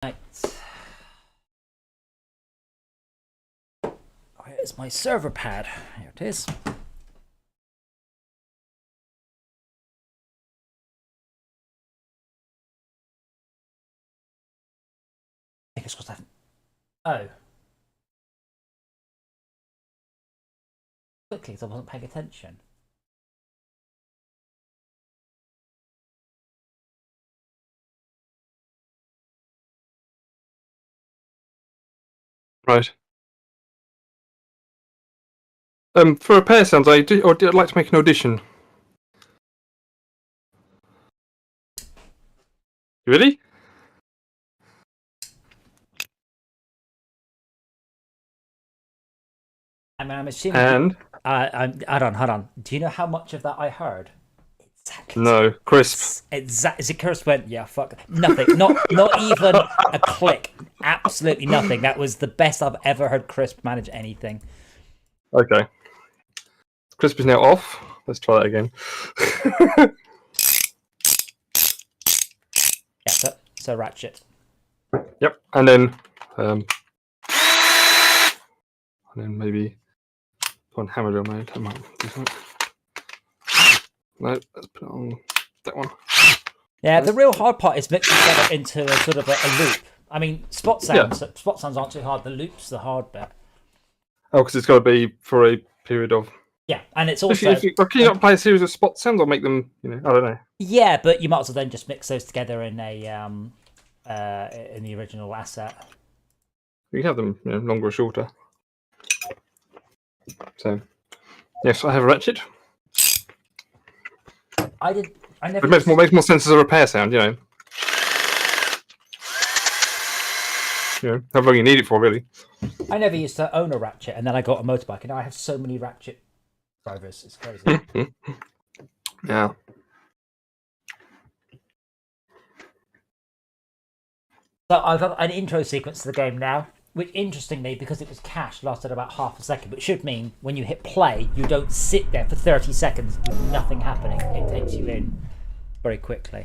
Right. Here's my server pad. Here it is. I think it's supposed to have... Oh. Quickly, because I wasn't paying attention. Right. For repair sounds, I'd like to make an audition. You ready? I mean, I'm assuming. And hold on. Do you know how much of that I heard? Exactly. no, crisp. Exactly. As it Chris went, yeah, fuck, nothing. Not even a click. Absolutely nothing. That was the best I've ever heard Crisp manage anything. Okay. Crisp is now off. Let's try that again. Yeah, so ratchet. Yep, and then maybe on hammer drill mode. I might do something. No, let's put it on that one. Yeah, the real hard part is mixing together into a sort of a loop. I mean, spot sounds aren't too hard. The loop's the hard bit. Oh, because it's got to be for a period of. Yeah, and it's also. Can you not play a series of spot sounds or make them? I don't know. Yeah, but you might as well then just mix those together in a in the original asset. You can have them longer or shorter. So, yes, I have a ratchet. I never. It makes more sense as a repair sound, how long you need it for, really. I never used to own a ratchet, and then I got a motorbike, and now I have so many ratchet drivers. It's crazy. Yeah. So I've got an intro sequence to the game now, which, interestingly, because it was cached, lasted about half a second, but should mean when you hit play, you don't sit there for 30 seconds with nothing happening. It takes you in very quickly.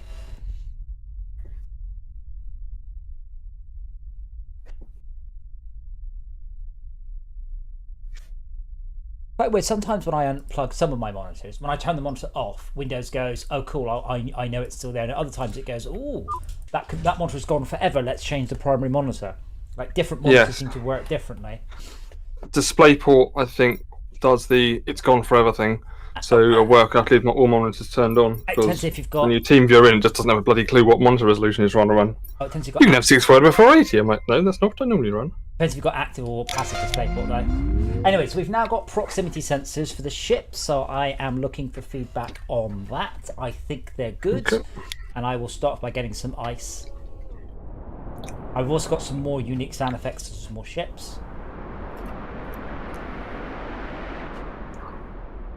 Quite weird. Sometimes when I unplug some of my monitors, when I turn the monitor off, Windows goes, "Oh, cool! I know it's still there." And at other times it goes, "Oh, that monitor's gone forever. Let's change the primary monitor." Like different monitors seem to work differently. DisplayPort, I think, does the "it's gone forever" thing. So a work, I leave not all monitors turned on. It depends if you've got. When your team viewer in, it just doesn't have a bloody clue what monitor resolution is trying to run. Oh, it depends if you can have 640 by 480. I'm like, no, that's not what I normally run. Depends if you've got active or passive DisplayPort though. Anyway, so we've now got proximity sensors for the ship, so I am looking for feedback on that. I think they're good, and I will start by getting some ice. I've also got some more unique sound effects to some more ships.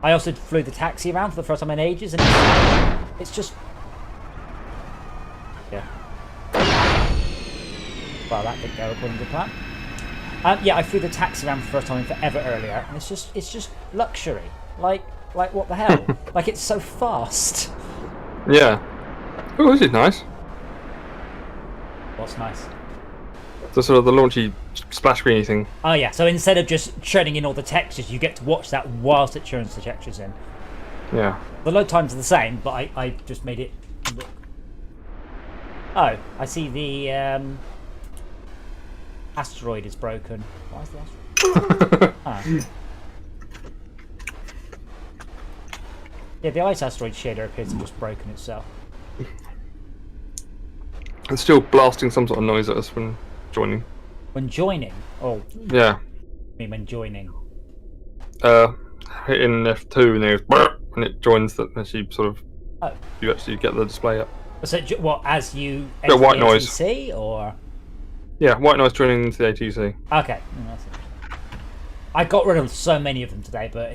I also flew the taxi around for the first time in ages, and it's just... Yeah. Well, that didn't go according to plan. Yeah, I flew the taxi around for the first time in forever earlier, and it's just luxury. Like what the hell? Like, it's so fast. Yeah. Oh, this is nice. What's nice? The sort of the launchy splash screeny thing. Oh yeah, so instead of just churning in all the textures, you get to watch that whilst it churns the textures in. Yeah. The load times are the same, but I just made it look... Oh, I see the asteroid is broken. Why is the asteroid? Yeah, the ice asteroid shader appears to have just broken itself. It's still blasting some sort of noise at us when joining. When joining? Oh. Yeah. I mean when joining. Hitting F2 and it goes, and it joins that as you sort of... Oh. You actually get the display up. So what, as you... Yeah, white noise. ATC, or... Yeah, white noise joining into the ATC. Okay. I got rid of so many of them today, but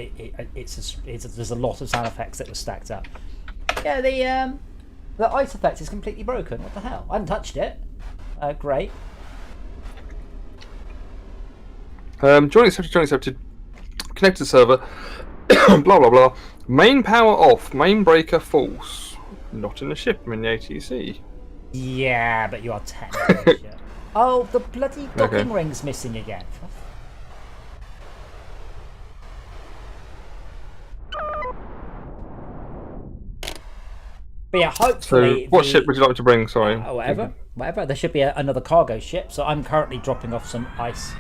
there's a lot of sound effects that were stacked up. Yeah, the ice effect is completely broken. What the hell? I haven't touched it. Great. Joining accepted. Connected server. Blah blah blah. Main power off. Main breaker false. Not in the ship. I'm in the ATC. Yeah, but you are technically. Oh, the bloody docking Okay. ring's missing again. But yeah, So, hopefully. what ship would you like me to bring? Sorry. Whatever. There should be another cargo ship. So I'm currently dropping off some ice.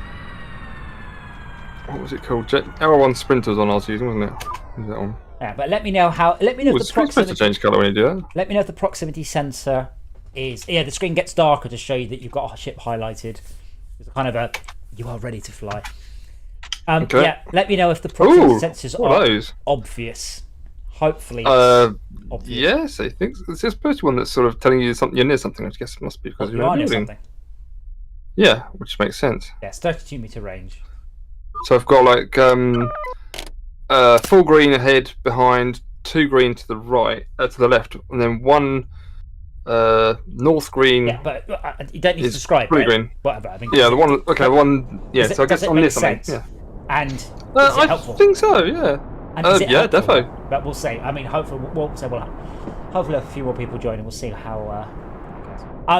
What was it called? LR1 Sprinters on I was using, wasn't it? Is that one? Yeah, but let me know how. Let me know Ooh, if it's the supposed to proximity. change colour when you do that. Let me know if the proximity sensor is. Yeah, the screen gets darker to show you that you've got a ship highlighted. It's kind of a. You are ready to fly. Okay. Yeah, let me know if the proximity Ooh, sensors what are are those? obvious. Hopefully, it's obvious. Yes, I think it's supposed to be one that's sort of telling you something you're near something. I guess it must be because You you're are near building. something. Yeah, which makes sense. Yes, 32-meter range. So I've got like full green ahead, behind, 2 green to the right, to the left, and then 1 north green. Yeah, but you don't need to is describe fully it. green. Whatever. I mean, Yeah, the one. Okay, the one. Yeah, so I guess does it I'm near make something. sense? Yeah. And is it I helpful? think so. Yeah. And is it Yeah, helpful? defo. But we'll see. I mean, hopefully, hopefully a few more people join, and we'll see how.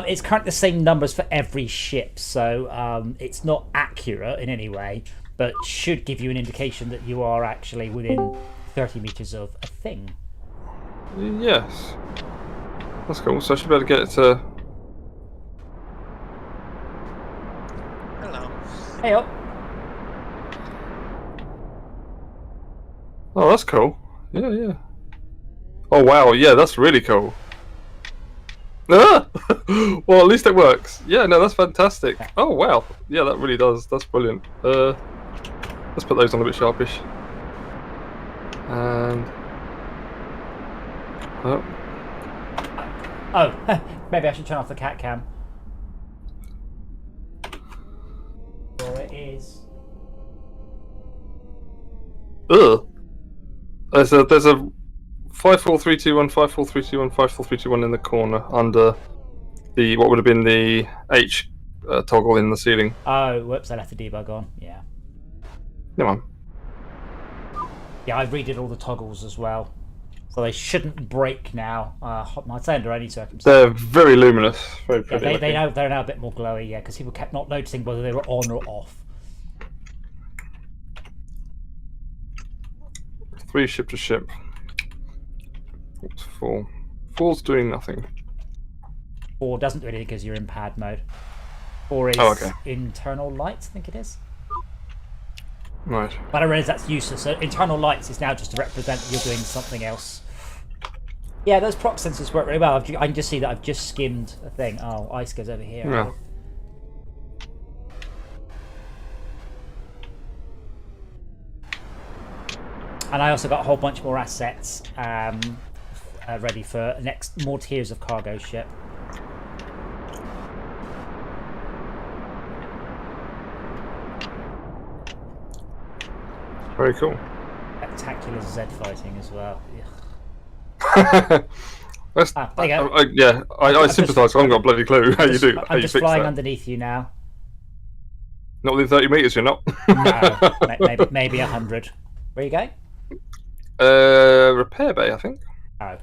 It's currently the same numbers for every ship, so it's not accurate in any way, but should give you an indication that you are actually within 30 meters of a thing. Yes. That's cool. So I should be able to get it to. Hello. Hey up. Oh, that's cool. Yeah, yeah. Oh wow, yeah, that's really cool. Ah! Well, at least it works. Yeah, no, that's fantastic. Oh wow, yeah, that really does. That's brilliant. Let's put those on a bit sharpish. And Oh, maybe I should turn off the cat cam. There it is. ugh. There's a 54321, 54321, 54321 in the corner under the what would have been the H toggle in the ceiling. Oh, whoops! I left the debug on. Yeah. Come on. Yeah, I redid all the toggles as well, so they shouldn't break now. I'd say under any circumstances. They're very luminous. Very Yeah, pretty. they're now a bit more glowy. Yeah, because people kept not noticing whether they were on or off. 3 ship to ship. What's 4? 4's doing nothing. 4 doesn't do anything because you're in pad mode. 4 is internal lights, I think it is. Right. But I realise that's useless. So internal lights is now just to represent that you're doing something else. Yeah, those proc sensors work really well. I can just see that I've just skimmed a thing. Oh, ice goes over here. Yeah. And I also got a whole bunch more assets ready for more tiers of cargo ship. Very cool. Spectacular Z fighting as well. That's, there you go. I sympathise. I haven't got a bloody clue how you do. How I'm you just fix flying that. underneath you now. Not within 30 meters. You're not. No, maybe 100. Where are you going? Repair bay, I think. Oh.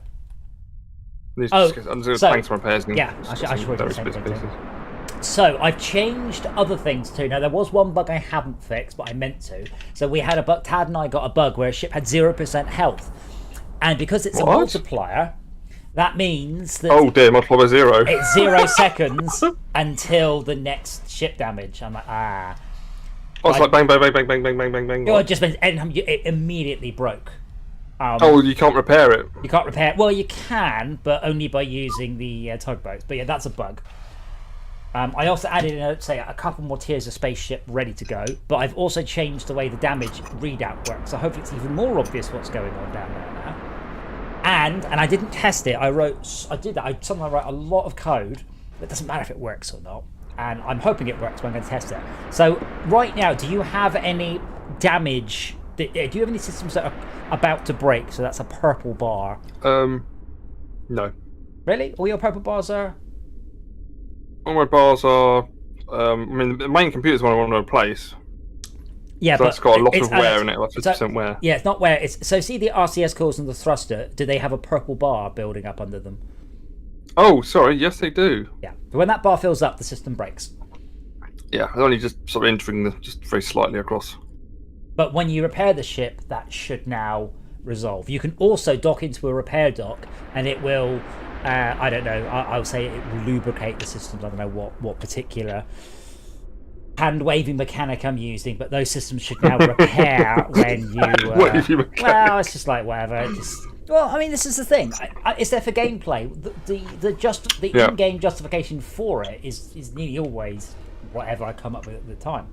I'm just going to tank some repairs. And Yeah, I should do the various same bits thing and too. pieces. So I've changed other things too. Now there was one bug I haven't fixed, but I meant to. So we had a bug. Tad and I got a bug where a ship had 0% health, and because it's a multiplier, that means that oh dear, multiply by 0. it's 0 seconds until the next ship damage. I'm like, ah. Oh, it's like bang, bang, bang, bang, bang, bang, bang, bang, bang. No, it just meant it immediately broke. Oh, you can't repair it. You can't repair. Well, you can, but only by using the tugboats. But yeah, that's a bug. I also added in, a couple more tiers of spaceship ready to go, but I've also changed the way the damage readout works, so hopefully it's even more obvious what's going on down there now. And I didn't test it. I wrote a lot of code. It doesn't matter if it works or not, and I'm hoping it works, but I'm going to test it. So right now, do you have any damage? Do you have any systems that are about to break? So that's a purple bar. No. Really? All your purple bars are? All my bars are. I mean, the main computer's one I want to replace. Yeah, so but that's got a lot of wear in it, like 50% so, wear. Yeah, it's not wear. It's so see the RCS cores and the thruster. Do they have a purple bar building up under them? Oh, sorry. Yes, they do. Yeah. But when that bar fills up, the system breaks. Yeah, only just sort of entering just very slightly across. But when you repair the ship, that should now resolve. You can also dock into a repair dock, and it will. I don't know. I'll say it will lubricate the systems. I don't know what particular hand waving mechanic I'm using, but those systems should now repair when you. Well, it's just like whatever. Well, I mean, this is the thing. It's there for gameplay. The in-game justification for it is nearly always whatever I come up with at the time.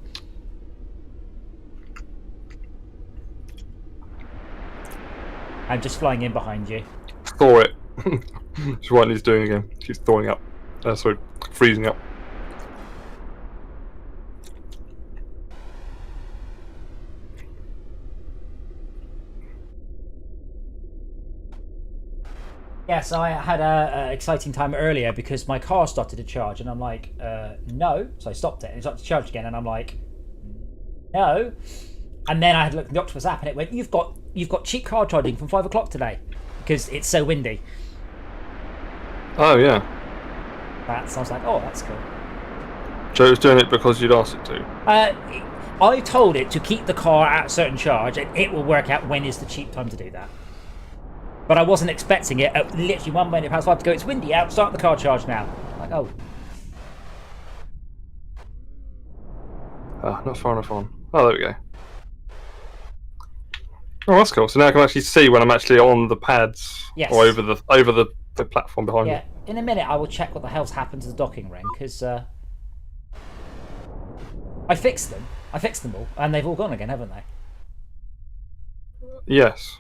I'm just flying in behind you. Thaw it. That's what he's doing again. She's thawing up. Sorry, freezing up. Yes, I had a exciting time earlier because my car started to charge, and I'm like, no. So I stopped it, and it started to charge again, and I'm like, no. And then I had looked at the Octopus app, and it went, you've got cheap car charging from 5 o'clock today because it's so windy. Oh yeah. So I was like, oh, that's cool. So it was doing it because you'd asked it to. I told it to keep the car at a certain charge, and it will work out when is the cheap time to do that. But I wasn't expecting it at literally 1 minute past 5 to go, it's windy out, start the car charge now. Like, oh. Ah, not far enough on. Oh, there we go. Oh, that's cool. So now I can actually see when I'm actually on the pads, yes, or over the platform behind me. Yeah, in a minute I will check what the hell's happened to the docking ring, because I fixed them. I fixed them all, and they've all gone again, haven't they? Yes.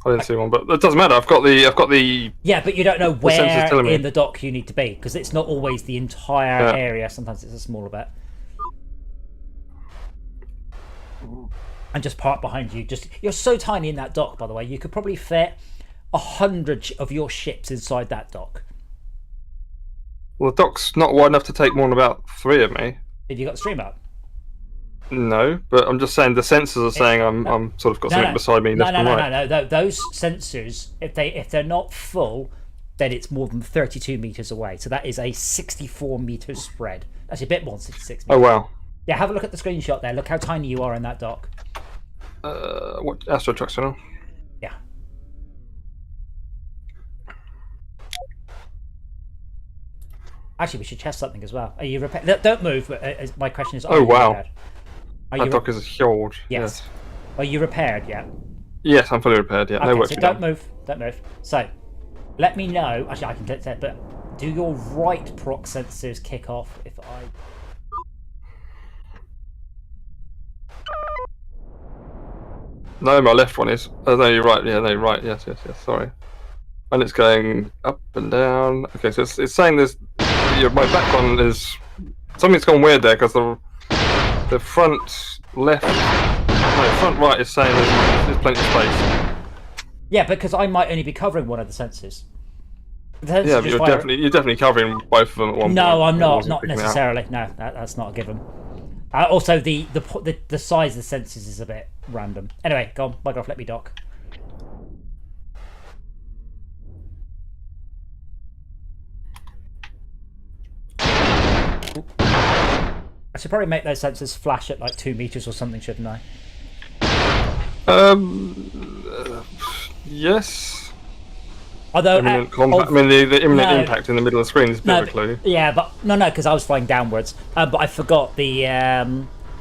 I didn't see one, but it doesn't matter. I've got the. Yeah, but you don't know where in the dock you need to be, because it's not always the entire area. Sometimes it's a smaller bit. And just park behind you. You're so tiny in that dock, by the way. You could probably fit 100 of your ships inside that dock. Well, the dock's not wide enough to take more than about 3 of me. Have you got the stream up? No, but I'm just saying the sensors are saying I'm sort of got something beside me. No. Those sensors, if they're not full, then it's more than 32 meters away. So that is a 64 meter spread. That's a bit more than 66 meters. Oh wow. Yeah, have a look at the screenshot there. Look how tiny you are in that dock. What AstroTrucks channel? Yeah. Actually, we should test something as well. Are you repaired? Don't move. But my question is, are you repaired? That dock is huge. Yes. Are you repaired yet? Yes, I'm fully repaired. Yeah. Okay, no work so to be don't done. move. Don't move. So, let me know. Actually, I can click that. But do your right proc sensors kick off if I? No, my left one is. Oh, no, you're right. Yeah, no, you're right. Yes. Sorry. And it's going up and down. Okay, so it's saying there's. My back one is. Something's gone weird there because the front left. No, front right is saying there's plenty of space. Yeah, because I might only be covering one of the sensors. Yeah, but you're definitely covering both of them at one point. No, I'm not. Not necessarily. No, that's not a given. Also, the size of the sensors is a bit random. Anyway, go on, bugger off, let me dock. I should probably make those sensors flash at like 2 meters or something, shouldn't I? Yes. Although, the imminent impact in the middle of the screen is a bit of a clue. Yeah, but no, because I was flying downwards. But I forgot the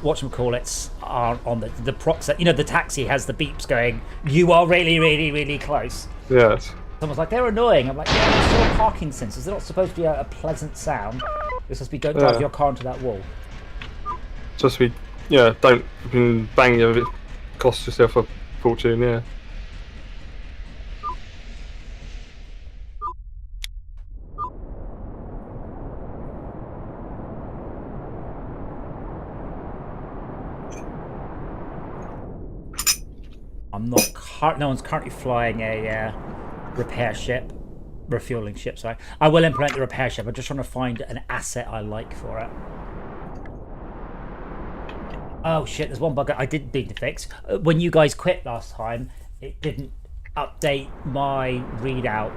whatchamacallits are on the prox. You know, the taxi has the beeps going. You are really, really, really close. Yes. Someone's like, they're annoying. I'm like, yeah, they're still parking sensors. They're not supposed to be a pleasant sound. It's supposed to be don't drive your car into that wall. Just be, don't bang you. It costs yourself a fortune. Yeah. No one's currently flying a repair ship, refueling ship. Sorry, I will implement the repair ship. I'm just trying to find an asset I like for it. Oh shit! There's one bug I didn't need to fix. When you guys quit last time, it didn't update my readout.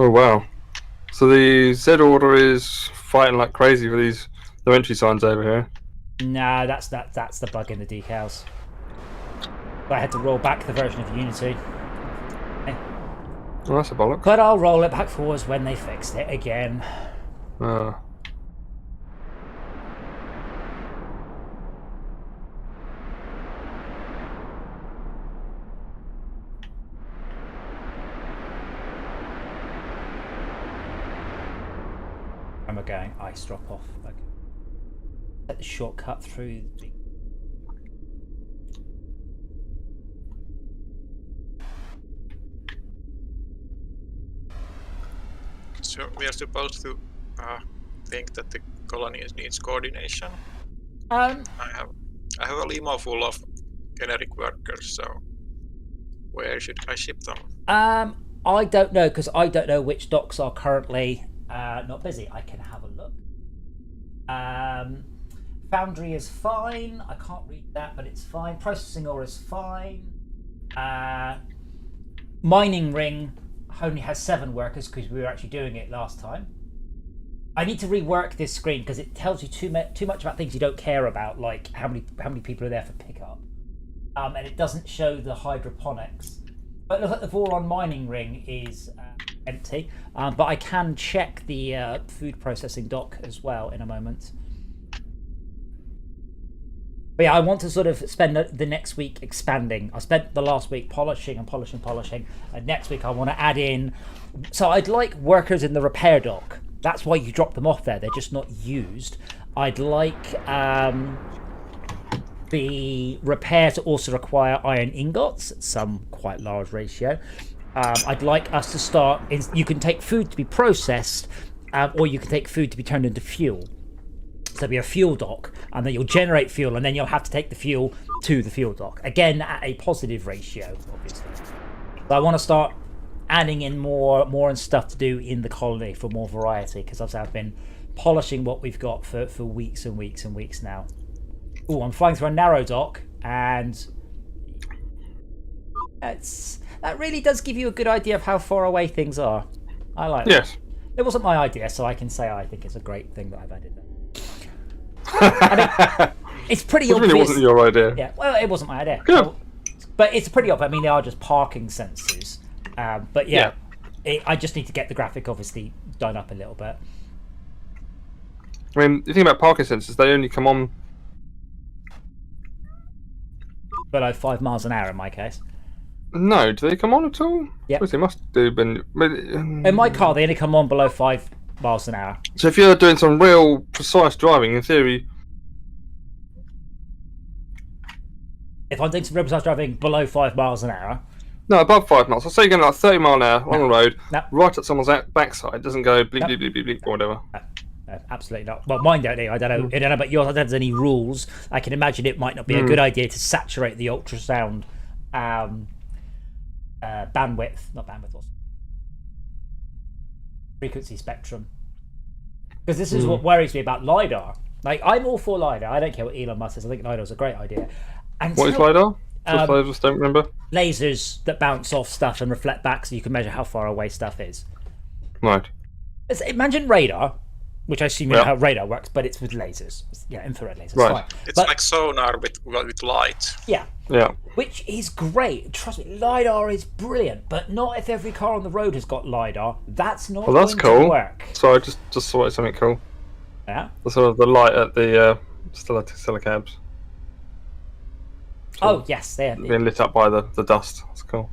Oh wow. So the Z order is fighting like crazy for these no entry signs over here. No, that's the bug in the decals. I had to roll back the version of Unity. Oh, that's a bollock. But I'll roll it back forwards when they fixed it again. Where am I going? Ice drop off. Okay. Set the shortcut through the... So we are supposed to think that the colony needs coordination. I have a limo full of generic workers, so where should I ship them? I don't know, because I don't know which docks are currently not busy. I can have a look. Foundry is fine. I can't read that, but it's fine. Processing ore is fine. Mining ring only has 7 workers because we were actually doing it last time. I need to rework this screen because it tells you too much about things you don't care about, like how many people are there for pickup, and it doesn't show the hydroponics. But look at the Voron mining ring is empty, but I can check the food processing dock as well in a moment. But yeah, I want to sort of spend the next week expanding. I spent the last week polishing, and next week I want to add in... So I'd like workers in the repair dock. That's why you drop them off there. They're just not used. I'd like the repair to also require iron ingots, some quite large ratio. I'd like us to start... You can take food to be processed, or you can take food to be turned into fuel. So there'll be a fuel dock, and then you'll generate fuel, and then you'll have to take the fuel to the fuel dock. Again, at a positive ratio, obviously. So I want to start adding in more and stuff to do in the colony for more variety, because I've been polishing what we've got for weeks and weeks and weeks now. Oh, I'm flying through a narrow dock, and that really does give you a good idea of how far away things are. I like that. Yes. It wasn't my idea, so I can say I think it's a great thing that I've added there. I mean, it's pretty obvious. It really wasn't your idea. Yeah, well, it wasn't my idea. Good. But it's pretty obvious. I mean, they are just parking sensors. But yeah, I just need to get the graphic obviously done up a little bit. I mean, the thing about parking sensors, they only come on below 5 miles an hour in my case. No, do they come on at all? Yeah. They must do, but... In my car, they only come on below 5 miles an hour. So if you're doing some real precise driving, in theory... If I'm doing some real precise driving below 5 miles an hour... No, above 5 miles. So say you're going like 30 mile an hour along the road, No. right at someone's backside, it doesn't go bleep, No. bleep, bleep, bleep, bleep, or whatever. No, absolutely not. Well, mine don't. I don't know. I don't know about yours. I don't know if there's any rules. I can imagine it might not be a good idea to saturate the ultrasound frequency spectrum, because this is what worries me about LiDAR. Like, I'm all for LiDAR. I don't care what Elon Musk says. I think LiDAR is a great idea. And What is LiDAR? I just don't remember. Lasers that bounce off stuff and reflect back, so you can measure how far away stuff is. Right. Imagine radar, which I assume you know how radar works, but it's with lasers. Yeah, infrared lasers. Right. Fine. It's But- like sonar with light. Yeah. Yeah. Which is great. Trust me, LiDAR is brilliant, but not if every car on the road has got LiDAR. That's not Well, that's going to cool. work. So I just saw something cool. Yeah. The sort of the light at the Stella cabs. Oh, yes. They are. Being lit up by the dust. That's cool.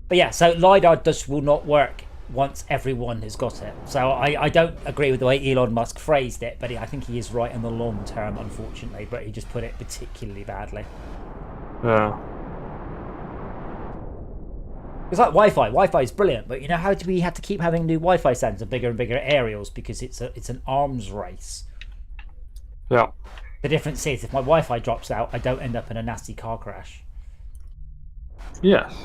But yeah, so LiDAR will not work once everyone has got it. So I don't agree with the way Elon Musk phrased it, but I think he is right in the long term, unfortunately, but he just put it particularly badly. Yeah. It's like Wi-Fi. Wi-Fi is brilliant, but you know, how do we have to keep having new Wi-Fi standards and bigger aerials, because it's an arms race. Yeah. The difference is, if my Wi-Fi drops out, I don't end up in a nasty car crash. Yes.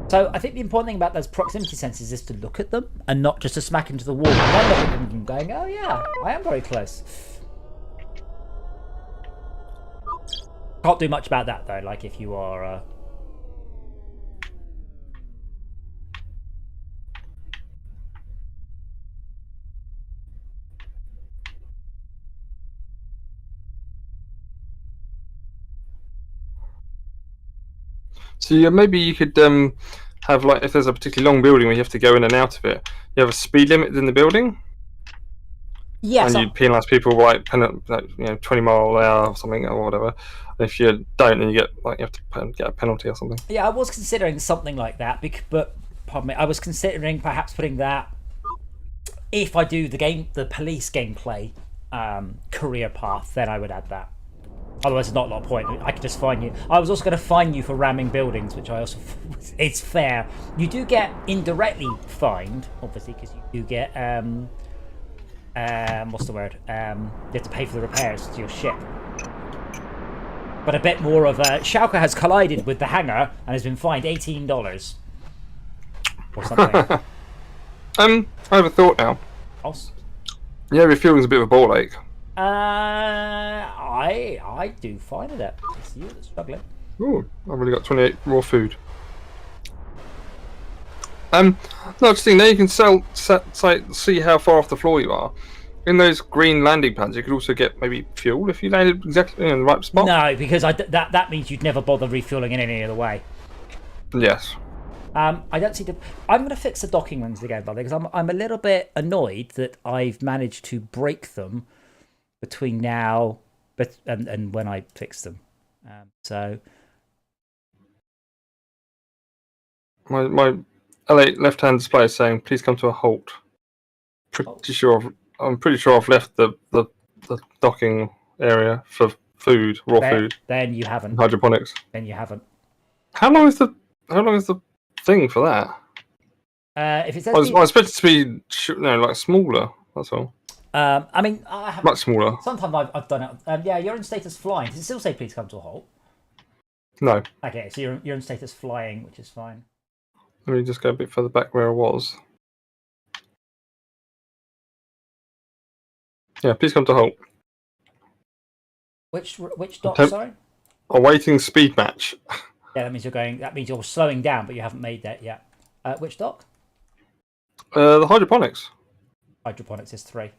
So I think the important thing about those proximity sensors is to look at them and not just to smack into the wall and then look at them and going, oh yeah, I am very close. Can't do much about that though, like if you are So maybe you could have like if there's a particularly long building where you have to go in and out of it, you have a speed limit in the building. Yes, and you penalise people like 20 mile an hour or something or whatever. And if you don't, then you get you have to get a penalty or something. Yeah, I was considering something like that, but pardon me, I was considering perhaps putting that if I do the police gameplay career path, then I would add that. Otherwise, it's not a lot of point. I could just fine you. I was also going to fine you for ramming buildings, which I also it's fair. You do get indirectly fined, obviously, because you do get what's the word? You have to pay for the repairs to your ship. But a bit more of a Schalke has collided with the hangar and has been fined $18 or something. I have a thought now. Else? Yeah, refueling's a bit of a ball ache. I do fine with it. It's you that's struggling. Ooh, I've only got 28 raw food. No, just think now you can see how far off the floor you are. In those green landing pads, you could also get maybe fuel if you landed exactly in the right spot. No, because that means you'd never bother refueling in any other way. Yes. I don't see the. I'm going to fix the docking rings again, by the way, because I'm a little bit annoyed that I've managed to break them between now, and when I fix them. So my LA left-hand display is saying, "Please come to a halt." I'm pretty sure I've left the docking area for food, raw food. Then you haven't. Hydroponics. Then you haven't. How long is the thing for that? If it says I expect it to be like smaller. That's all. I mean, I have much smaller. Sometimes I've done it. Yeah, you're in status flying. Does it still say please come to a halt? No. Okay, so you're in status flying, which is fine. Let me just go a bit further back where I was. Yeah, please come to halt. Which dock? Sorry. Awaiting speed match. Yeah, that means you're going. That means you're slowing down, but you haven't made that yet. Which dock? The hydroponics. Hydroponics is 3.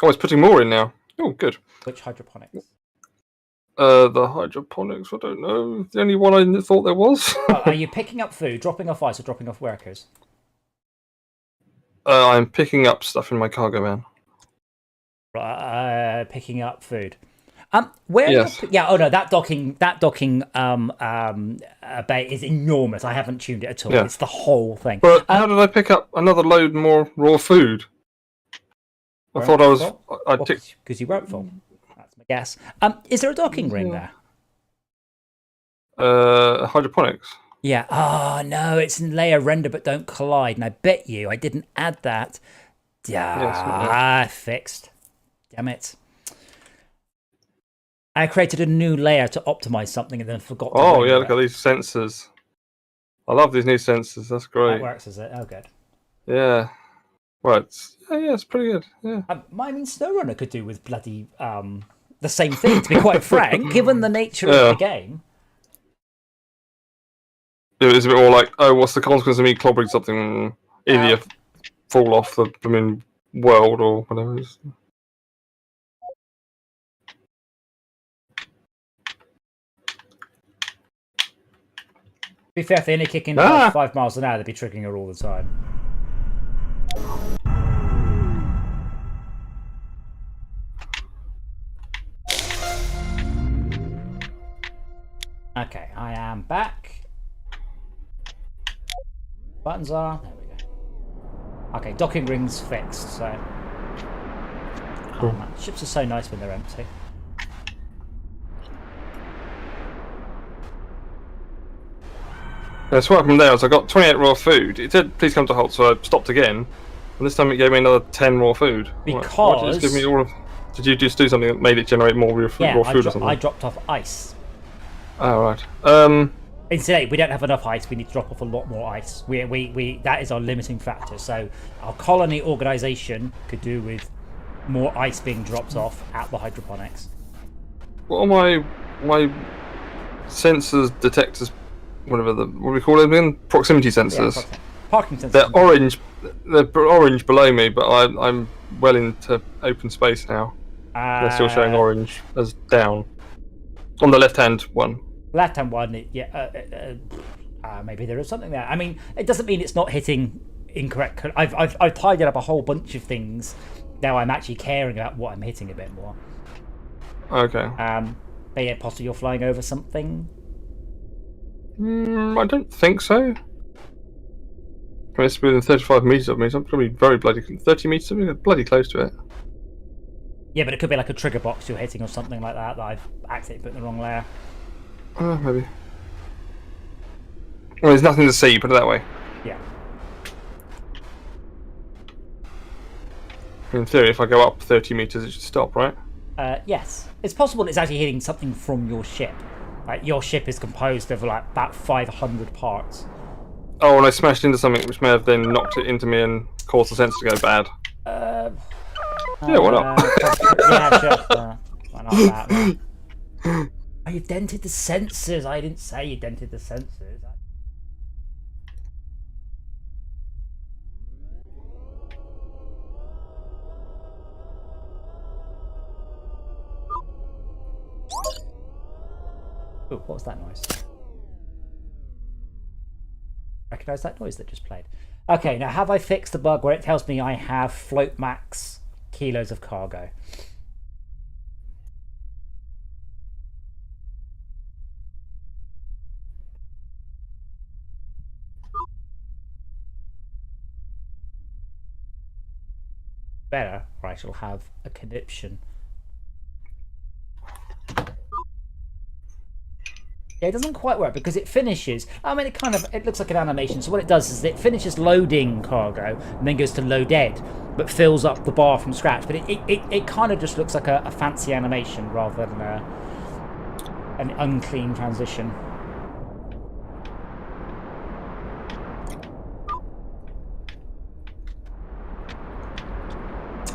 Oh, it's putting more in now. Oh, good. Which hydroponics? The hydroponics. I don't know. The only one I thought there was. Are you picking up food, dropping off ice, or dropping off workers? I'm picking up stuff in my cargo van. Picking up food. Where? Yes. Yeah. Oh no, that docking bay is enormous. I haven't tuned it at all. Yeah. It's the whole thing. But how did I pick up another load more raw food? I thought I was. Because you weren't full. That's my guess. Is there a docking ring there? Hydroponics. Yeah. Oh no, it's in layer render but don't collide. And I bet you I didn't add that. Yeah. Fixed. Damn it. I created a new layer to optimize something and then forgot to Oh, yeah, look at these sensors. I love these new sensors. That's great. That works, is it? Oh, good. Yeah. Right. Yeah, it's pretty good. Yeah. I mean, SnowRunner could do with bloody the same thing, to be quite frank, given the nature of the game. It was a bit more like, oh, what's the consequence of me clobbering something? Either you fall off the world or whatever it is. To be fair, if they only kick in 5 miles an hour, they'd be tricking her all the time. Okay, I am back. Buttons are... There we go. Okay, docking rings fixed, so... Cool. Oh, man. Ships are so nice when they're empty. Yeah, so what happened there was I got 28 raw food. It said, please come to halt, so I stopped again. And this time it gave me another 10 raw food. Because... Why did it give me all of... Did you just do something that made it generate more raw food or something? I dropped off ice. Oh, right. Instead, we don't have enough ice. We need to drop off a lot more ice. That is our limiting factor. So our colony organisation could do with more ice being dropped off at the hydroponics. What are my sensors, detectors, what do we call them again? Proximity sensors. Yeah, parking sensors. They're orange. They're orange below me, but I'm well into open space now. They're still showing orange as down on the left-hand one. Left-hand one, yeah. Maybe there is something there. I mean, it doesn't mean it's not hitting incorrect. I've tidied up a whole bunch of things. Now I'm actually caring about what I'm hitting a bit more. Okay. But yeah, possibly you're flying over something. I don't think so. I mean, it's within 35 meters of me, so I'm probably very bloody 30 meters of me, bloody close to it. Yeah, but it could be like a trigger box you're hitting or something like that I've accidentally put in the wrong layer. Maybe. Well, there's nothing to see, put it that way. Yeah. In theory, if I go up 30 meters, it should stop, right? Yes. It's possible it's actually hitting something from your ship. Like, your ship is composed of like about 500 parts. Oh, and I smashed into something which may have then knocked it into me and caused the sensor to go bad. Yeah, why not? Yeah, sure. Why not that? Oh, you've dented the sensors. I didn't say you dented the sensors. Oh, what was that noise? Recognise that noise that just played. Okay, now have I fixed the bug where it tells me I have float max kilos of cargo? Better, or I shall have a conniption. Yeah, it doesn't quite work because it finishes. I mean, it looks like an animation. So what it does is it finishes loading cargo and then goes to loaded, but fills up the bar from scratch. But it kind of just looks like a fancy animation rather than an unclean transition.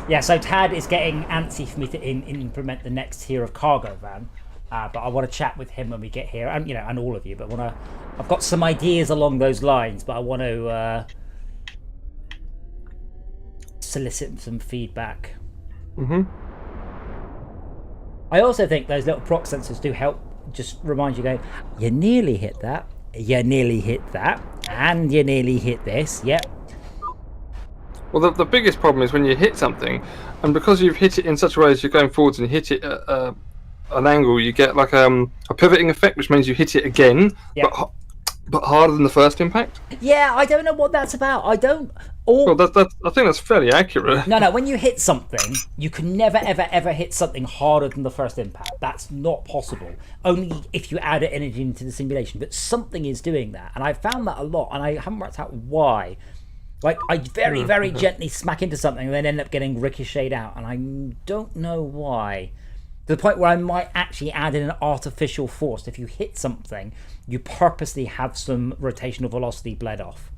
Yeah, so Tad is getting antsy for me to implement the next tier of cargo van. But I want to chat with him when we get here, and and all of you. But I've got some ideas along those lines, but I want to solicit some feedback. I also think those little proc sensors do help. Just remind you, going, you nearly hit that, you nearly hit that, and you nearly hit this. Yep. Well, the biggest problem is when you hit something, and because you've hit it in such a way as you're going forwards and hit it at an angle, you get like a pivoting effect, which means you hit it again, but harder than the first impact. Yeah, I don't know what that's about. I don't. Well, I think that's fairly accurate. No, when you hit something, you can never, ever, ever hit something harder than the first impact. That's not possible. Only if you add energy into the simulation. But something is doing that, and I found that a lot, and I haven't worked out why. Like, I very, very gently smack into something and then end up getting ricocheted out, and I don't know why. To the point where I might actually add in an artificial force. If you hit something, you purposely have some rotational velocity bled off.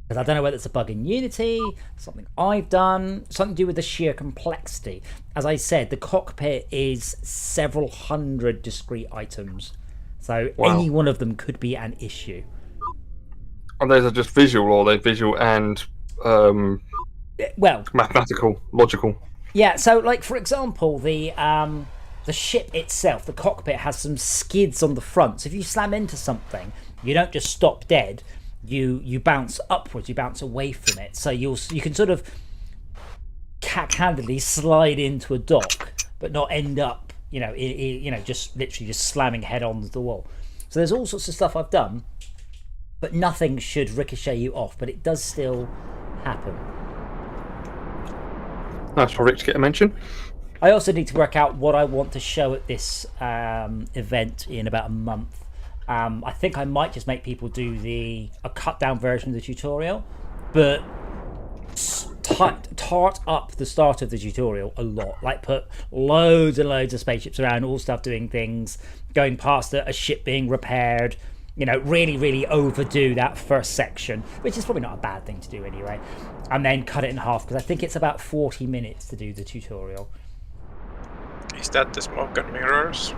Because I don't know whether it's a bug in Unity, something I've done, something to do with the sheer complexity. As I said, the cockpit is several hundred discrete items. So any one of them could be an issue. And those are just visual, or they're visual and mathematical, logical. Yeah, so like for example, the ship itself, the cockpit has some skids on the front. So if you slam into something, you don't just stop dead. You bounce upwards, you bounce away from it. So you can sort of cack-handedly slide into a dock, but not end up, just literally just slamming head on the wall. So there's all sorts of stuff I've done, but nothing should ricochet you off. But it does still happen. Nice for Rick to get a mention. I also need to work out what I want to show at this event in about a month. I think I might just make people do a cut down version of the tutorial, but tart up the start of the tutorial a lot. Like put loads and loads of spaceships around, all stuff doing things, going past a ship being repaired. Really, really overdo that first section, which is probably not a bad thing to do anyway. And then cut it in half, because I think it's about 40 minutes to do the tutorial. Is that the smoke and mirrors?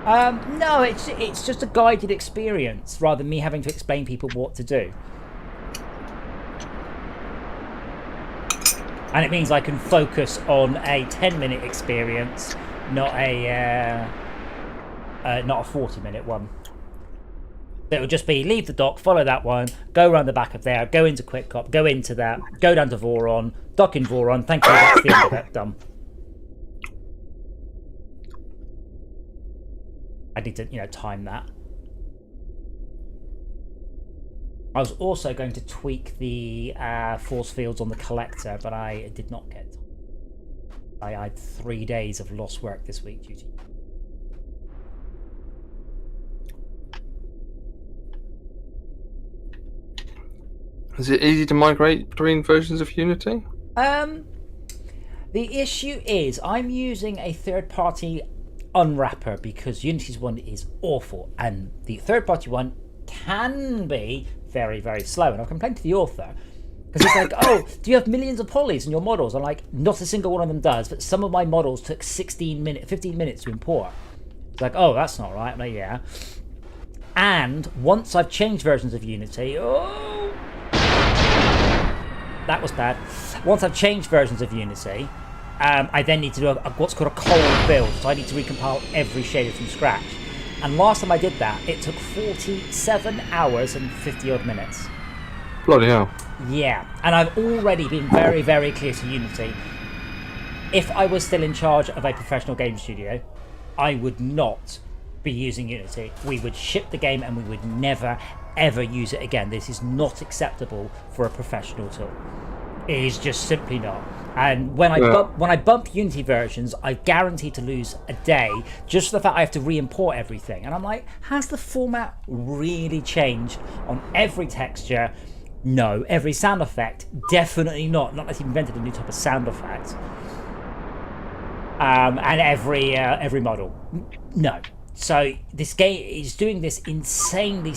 No, it's just a guided experience, rather than me having to explain people what to do. And it means I can focus on a 10-minute experience, not a 40-minute one. It would just be leave the dock, follow that one, go around the back of there, go into Quick Cop, go into that, go down to Voron, dock in Voron. Thank you. That's the end of it. Done. I need to, time that. I was also going to tweak the force fields on the collector, but I did not get time. I had 3 days of lost work this week due to. Is it easy to migrate between versions of Unity? The issue is I'm using a third-party unwrapper because Unity's one is awful, and the third-party one can be very, very slow. And I've complained to the author because he's like, "Oh, do you have millions of polys in your models?" I'm like, "Not a single one of them does, but some of my models took 15 minutes to import." It's like, "Oh, that's not right." I'm like, "Yeah." And once I've changed versions of Unity, that was bad. Once I've changed versions of Unity, I then need to do what's called a cold build. So I need to recompile every shader from scratch. And last time I did that, it took 47 hours and 50 odd minutes. Bloody hell. Yeah, and I've already been very, very clear to Unity. If I was still in charge of a professional game studio, I would not be using Unity. We would ship the game and we would never, ever use it again. This is not acceptable for a professional tool. It is just simply not. And when I bump Unity versions, I guarantee to lose a day just for the fact I have to re-import everything. And I'm like, has the format really changed on every texture? No. Every sound effect? Definitely not. Not unless you've invented a new type of sound effect. And every model? No. So this game is doing this insanely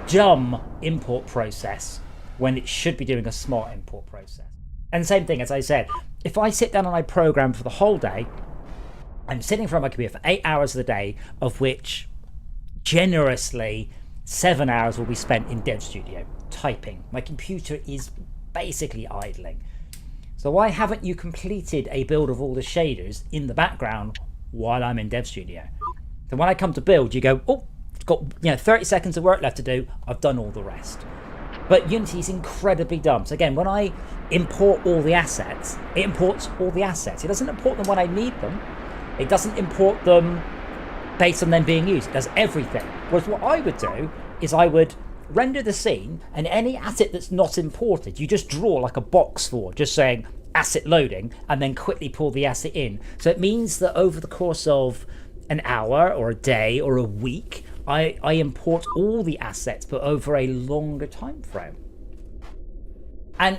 dumb import process when it should be doing a smart import process. And same thing, as I said, if I sit down and I program for the whole day, I'm sitting in front of my computer for 8 hours of the day, of which generously 7 hours will be spent in Dev Studio typing. My computer is basically idling. So why haven't you completed a build of all the shaders in the background while I'm in Dev Studio? So when I come to build, you go, oh, it's got 30 seconds of work left to do. I've done all the rest. But Unity is incredibly dumb. So again, when I import all the assets, it imports all the assets. It doesn't import them when I need them. It doesn't import them based on them being used. It does everything. Whereas what I would do is I would render the scene, and any asset that's not imported, you just draw like a box for, just saying asset loading, and then quickly pull the asset in. So it means that over the course of an hour or a day or a week, I import all the assets, but over a longer time frame. And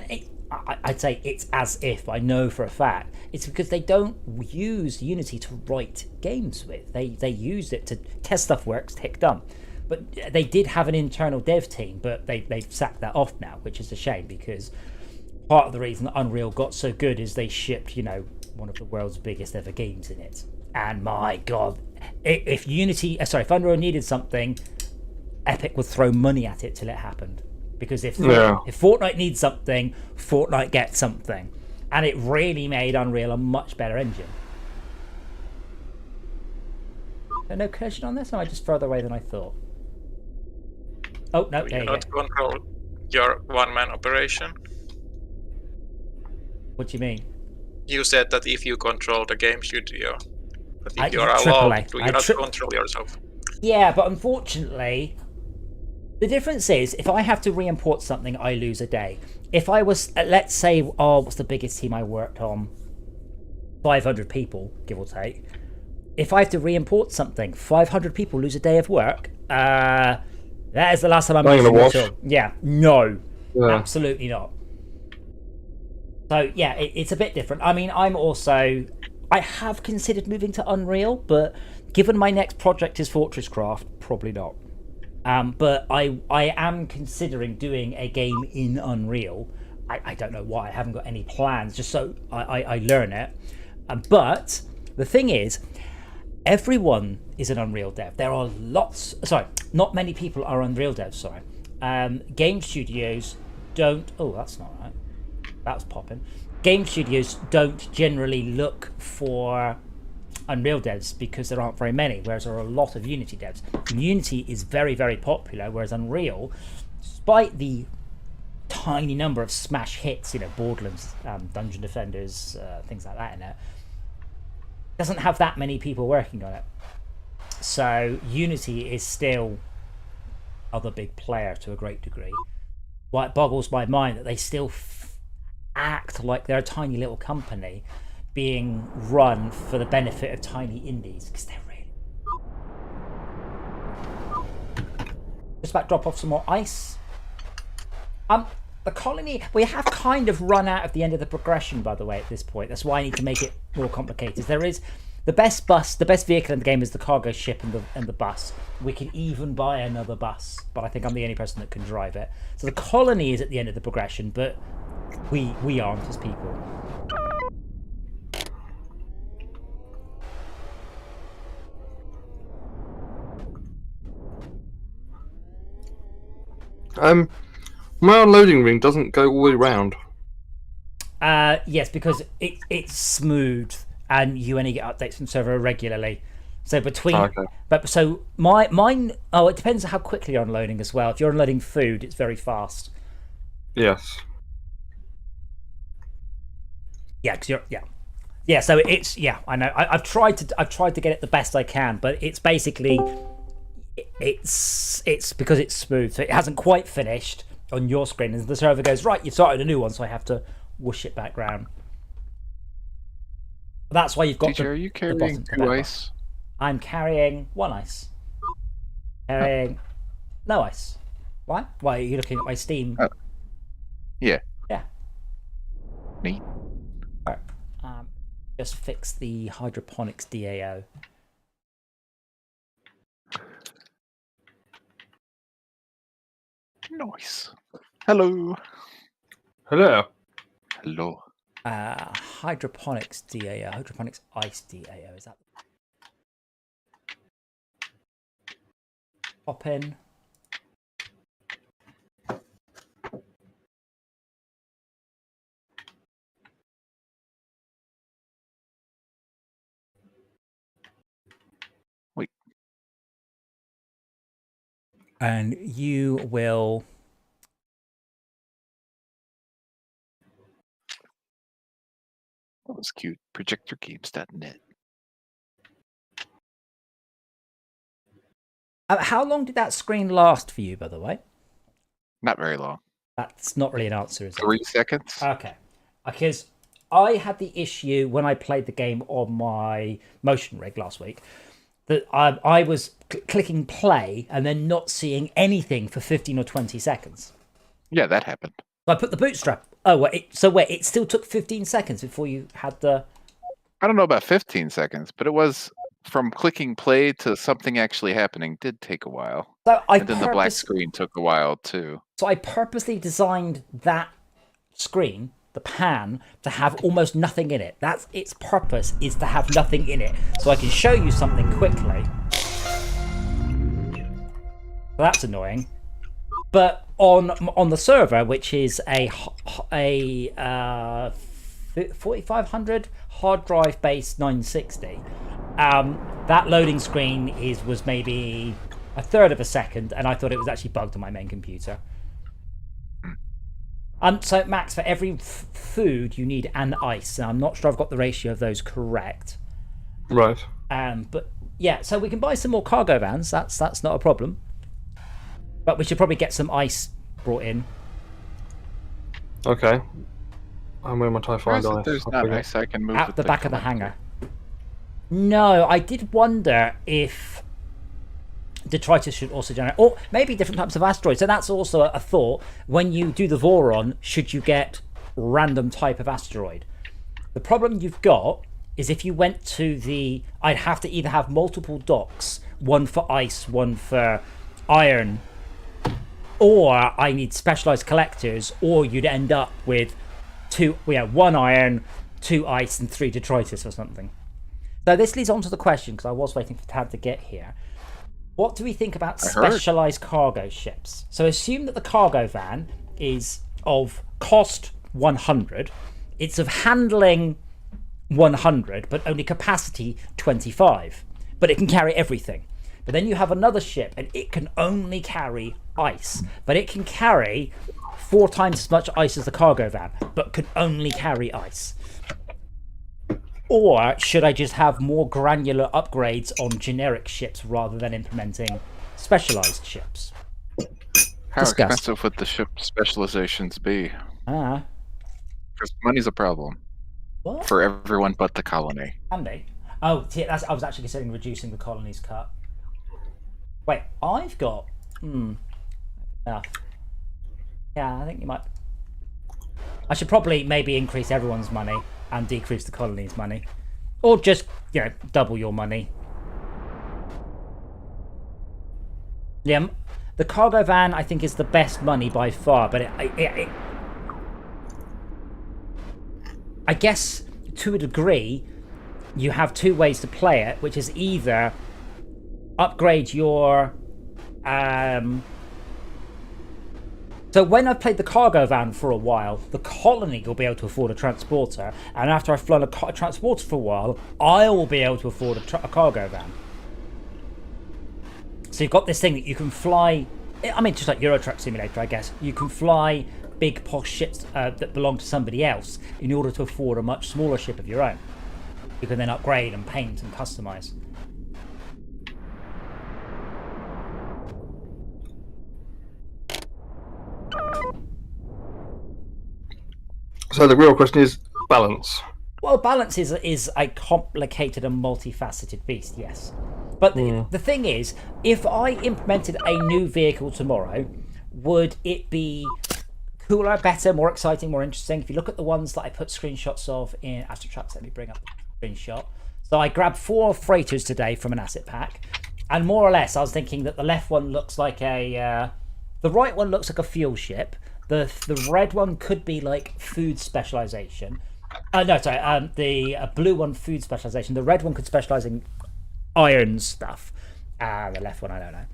I'd say it's as if, I know for a fact, it's because they don't use Unity to write games with. They use it to test stuff works, tick done. But they did have an internal dev team, but they've sacked that off now, which is a shame, because part of the reason that Unreal got so good is they shipped, one of the world's biggest ever games in it. And my God, if Unreal needed something, Epic would throw money at it till it happened. Because if Fortnite needs something, Fortnite gets something. And it really made Unreal a much better engine. No collision on this, or am I just further away than I thought? Oh, no, there you go. You cannot control your one-man operation. What do you mean? You said that if you control the game studio, but if you're allowed, do you not control yourself? Yeah, but unfortunately, the difference is, if I have to re-import something, I lose a day. If I was, let's say, what's the biggest team I worked on? 500 people, give or take. If I have to re-import something, 500 people lose a day of work. That is the last time I'm going to watch. Yeah, no, absolutely not. So yeah, it's a bit different. I mean, I have considered moving to Unreal, but given my next project is Fortresscraft, probably not. But I am considering doing a game in Unreal. I don't know why. I haven't got any plans, just so I learn it. But the thing is, everyone is an Unreal dev. There are not many people are Unreal devs, game studios don't, that's not right. That was popping. Game studios don't generally look for Unreal devs because there aren't very many, whereas there are a lot of Unity devs. Unity is very, very popular, whereas Unreal, despite the tiny number of smash hits, Borderlands, Dungeon Defenders, things like that in it, doesn't have that many people working on it. So Unity is still other big player to a great degree. Why it boggles my mind that they still act like they're a tiny little company being run for the benefit of tiny indies, because they're really... Just about to drop off some more ice. The colony, we have kind of run out of the end of the progression, by the way, at this point. That's why I need to make it more complicated. There is the best vehicle in the game is the cargo ship and the bus. We can even buy another bus, but I think I'm the only person that can drive it. So the colony is at the end of the progression, but we aren't as people. My unloading ring doesn't go all the way round. Yes, because it's smooth and you only get updates from server regularly. So between, but so mine. Oh, it depends on how quickly you're unloading as well. If you're unloading food, it's very fast. Yes. Yeah, because yeah. So it's I know. I've tried to get it the best I can, but it's basically it's because it's smooth, so it hasn't quite finished on your screen, and the server goes, right, you've started a new one, so I have to whoosh it back round. That's why you've got DJ, are you carrying 2 ice? I'm carrying 1 ice. Carrying no ice. Why? Why are you looking at my Steam? Yeah. Yeah. Neat. All right. Just fix the hydroponics DAO. Nice. Hello. Hello. Hello. Hydroponics DAO. Hydroponics ice DAO. Is that? Pop in. Wait. And you will... That was cute. Projectorgames.net. How long did that screen last for you, by the way? Not very long. That's not really an answer, is it? 3 seconds. Okay. Because I had the issue when I played the game on my motion rig last week that I was clicking play and then not seeing anything for 15 or 20 seconds. Yeah, that happened. So I put the bootstrap. Oh, wait. It still took 15 seconds before you had the... I don't know about 15 seconds, but it was from clicking play to something actually happening did take a while. So and then the black screen took a while too. So I purposely designed that screen, the pan, to have almost nothing in it. That's its purpose, is to have nothing in it. So I can show you something quickly. That's annoying. But on the server, which is a 4500 hard drive based 960, that loading screen was maybe a third of a second, and I thought it was actually bugged on my main computer. So Max, for every food you need an ice. Now, I'm not sure I've got the ratio of those correct. Right. But yeah, so we can buy some more cargo vans. That's not a problem. But we should probably get some ice brought in. Okay. And where might I find ice? There's not ice I can move out the back of the hangar. No, I did wonder if detritus should also generate, or maybe different types of asteroids. So that's also a thought. When you do the Voron, should you get random type of asteroid? The problem you've got is if you went to the... I'd have to either have multiple docks, one for ice, one for iron, or I need specialized collectors, or you'd end up with 1 iron, 2 ice, and 3 detritus or something. So this leads on to the question, because I was waiting for Tad to get here. What do we think about specialized cargo ships? So assume that the cargo van is of cost 100. It's of handling 100, but only capacity 25. But it can carry everything. But then you have another ship, and it can only carry ice. But it can carry 4 times as much ice as the cargo van, but could only carry ice. Or should I just have more granular upgrades on generic ships rather than implementing specialized ships? How expensive would the ship specializations be? Because money's a problem. What? For everyone but the colony. Can be. Oh, see, I was actually considering reducing the colony's cut. Wait, I've got... enough. Yeah, I think you might... I should probably maybe increase everyone's money and decrease the colony's money. Or just, double your money. Yeah, the cargo van, I think, is the best money by far, but I guess, to a degree, you have 2 ways to play it, which is either upgrade your... So when I've played the cargo van for a while, the colony will be able to afford a transporter, and after I've flown a transporter for a while, I will be able to afford a cargo van. So you've got this thing that you can fly... I mean, just like Euro Truck Simulator, I guess. You can fly big posh ships that belong to somebody else in order to afford a much smaller ship of your own. You can then upgrade and paint and customize. So the real question is balance. Well, balance is a complicated and multifaceted beast, yes. But the thing is, if I implemented a new vehicle tomorrow, would it be cooler, better, more exciting, more interesting? If you look at the ones that I put screenshots of in AstroTrucks, let me bring up the screenshot. So I grabbed 4 freighters today from an asset pack, and more or less I was thinking that the left one looks like a... the right one looks like a fuel ship. The red one could be like food specialization. No, sorry. The blue one, food specialization. The red one could specialize in iron stuff. The left one, I don't know.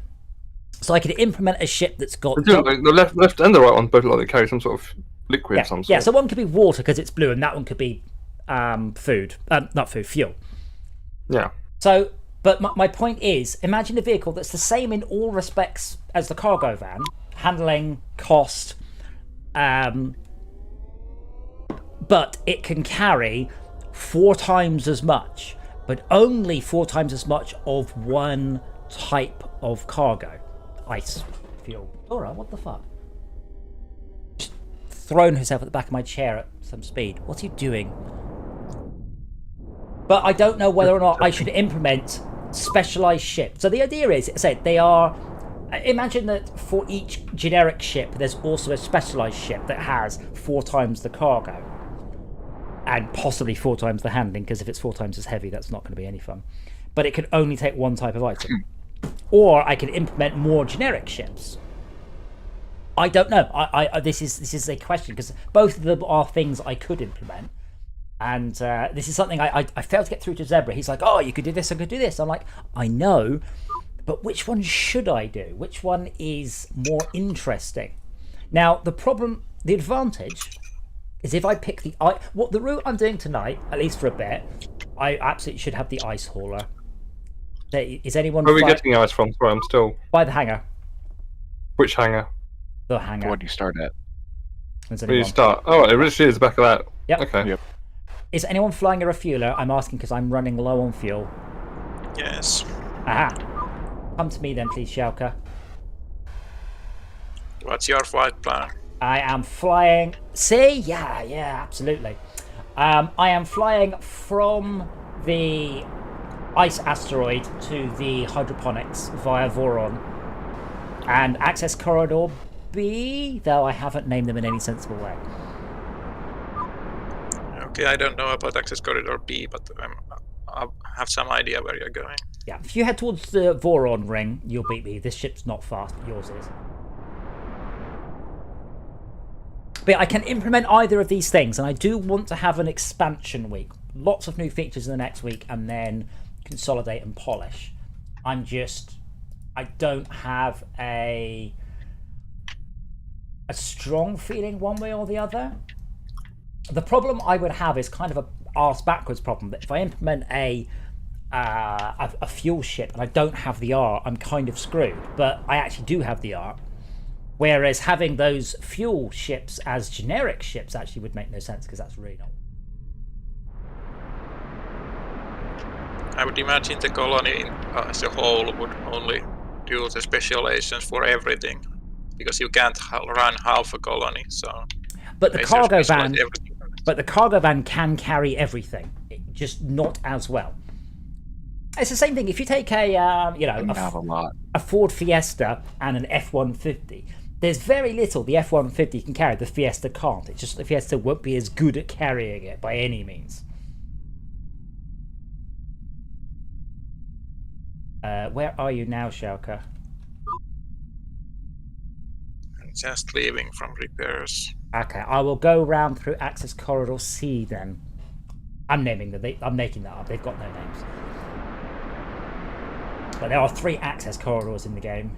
So I could implement a ship that's got... The left and the right one both look like they carry some sort of liquid of some sort. Yeah, so one could be water because it's blue, and that one could be food. Not food, fuel. Yeah. So, but my point is, imagine a vehicle that's the same in all respects as the cargo van. Handling, cost... but it can carry 4 times as much, but only 4 times as much of one type of cargo. Ice, fuel. Laura, what the fuck? Just thrown herself at the back of my chair at some speed. What's he doing? But I don't know whether or not I should implement specialized ships. So the idea is, they are... Imagine that for each generic ship, there's also a specialized ship that has 4 times the cargo. And possibly 4 times the handling, because if it's 4 times as heavy, that's not going to be any fun. But it can only take 1 type of item. Or I can implement more generic ships. I don't know. This is a question, because both of them are things I could implement. And this is something I failed to get through to Zebra. He's like, oh, you could do this, I could do this. I'm like, I know. But which one should I do? Which one is more interesting? Now, the advantage is if I pick the route I'm doing tonight, at least for a bit, I absolutely should have the ice hauler. Is anyone... Where are we getting ice from? Sorry, I'm still... By the hangar. Which hangar? The hangar. What do you start at? Where do you start? Oh, it really is the back of that. Yep. Okay. Yep. Is anyone flying a refueler? I'm asking because I'm running low on fuel. Yes. Aha. Come to me then, please, Shelka. What's your flight plan? I am flying... See? Yeah, absolutely. I am flying from the ice asteroid to the hydroponics via Voron. And access corridor B, though I haven't named them in any sensible way. Okay, I don't know about access corridor B, but I have some idea where you're going. Yeah, if you head towards the Voron ring, you'll beat me. This ship's not fast, but yours is. But I can implement either of these things, and I do want to have an expansion week. Lots of new features in the next week, and then consolidate and polish. I don't have a strong feeling one way or the other. The problem I would have is kind of arse backwards problem that if I implement a fuel ship and I don't have the art, I'm kind of screwed. But I actually do have the art. Whereas having those fuel ships as generic ships actually would make no sense because that's really not. I would imagine the colony as a whole would only do the specializations for everything, because you can't run half a colony. So, but the cargo van can carry everything, just not as well. It's the same thing. If you take a Ford Fiesta and an F-150, there's very little the F-150 can carry. The Fiesta can't. It's just the Fiesta won't be as good at carrying it by any means. Where are you now, Schalke? I'm just leaving from repairs. Okay, I will go round through Access Corridor C then. I'm naming them. I'm making that up. They've got no names. But there are 3 access corridors in the game.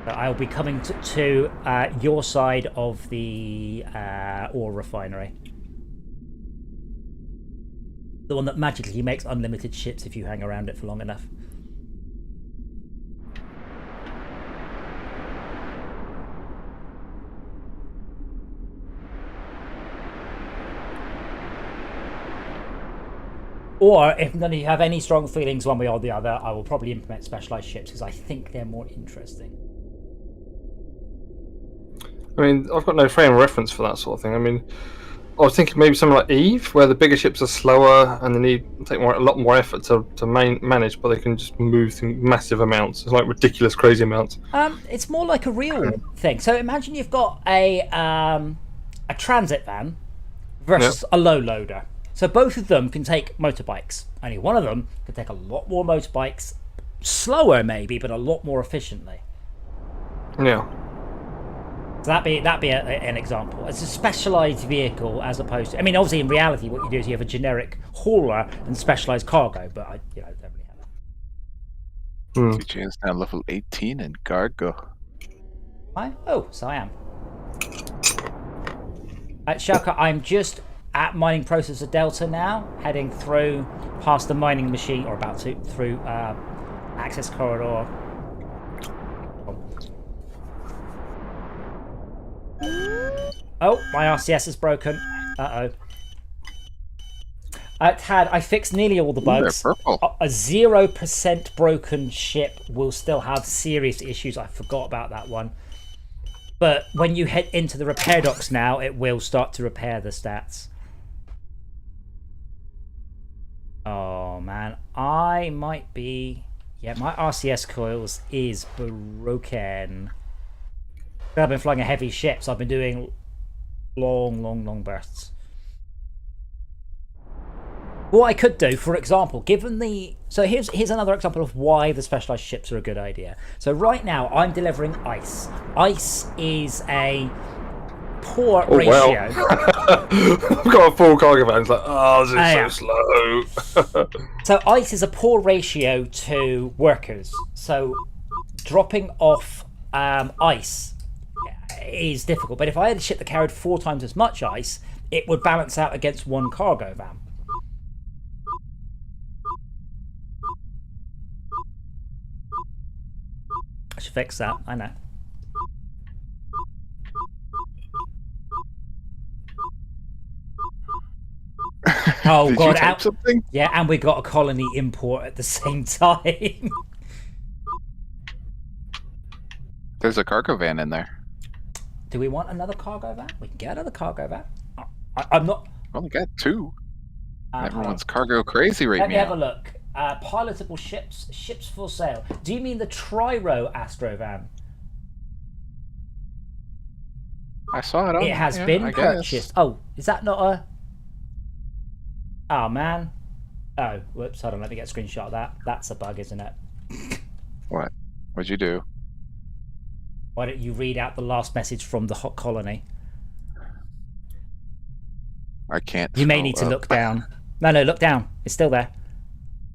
So I'll be coming to your side of the ore refinery. The one that magically makes unlimited ships if you hang around it for long enough. Or if none of you have any strong feelings one way or the other, I will probably implement specialized ships because I think they're more interesting. I mean, I've got no frame of reference for that sort of thing. I mean, I was thinking maybe something like Eve, where the bigger ships are slower and they take a lot more effort to manage, but they can just move through massive amounts. It's like ridiculous, crazy amounts. It's more like a real thing. So imagine you've got a transit van versus a low loader. So both of them can take motorbikes. Only one of them can take a lot more motorbikes, slower maybe, but a lot more efficiently. Yeah. So that'd be an example. It's a specialized vehicle as opposed to. I mean, obviously in reality, what you do is you have a generic hauler and specialized cargo, but I don't really have that. TJ is now level 18 in cargo. Oh, so I am. Schalke, I'm just at mining processor Delta now, heading through past the mining machine, or about to, through access corridor. Oh, my RCS is broken. Uh-oh. Tad, I fixed nearly all the bugs. They're purple. A 0% broken ship will still have serious issues. I forgot about that one. But when you head into the repair docks now, it will start to repair the stats. Oh, man. I might be... Yeah, my RCS coils is broken. I've been flying a heavy ship, so I've been doing long bursts. What I could do, for example, given the... So here's another example of why the specialized ships are a good idea. So right now, I'm delivering ice. Ice is a poor ratio. Wow. I've got a full cargo van. It's like, this is so slow. So ice is a poor ratio to workers. So dropping off ice is difficult. But if I had a ship that carried 4 times as much ice, it would balance out against one cargo van. I should fix that, I know. Oh Did god, you type something? Yeah, and we got a colony import at the same time. There's a cargo van in there. Do we want another cargo van? We can get another cargo van. I'm not... I only got 2. Everyone's cargo crazy right now. Let me have a look. Pilotable ships for sale. Do you mean the Triro Astro van? I saw it on. It has been purchased. Oh, is that not a... Oh, man. Oh, whoops. Hold on. Let me get a screenshot of that. That's a bug, isn't it? What? What'd you do? Why don't you read out the last message from the hot colony? I can't. You may need to look down. No, look down. It's still there.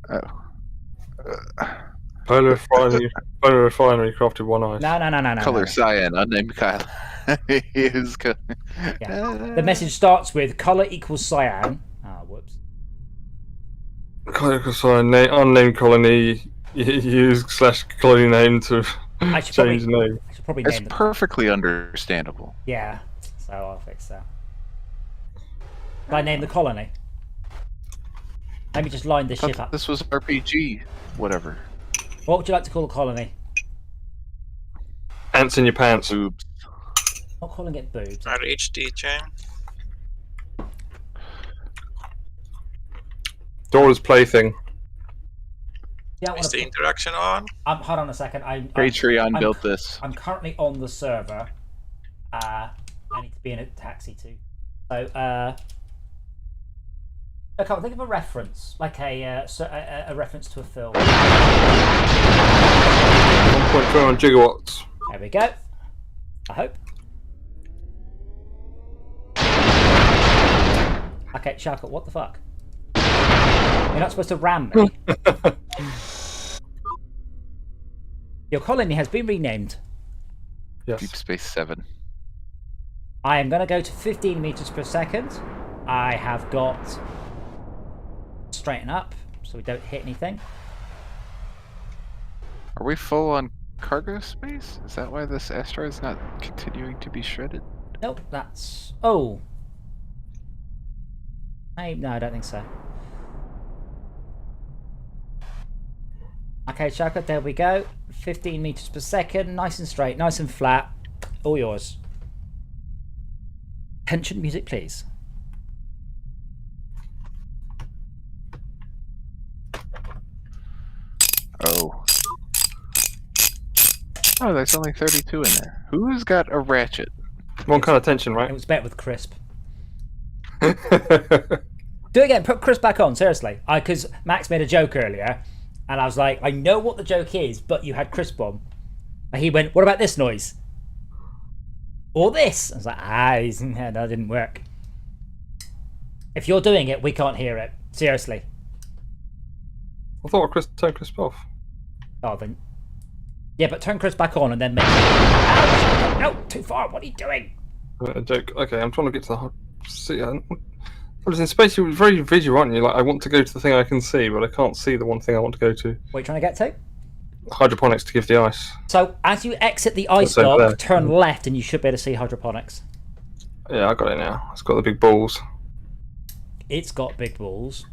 Oh, Polar refinery crafted one ice. No. Color cyan, unnamed Kyle. Yeah. The message starts with color equals cyan. Whoops. Color cyan, unnamed colony. Use / colony name to change the name. I should probably It's name perfectly understandable. Yeah, so I'll fix that. Did I name the colony? Let me just line this ship up. This was RPG, whatever. What would you like to call the colony? Ants in your pants. Boobs. Not calling it boobs. I reached the chain. Dora's plaything. Is the interaction on? Hold on a second. Patreon built this. I'm currently on the server. I need to be in a taxi too. So, I can't think of a reference, like a reference to a film. 1.21 gigawatts. There we go. I hope. Okay, Sharka, what the fuck? You're not supposed to ram me. Your colony has been renamed. Yes. Deep Space 7. I am going to go to 15 meters per second. I have got straighten up so we don't hit anything. Are we full on cargo space? Is that why this asteroid's not continuing to be shredded? Nope, that's... Oh. No, I don't think so. Okay, Shaka, there we go. 15 meters per second. Nice and straight, nice and flat. All yours. Tension music, please. Oh. Oh, there's only 32 in there. Who's got a ratchet? One kind of tension, It right? was better with crisp. Do it again. Put crisp back on. Seriously, because Max made a joke earlier, and I was like, I know what the joke is, but you had crisp on. And he went, "What about this noise? Or this?" I was like, no, that didn't work. If you're doing it, we can't hear it. Seriously. I thought I turned crisp off. Oh, then. Yeah, but turn crisp back on and then make. No, too far. What are you doing? A joke. Okay, I'm trying to get to the. See, I was in space. You're very visual, aren't you? Like, I want to go to the thing I can see, but I can't see the one thing I want to go to. What are you trying to get to? Hydroponics to give the ice. So, as you exit the ice dock, turn left and you should be able to see hydroponics. Yeah, I got it now. It's got the big balls. It's got big balls.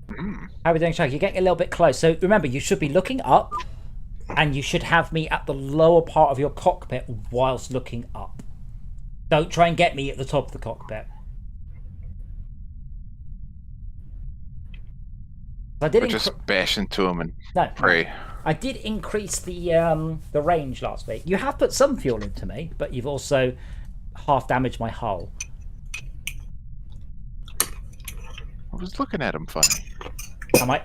How are we doing, Shaq? You're getting a little bit close. So, remember, you should be looking up and you should have me at the lower part of your cockpit whilst looking up. Don't try and get me at the top of the cockpit. Just bash into him and pray. I did increase the range last week. You have put some fuel into me, but you've also half damaged my hull. I was looking at him funny. My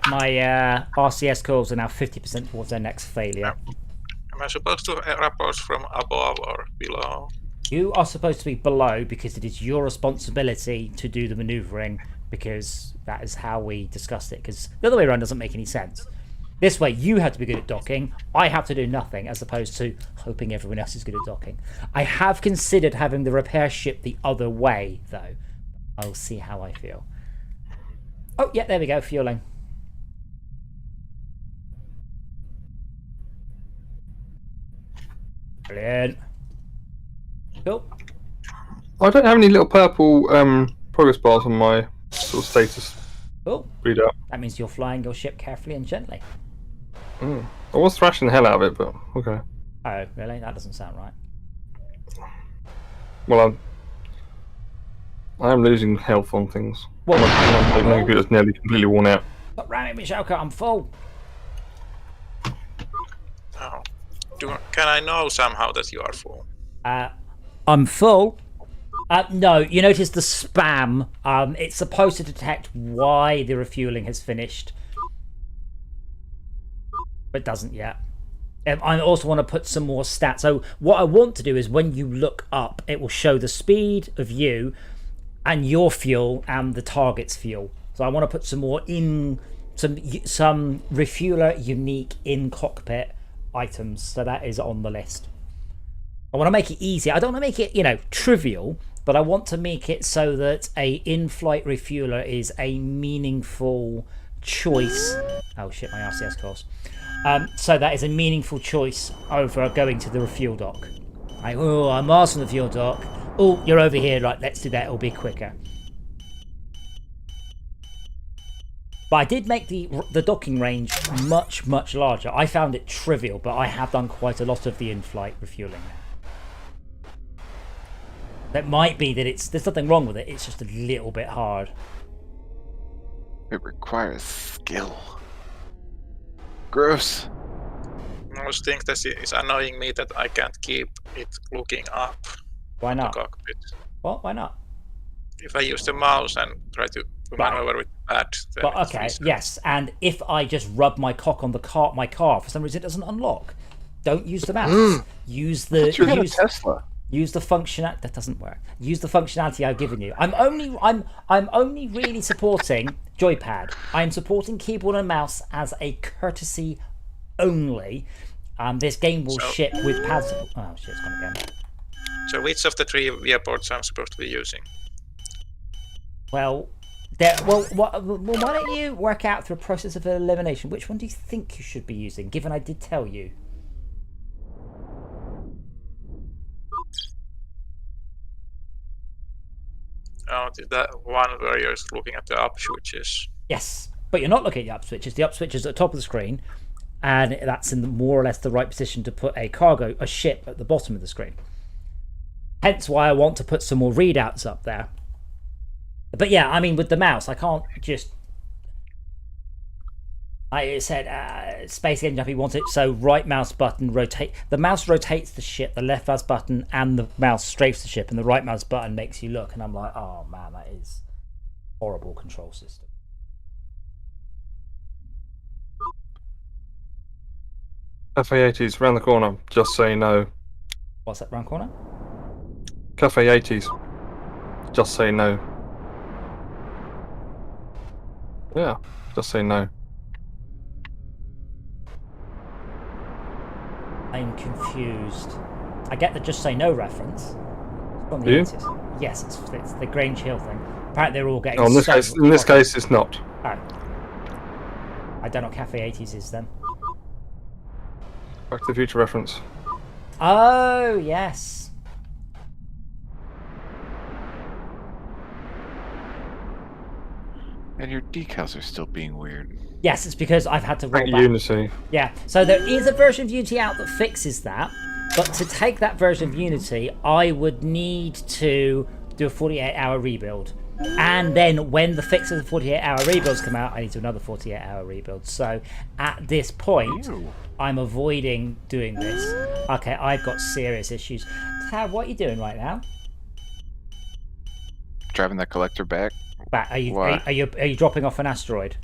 RCS calls are now 50% towards their next failure. Am I supposed to report from above or below? You are supposed to be below because it is your responsibility to do the manoeuvring, because that is how we discussed it, because the other way around doesn't make any sense. This way you have to be good at docking, I have to do nothing, as opposed to hoping everyone else is good at docking. I have considered having the repair ship the other way, though. I'll see how I feel. Oh, yeah, there we go, fueling. Brilliant. Cool. I don't have any little purple progress bars on my sort of status Cool. readout. That means you're flying your ship carefully and gently. I was thrashing the hell out of it, but okay. Oh, really? That doesn't sound right. Well, I am losing health on things. What? My computer's nearly completely worn out. Stop ramming me, Shouka, I'm full. Oh. Can I know somehow that you are full? I'm full. No, you notice the spam. It's supposed to detect why the refueling has finished, but doesn't yet. I also want to put some more stats. So what I want to do is when you look up, it will show the speed of you and your fuel and the target's fuel. So I want to put some more in some refueler unique in cockpit items. So that is on the list. I want to make it easy. I don't want to make it, trivial, but I want to make it so that a in-flight refueler is a meaningful choice. Oh shit, my RCS course. So that is a meaningful choice over going to the refuel dock. I'm asking the fuel dock. Oh, you're over here. Right, let's do that. It'll be quicker. But I did make the docking range much, much larger. I found it trivial, but I have done quite a lot of the in-flight refueling now. That might be that there's nothing wrong with it. It's just a little bit hard. It requires skill. Gross. Most thing that is annoying me that I can't keep it looking up. Why not? The cockpit. What? Why not? If I use the mouse and try to maneuver with that, then but okay, yes. And if I just rub my cock on my car, for some reason it doesn't unlock. Don't use the mouse. Use the Tesla. Use the functionality. That doesn't work. Use the functionality I've given you. I'm only really supporting joypad. I'm supporting keyboard and mouse as a courtesy only. This game will ship with pads. Oh shit, it's gone again. So which of the 3 viewports I'm supposed to be using? Well, why don't you work out through a process of elimination which one do you think you should be using, given I did tell you? Oh, that one where you're looking at the up switches. Yes, but you're not looking at the up switches. The up switches at the top of the screen, and that's in more or less the right position to put a ship at the bottom of the screen. Hence why I want to put some more readouts up there. But yeah, I mean, with the mouse, I can't just... I said Space Game Jumpy wants it, so right mouse button rotate. The mouse rotates the ship, the left mouse button and the mouse strafes the ship, and the right mouse button makes you look. And I'm like, oh man, that is horrible control system. Cafe 80s round the corner. Just say no. What's that round corner? Cafe 80s. Just say no. Yeah, just say no. I'm confused. I get the just say no reference. From the Do you? 80s. Yes, it's the Grange Hill thing. Apparently they're all getting. Oh, in this case, it's not. Oh. I don't know what Cafe 80s is then. Back to the Future reference. Oh yes. And your decals are still being weird. Yes, it's because I've had to roll Back back. Unity. Yeah, so there is a version of Unity out that fixes that, but to take that version of Unity, I would need to do a 48-hour rebuild. And then when the fix of the 48-hour rebuilds come out, I need to do another 48-hour rebuild. So at this point, I'm avoiding doing this. Okay, I've got serious issues. Tab, what are you doing right now? Driving that collector back. Are you dropping off an asteroid?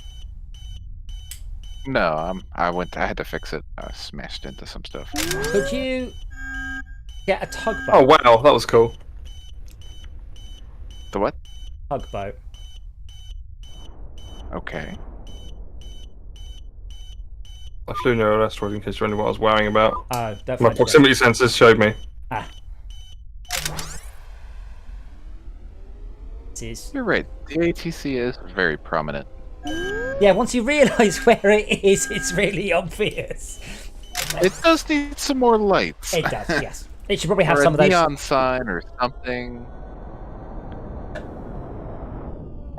No, I had to fix it. I smashed into some stuff. Could you get a tugboat? Oh wow, that was cool. The what? Tugboat. Okay. I flew near an asteroid in case you're wondering what I was worrying about. Oh, don't My find it. proximity sensors showed me. Ah. It is. You're right. The ATC is very prominent. Yeah, once you realise where it is, it's really obvious. It does need some more lights. It does, yes. It should probably have or some a of those. neon sign or something.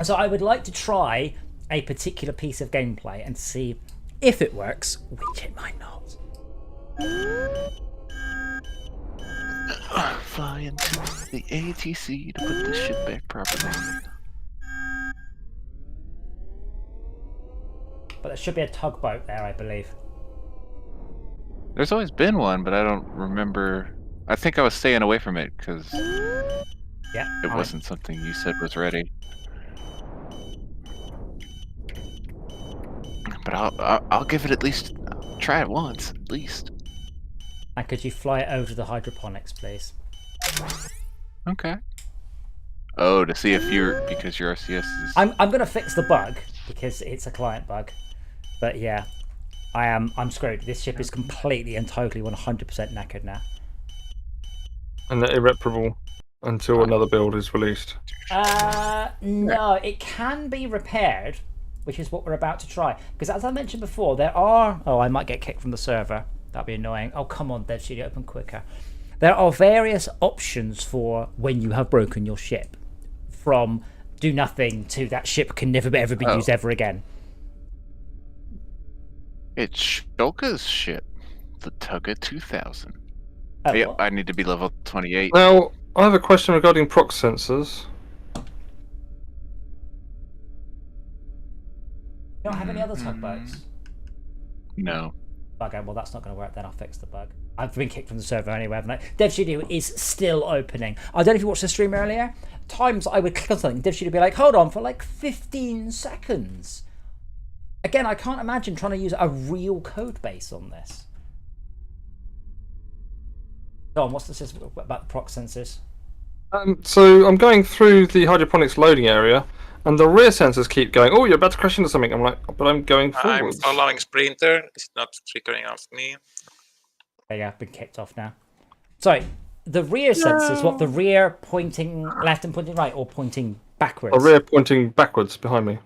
So I would like to try a particular piece of gameplay and see if it works, which it might not. Fly into the ATC to put this ship back properly. But there should be a tugboat there, I believe. There's always been one, but I don't remember. I think I was staying away from it because Yeah. it wasn't something you said was ready. But I'll give it at least try it once at least. And could you fly it over to the hydroponics, please? Okay. Oh, to see if because your RCS is. I'm going to fix the bug because it's a client bug. But yeah, I'm screwed. This ship is completely and totally 100% knackered now. And they're irreparable until another build is released. No, it can be repaired, which is what we're about to try. Because as I mentioned before, there are... Oh, I might get kicked from the server. That'd be annoying. Oh, come on, Dev Studio, open quicker. There are various options for when you have broken your ship. From do nothing to that ship can never ever be used ever again. It's Shulka's ship, the Tugga 2000. Oh, Yep, what? I need to be level 28. Now, I have a question regarding prox sensors. You don't have any other tugboats? No. Okay, well that's not going to work then. I'll fix the bug. I've been kicked from the server anyway, haven't I? Dev Studio is still opening. I don't know if you watched the stream earlier. Times I would click on something, Dev Studio would be like, hold on for like 15 seconds. Again, I can't imagine trying to use a real code base on this. Go on, what's the system about the proc sensors? So I'm going through the hydroponics loading area, and the rear sensors keep going, oh, you're about to crash into something. I'm like, but I'm going forwards. I'm following Sprinter. It's not triggering off me. There you go, I've been kicked off now. Sorry, the rear sensors, what, the rear pointing left and pointing right, or pointing backwards? The rear pointing backwards behind me.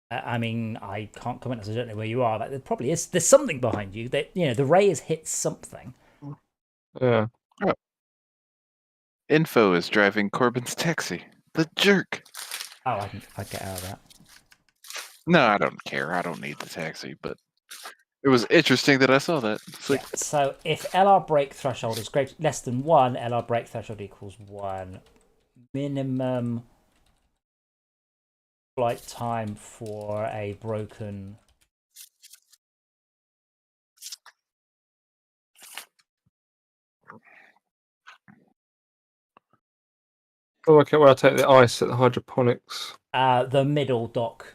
I mean, I can't comment as I don't know where you are. Like, there probably is. There's something behind you that, you know, the ray has hit something. Yeah. Oh. Info is driving Corbin's taxi. The jerk. Oh, I'd get out of that. No, I don't care. I don't need the taxi, but it was interesting that I saw that. It's like, Yeah. So if LR brake threshold is less than 1, LR brake threshold equals 1. Minimum flight time for a broken... Oh, okay, where I take the ice at the hydroponics. The middle dock.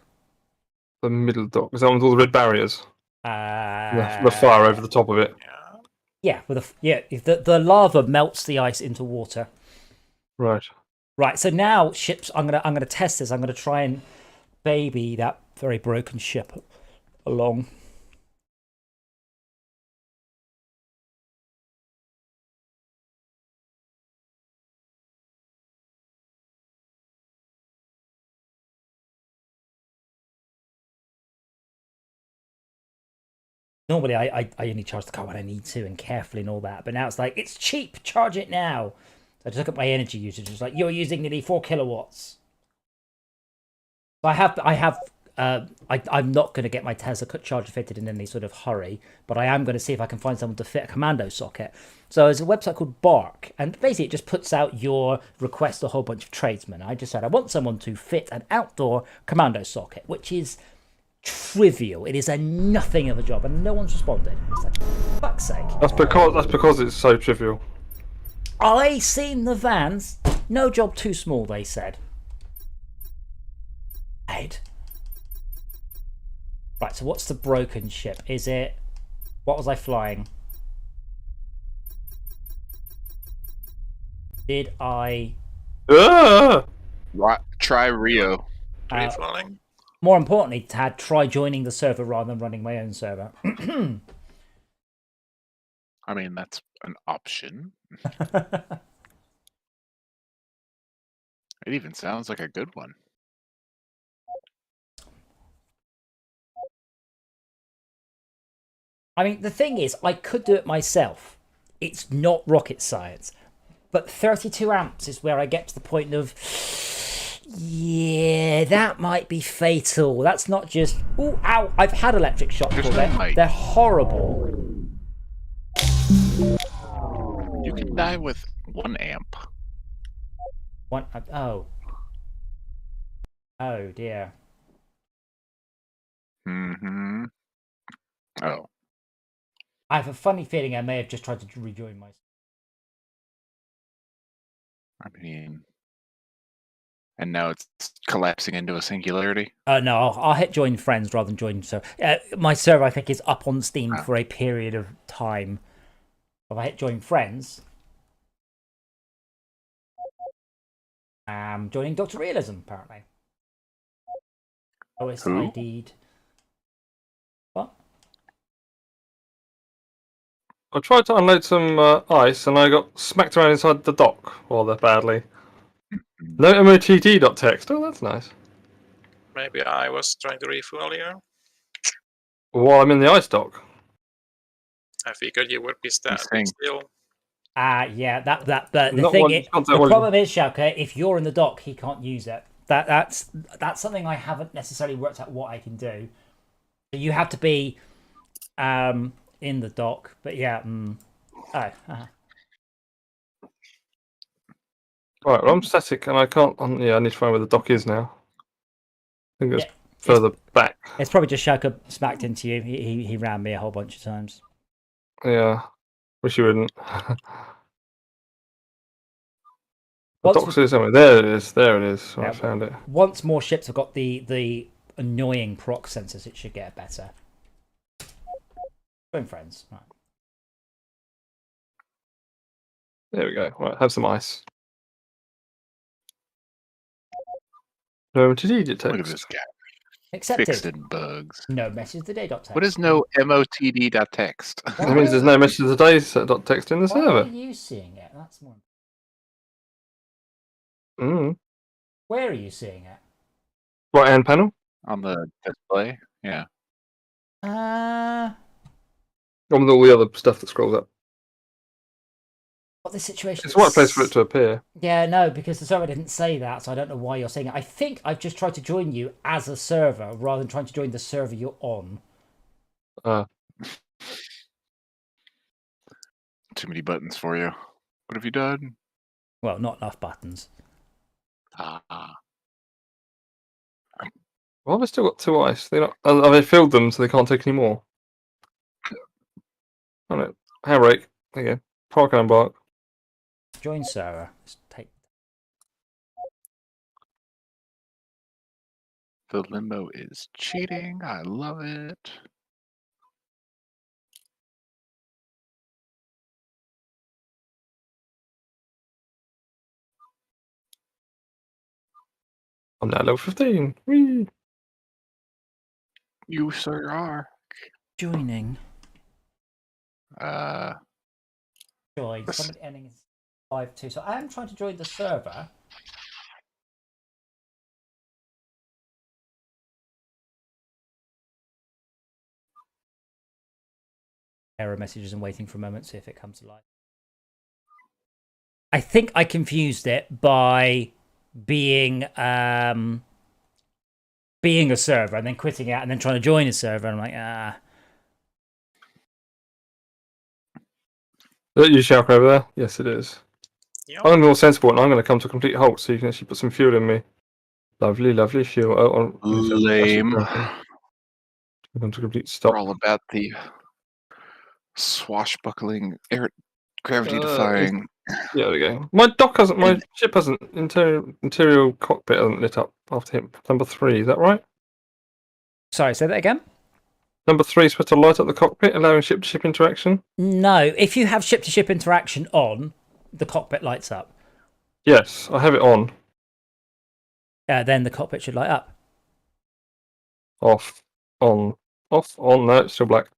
The middle dock. Is that one with all the red barriers? The fire over the top of it. Yeah, the lava melts the ice into water. Right. Right, so now ships, I'm gonna test this. I'm gonna try and baby that very broken ship along. Normally, I only charge the car when I need to and carefully and all that. But now it's like, it's cheap, charge it now. So I just look at my energy usage. It's like, you're using nearly 4 kilowatts. So I'm not going to get my Tesla charger fitted in any sort of hurry, but I am going to see if I can find someone to fit a commando socket. So there's a website called Bark, and basically it just puts out your request to a whole bunch of tradesmen. I just said, I want someone to fit an outdoor commando socket, which is trivial. It is a nothing of a job, and no one's responded. It's like, fuck's sake. That's because it's so trivial. I seen the vans. No job too small, they said. Right. Right, so what's the broken ship? Is it... What was I flying? Did I... Try Rio. Free-falling. More importantly, try joining the server rather than running my own server. I mean, that's an option. It even sounds like a good one. I mean, the thing is, I could do it myself. It's not rocket science. But 32 amps is where I get to the point of... Yeah, that might be fatal. That's not just... Ooh, ow! I've had electric shock before. They're horrible. You can die with 1 amp. Oh. Oh, dear. Mm-hmm. Oh. I have a funny feeling I may have just tried to rejoin myself. I mean... And now it's collapsing into a singularity? No, I'll hit join friends rather than join server. My server, I think, is up on Steam for a period of time. If I hit join friends... I'm joining Dr. Realism, apparently. OS ID'd. I tried to unload some ice and I got smacked around inside the dock rather badly. No MOTD.text. Oh, that's nice. Maybe I was trying to refuel you. While I'm in the ice dock. I figured you would be saying- still. Yeah, the Not thing one- is, not that the one. problem is, Schalke, if you're in the dock, he can't use it. That's something I haven't necessarily worked out what I can do. You have to be in the dock, but yeah. Right, well, I'm static and I can't. Yeah, I need to find where the dock is now. I think it's Yeah, further back. It's probably just Schalke smacked into you. He ran me a whole bunch of times. Yeah, wish you wouldn't. The Once dock is somewhere. There it is. There it is. Yeah. I found it. Once more ships have got the annoying proc sensors, it should get better. Join friends. Right. There we go. Right, have some ice. No MOTD Look at text. this guy Accepted. fixing bugs. No message today. What is no MOTD.text? That means there's no message of the day text in the Why are server. you seeing it? That's more. Mm. Where are you seeing it? Right hand panel. On the display? Yeah. Uh, On with all the other stuff that scrolls up. what the situation? It's the right place for it to appear. Yeah, no, because the server didn't say that, so I don't know why you're saying it. I think I've just tried to join you as a server rather than trying to join the server you're on. Too many buttons for you. What have you done? Well, not enough buttons. Ah. Well, they've still got 2 ice. They not. Have they filled them so they can't take any more? Oh no. Handbrake. There you go. Park and embark. Join server. Let's take. The limo is cheating. I love it. I'm now level 15. Whee! You sir are. Joining. Join. Yes. Somebody ending in 5-2. So I am trying to join the server. Error messages and waiting for a moment, see if it comes to life. I think I confused it by being a server and then quitting out and then trying to join a server. And I'm like, Is that you, Shalk, over there? Yes, it is. Yep. I'm going to be more sensible and I'm going to come to a complete halt so you can actually put some fuel in me. Lovely, lovely fuel. Oh, Lame. I'm going to complete stop. We're all about the swashbuckling, air gravity defying. Yeah, there we go. My ship hasn't, interior cockpit hasn't lit up after him. Number 3, is that right? sorry, say that again? Number 3 is supposed to light up the cockpit, allowing ship-to-ship interaction? No, if you have ship-to-ship interaction on, the cockpit lights up. Yes, I have it on. Then the cockpit should light up. Off. On. Off. On. No, it's still black.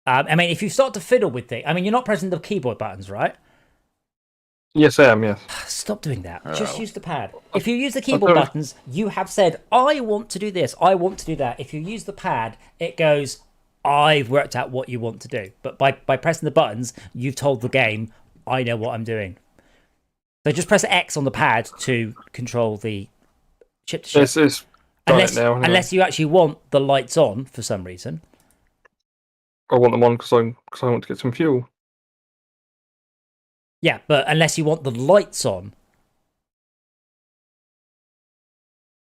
I mean, if you start to fiddle with it, I mean, you're not pressing the keyboard buttons, right? Yes, I am, yes. Stop doing that. Just Oh. use the pad. If you use the keyboard buttons, you have said, I want to do this, I want to do that. If you use the pad, it goes, I've worked out what you want to do. But by pressing the buttons, you've told the game, I know what I'm doing. So just press X on the pad to control the ship-to-ship. It's done it now. Anyway. Unless you actually want the lights on for some reason. I want them on because I want to get some fuel. Yeah, but unless you want the lights on.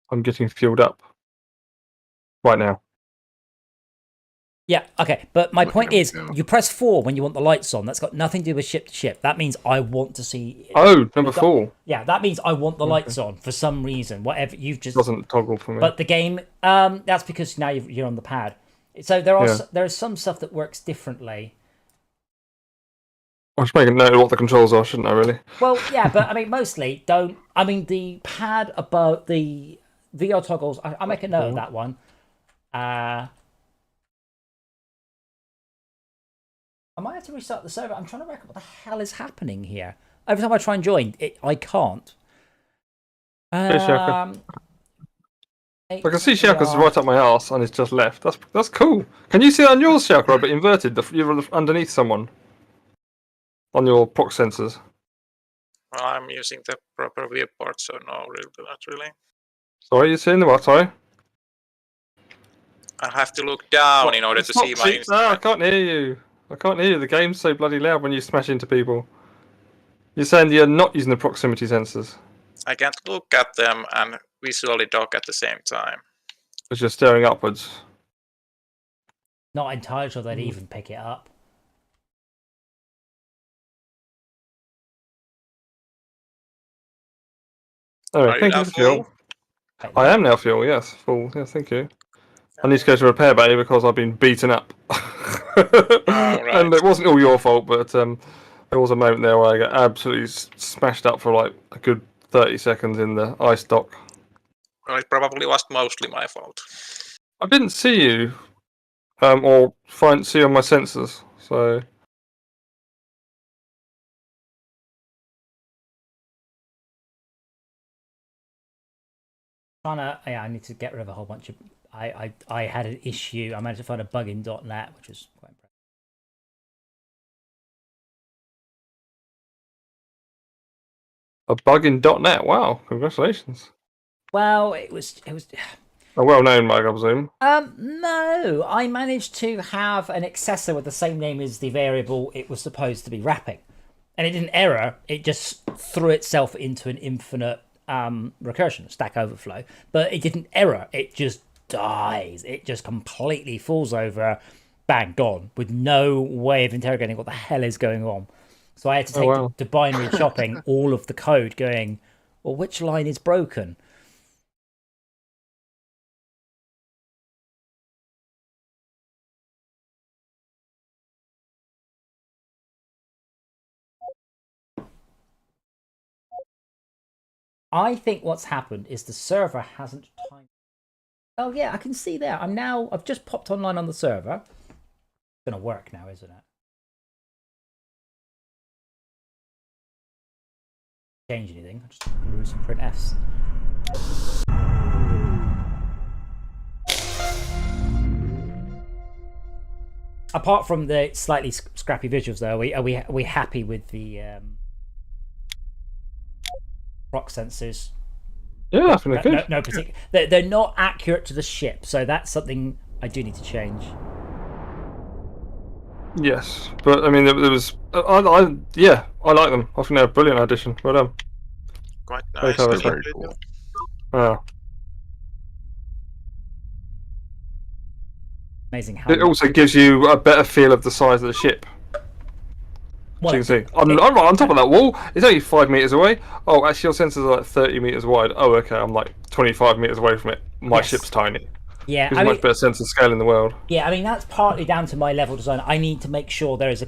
I'm getting fueled up. Right now. Yeah, okay. But my point is, go. you press 4 when you want the lights on. That's got nothing to do with ship to ship. That means I want to see. Oh, number 4. Yeah, that means I want the lights on for some reason. Whatever you've just. Doesn't toggle for me. But the game, that's because now you're on the pad. So there is some stuff that works differently. I should make a note of what the controls are, shouldn't I, really? Well, yeah, but I mean, mostly don't. I mean, the pad above the VR toggles, I make a note of that one. I might have to restart the server. I'm trying to work out what the hell is happening here. Every time I try and join, I can't. Shaka. I can see Shaka's right up my arse and it's just left. That's cool. Can you see on yours, Shaka, but inverted? You're underneath someone on your proc sensors. Well, I'm using the proper viewport, so no, not really. Sorry, you're seeing the what? Sorry. I have to look down in order to see my instrument. No, I can't hear you. I can't hear you. The game's so bloody loud when you smash into people. You're saying you're not using the proximity sensors. I can't look at them and visually dock at the same time. Because you're staring upwards. Not entirely sure they'd even pick it up. Anyway, thank you for fuel. I am now fuel, yes. Full, yes, thank you. I need to go to repair bay because I've been beaten up. And it wasn't all your fault, but there was a moment there where I got absolutely smashed up for like a good 30 seconds in the ice dock. Well, it probably was mostly my fault. I didn't see you, or see on my sensors, so... Yeah, I need to get rid of a whole bunch of... I had an issue. I managed to find a bug in .NET, which was quite impressive. A bug in .NET. Wow, congratulations. Well, it was a well-known bug, I presume. No, I managed to have an accessor with the same name as the variable it was supposed to be wrapping, and it didn't error. It just threw itself into an infinite recursion, Stack Overflow, but it didn't error. It just dies. It just completely falls over, bang, gone, with no way of interrogating what the hell is going on. So I had to take to binary chopping all of the code, going, well, which line is broken? I think what's happened is the server hasn't timed. Oh yeah, I can see there. I've just popped online on the server. It's gonna work now, isn't it? Change anything? I'll just remove some print Fs. Apart from the slightly scrappy visuals, though, are we happy with the proc sensors? Yeah, I think they're good. No particular. They're not accurate to the ship, so that's something I do need to change. Yes, but I mean, there was. I like them. I think they're a brilliant addition. Well done. Quite nice. Very cool. Oh. Amazing how it also gives you a better feel of the size of the ship. Well, you can see. I'm right on top of that wall. It's only 5 meters away. Oh, actually, your sensors are like 30 meters wide. Oh, okay. I'm like 25 meters away from it. My ship's tiny. Yeah, it's a much better sense of scale in the world. Yeah, I mean that's partly down to my level design. I need to make sure there's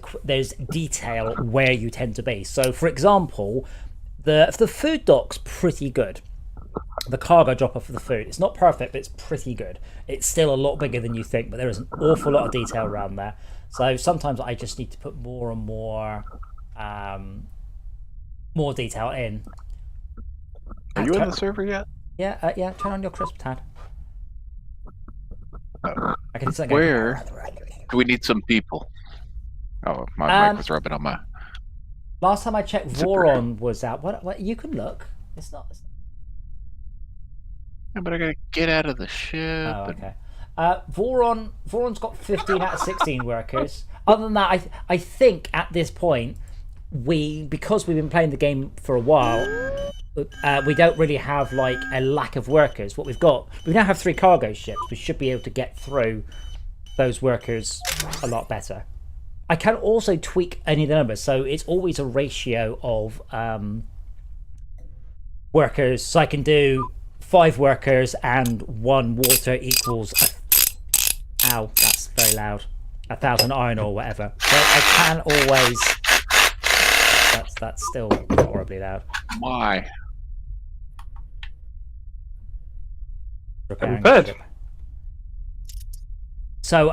detail where you tend to be. So, for example, the food dock's pretty good. The cargo dropper for the food. It's not perfect, but it's pretty good. It's still a lot bigger than you think, but there is an awful lot of detail around there. So sometimes I just need to put more and more detail in. Are you in the server yet? Yeah, yeah. Turn on your crisp, Tad. I can Where do we need some people? Oh, my mic was rubbing on my... Last time I checked, Voron was out. What? You can look. It's not... Yeah, but I gotta get out of the ship. Oh, okay. Voron's got 15 out of 16 workers. Other than that, I think at this point, because we've been playing the game for a while, we don't really have like a lack of workers. What we now have 3 cargo ships. We should be able to get through those workers a lot better. I can also tweak any of the numbers, so it's always a ratio of workers. So I can do 5 workers and 1 water equals. Ow, that's very loud. 1,000 iron or whatever. So I can always. That's still horribly loud. Why? Repaired. So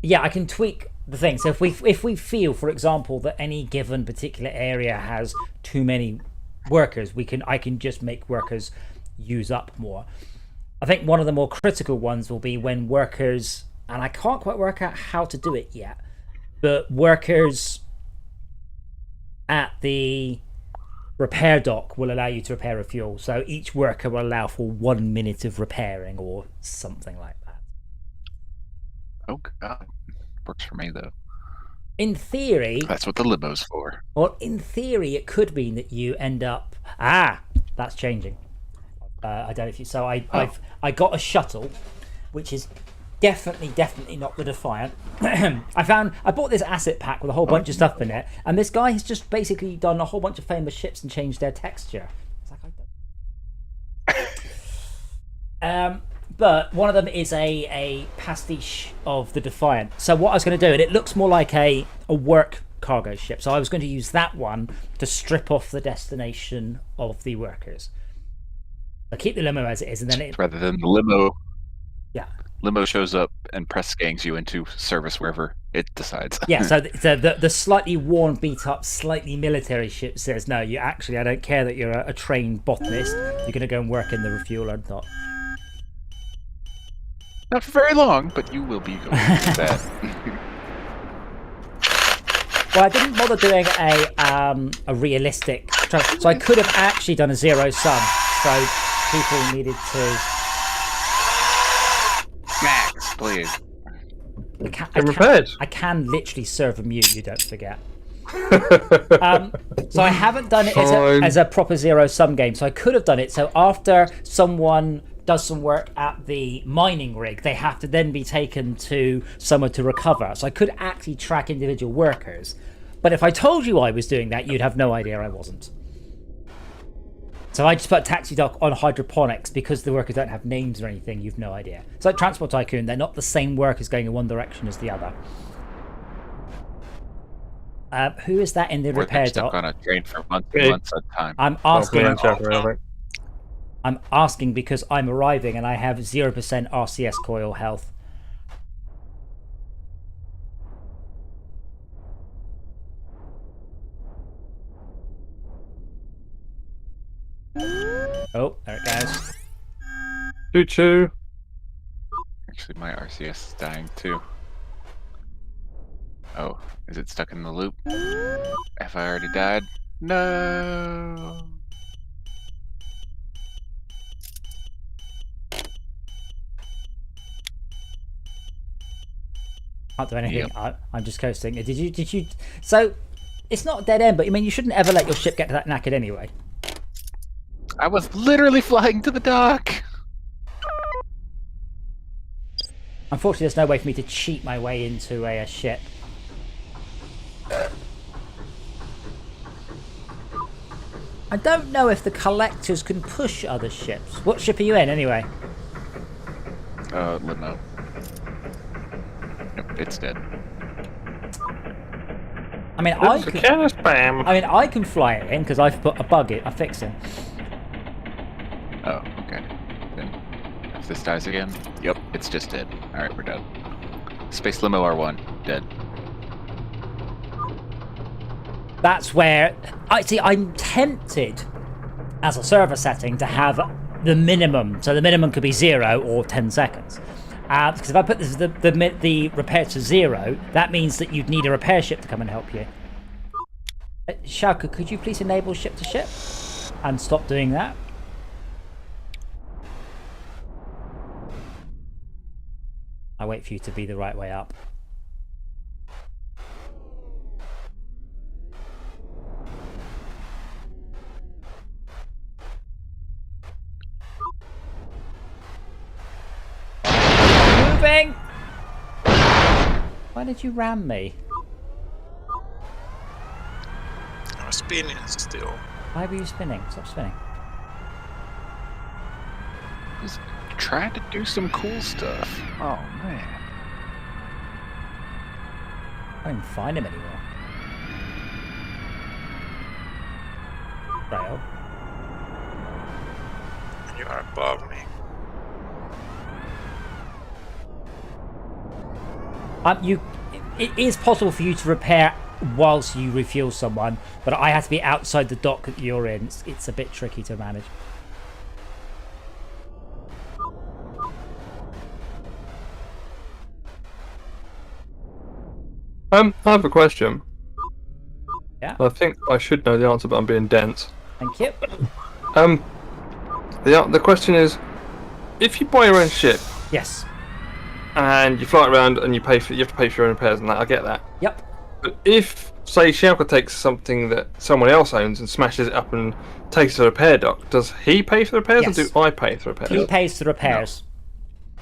yeah, I can tweak the thing. So if we feel, for example, that any given particular area has too many workers, I can just make workers use up more. I think one of the more critical ones will be when workers, and I can't quite work out how to do it yet, but workers at the repair dock will allow you to repair a fuel. So each worker will allow for 1 minute of repairing or something like that. Oh God, works for me though. In theory, that's what the limo's for. Well, in theory, it could mean that you end up. That's changing. I don't know if you. So I got a shuttle, which is definitely not the Defiant. I bought this asset pack with a whole bunch of stuff in it, and this guy has just basically done a whole bunch of famous ships and changed their texture. It's like I don't. But one of them is a pastiche of the Defiant. So what I was going to do, and it looks more like a work cargo ship. So I was going to use that one to strip off the destination of the workers. I keep the limo as it is, and then rather than the limo. Yeah. Limo shows up and press gangs you into service wherever it decides. Yeah, so the slightly worn, beat up, slightly military ship says, no, I don't care that you're a trained botanist. You're going to go and work in the refueler and not. Not for very long, but you will be going to do that. Well, I didn't bother doing a realistic, so I could have actually done a zero sum. So people needed to. Max, please. I can literally serve a mute. You don't forget. So I haven't done it as a proper zero sum game. So I could have done it. So after someone does some work at the mining rig, they have to then be taken to somewhere to recover. So I could actually track individual workers. But if I told you I was doing that, you'd have no idea I wasn't. So I just put Taxi Dock on hydroponics because the workers don't have names or anything. You've no idea. It's like Transport Tycoon. They're not the same workers going in one direction as the other. Who is that in the repair dock? Stuck on a train for months and months at a time. I'm asking. I'm asking because I'm arriving and I have 0% RCS coil health. Oh, there it goes. Choo-choo. Actually, my RCS is dying too. Oh, is it stuck in the loop? Have I already died? No. Can't do anything. Yep. I'm just coasting. Did you? So it's not a dead end, but I mean, you shouldn't ever let your ship get that knackered anyway. I was literally flying to the dock. Unfortunately, there's no way for me to cheat my way into a ship. I don't know if the collectors can push other ships. What ship are you in, anyway? Limo. Nope, it's dead. I mean, I can fly it in because I've put a bug in. I fixed it. Oh, okay. Then, if this dies again, yep, it's just dead. All right, we're done. Space Limo R1 dead. That's where I'm tempted as a server setting to have the minimum. So the minimum could be 0 or 10 seconds. Because if I put the repair to 0, that means that you'd need a repair ship to come and help you. Shauka, could you please enable ship to ship and stop doing that? I wait for you to be the right way up. Moving! Why did you ram me? I'm spinning still. Why were you spinning? Stop spinning. Just trying to do some cool stuff. Oh man. I can't even find him anymore. Rail. You are above me. it is possible for you to repair whilst you refuel someone, but I have to be outside the dock that you're in. It's a bit tricky to manage. I have a question. Yeah. I think I should know the answer, but I'm being dense. Thank you. The question is, if you buy your own ship Yes. and you fly it around and you have to pay for your own repairs and that, I get that. Yep. But if, say, Shelka takes something that someone else owns and smashes it up and takes it to a repair dock, does he pay for the repairs Yes. or do I pay for the repairs? He pays for the repairs.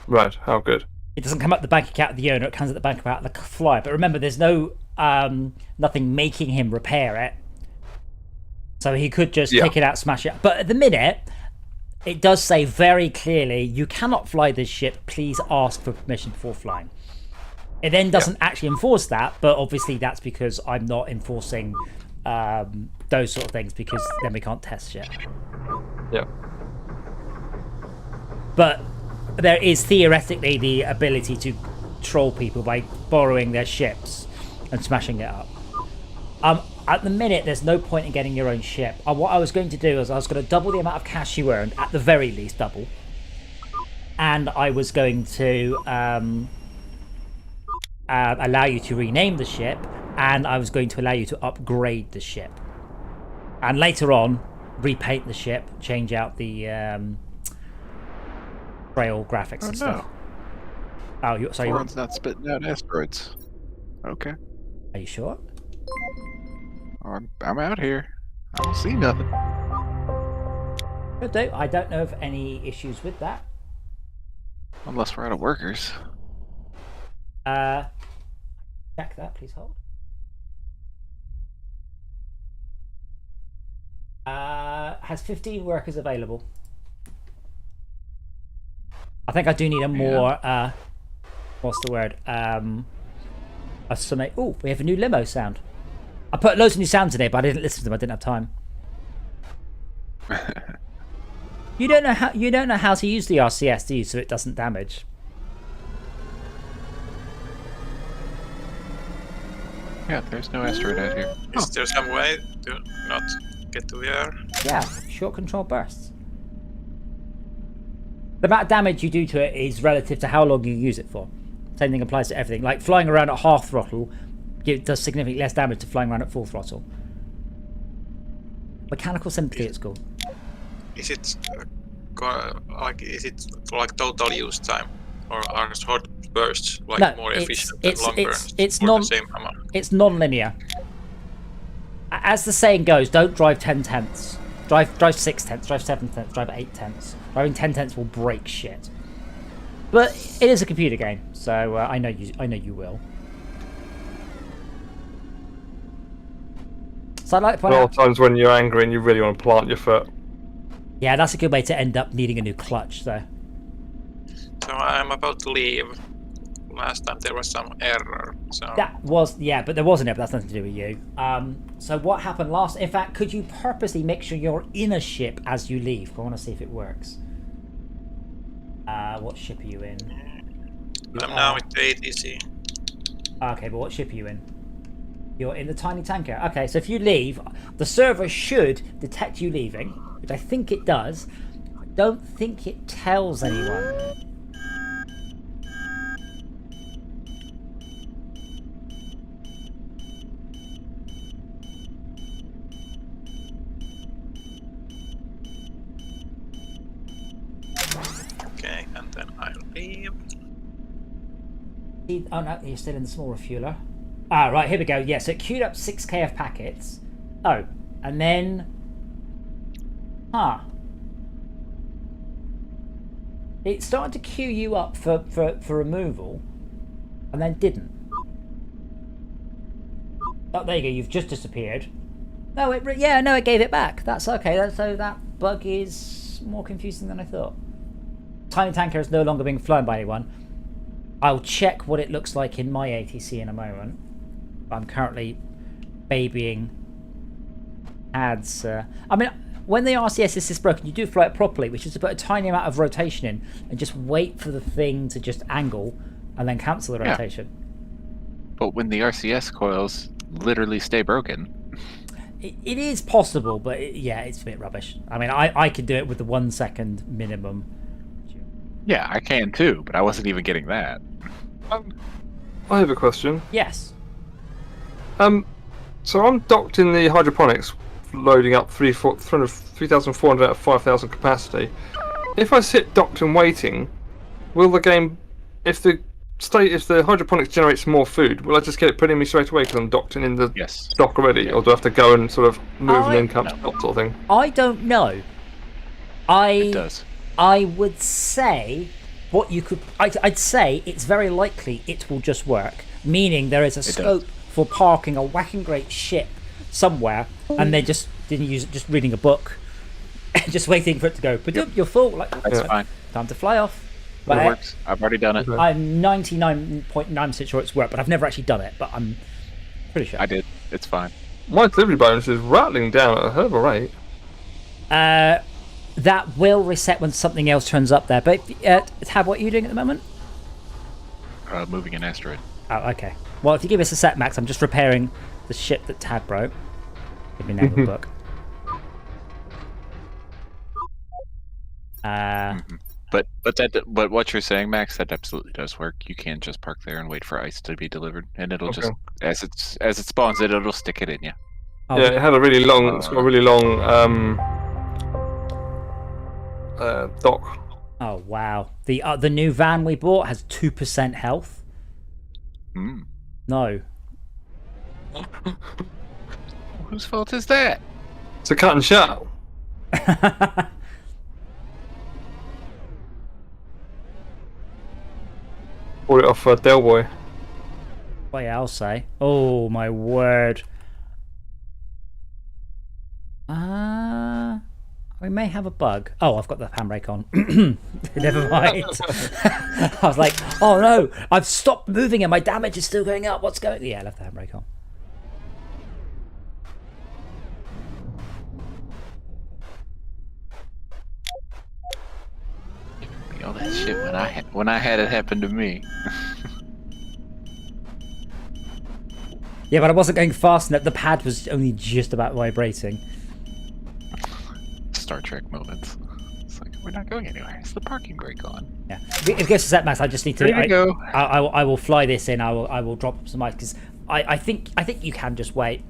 No. Right, how good. It doesn't come up the bank account of the owner, it comes at the bank account of the flyer. But remember, there's no nothing making him repair it. So he could just take it out, smash it. But at the minute, it does say very clearly, you cannot fly this ship, please ask for permission before flying. It then doesn't actually enforce that, but obviously that's because I'm not enforcing those sort of things, because then we can't test shit. Yeah. But there is theoretically the ability to troll people by borrowing their ships and smashing it up. At the minute, there's no point in getting your own ship. What I was going to do is I was going to double the amount of cash you earned, at the very least double. And I was going to allow you to rename the ship, and I was going to allow you to upgrade the ship. And later on, repaint the ship, change out the trail graphics and stuff. Oh, sorry. Foron's not spitting out asteroids. Okay. Are you sure? I'm out here. I don't see nothing. Good do. I don't know of any issues with that. Unless we're out of workers. Check that, please hold. Has 15 workers available. I think I do need a more, what's the word? Oh, we have a new limo sound. I put loads of new sounds in here, but I didn't listen to them. I didn't have time. You don't know how to use the RCS, do you? So it doesn't damage. Yeah, there's no asteroid out here. Is there some way to not get to the air? Yeah, short control bursts. The amount of damage you do to it is relative to how long you use it for. Same thing applies to everything. Like flying around at half throttle, it does significantly less damage to flying around at full throttle. Mechanical sympathy, it's called. Is it like total use time, or are short bursts like more efficient than long bursts? It's non-linear. As the saying goes, don't drive 10 tenths. Drive 6 tenths, drive 7 tenths, drive 8 tenths. Driving 10 tenths will break shit. But it is a computer game, so I know you will. So I'd like to point out, times when you're angry and you really want to plant your foot. yeah, that's a good way to end up needing a new clutch, though. So I'm about to leave. Last time there was some error. So That was, yeah, but there was an error, but that's nothing to do with you. So what happened last? In fact, could you purposely make sure you're in a ship as you leave? I want to see if it works. What ship are you in? I'm now at the ATC. Okay, but what ship are you in? You're in the tiny tanker. Okay, so if you leave, the server should detect you leaving, which I think it does. I don't think it tells anyone. Okay, and then I'll leave. Oh no, you're still in the small refueler. Ah, right, here we go. Yeah, so it queued up 6k of packets. Oh, and then... It started to queue you up for removal, and then didn't. Oh, there you go, you've just disappeared. No, it gave it back. That's okay, so that bug is more confusing than I thought. Tiny tanker is no longer being flown by anyone. I'll check what it looks like in my ATC in a moment. I'm currently babying ads. I mean, when the RCS is broken, you do fly it properly, which is to put a tiny amount of rotation in and just wait for the thing to just angle and then cancel the rotation. But when the RCS coils literally stay broken. It is possible, but yeah, it's a bit rubbish. I mean, I could do it with the 1 second minimum. Yeah, I can too, but I wasn't even getting that. I have a question. Yes. So I'm docked in the hydroponics, loading up 3,400 out of 5,000 capacity. If I sit docked and waiting, will the game, if the hydroponics generates more food, will I just get it put in me straight away because I'm docked and in the dock already, or do I have to go and sort of move and then come to dock sort of thing? I don't know. It does. I would say what you could. I'd say it's very likely it will just work, meaning there is a scope for parking a whacking great ship somewhere, and they just didn't use it, just reading a book, just waiting for it to go. But you're full. Like that's fine. Time to fly off. But it works. I've already done it. I'm 99.9% sure it's worked, but I've never actually done it. But I'm pretty sure I did. It's fine. My delivery bonus is rattling down at a hell of a rate. That will reset when something else turns up there. But Tab, what are you doing at the moment? Moving an asteroid. Oh, okay. Well, if you give us a set, Max, I'm just repairing the ship that Tab broke. Give me name of the book. But what you're saying, Max, that absolutely does work. You can't just park there and wait for ice to be delivered, and it'll just as it spawns it'll stick it in you. Oh, yeah, it had a really long. It's got a really long dock. Oh wow! The new van we bought has 2% health. No. Whose fault is that? It's a cut and shut. Bought it off Del Boy. Well, yeah, I'll say. Oh my word. We may have a bug. Oh, I've got the handbrake on. Never mind. I was like, oh no, I've stopped moving and my damage is still going up. What's going on? Yeah, I left the handbrake on. All that shit when I had it happen to me. Yeah, but I wasn't going fast enough. The pad was only just about vibrating. Star Trek moments. It's like we're not going anywhere. It's the parking brake on. Yeah. If it goes to set, Max, I just need to. There you go. I will fly this in. I will drop some ice because I think you can just wait.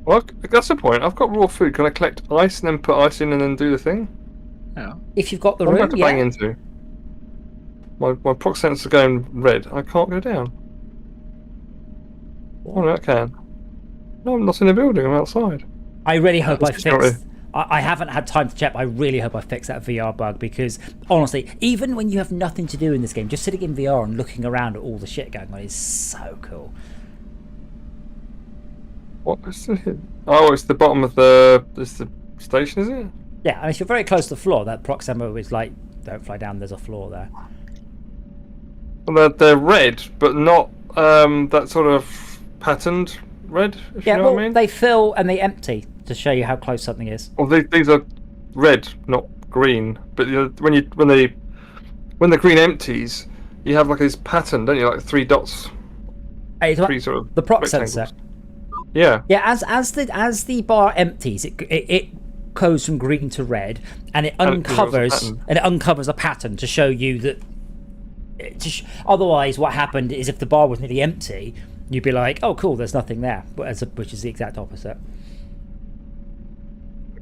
Well, that's the point. I've got raw food. Can I collect ice and then put ice in and then do the thing? No. If you've got the I'm room, going to bang into. My proc sensor going red. I can't go down. Oh no, I can. No, I'm not in the building. I'm outside. I really hope I fixed. I haven't had time to check, but I really hope I fixed that VR bug because honestly, even when you have nothing to do in this game, just sitting in VR and looking around at all the shit going on is so cool. What is it? Oh, it's the bottom of the station, is it? Yeah, and if you're very close to the floor, that proxima is like, don't fly down, there's a floor there. Well, they're red, but not that sort of patterned red, if you know what I mean? They fill and they empty to show you how close something is. Well, these are red, not green. But when the green empties, you have like this pattern, don't you? Like 3 dots. Three sort of the proc rectangles. sensor. Yeah. Yeah, as the bar empties, it goes from green to red, and it uncovers a pattern to show you that. Otherwise, what happened is if the bar was nearly empty, you'd be like, "Oh, cool, there's nothing there," which is the exact opposite.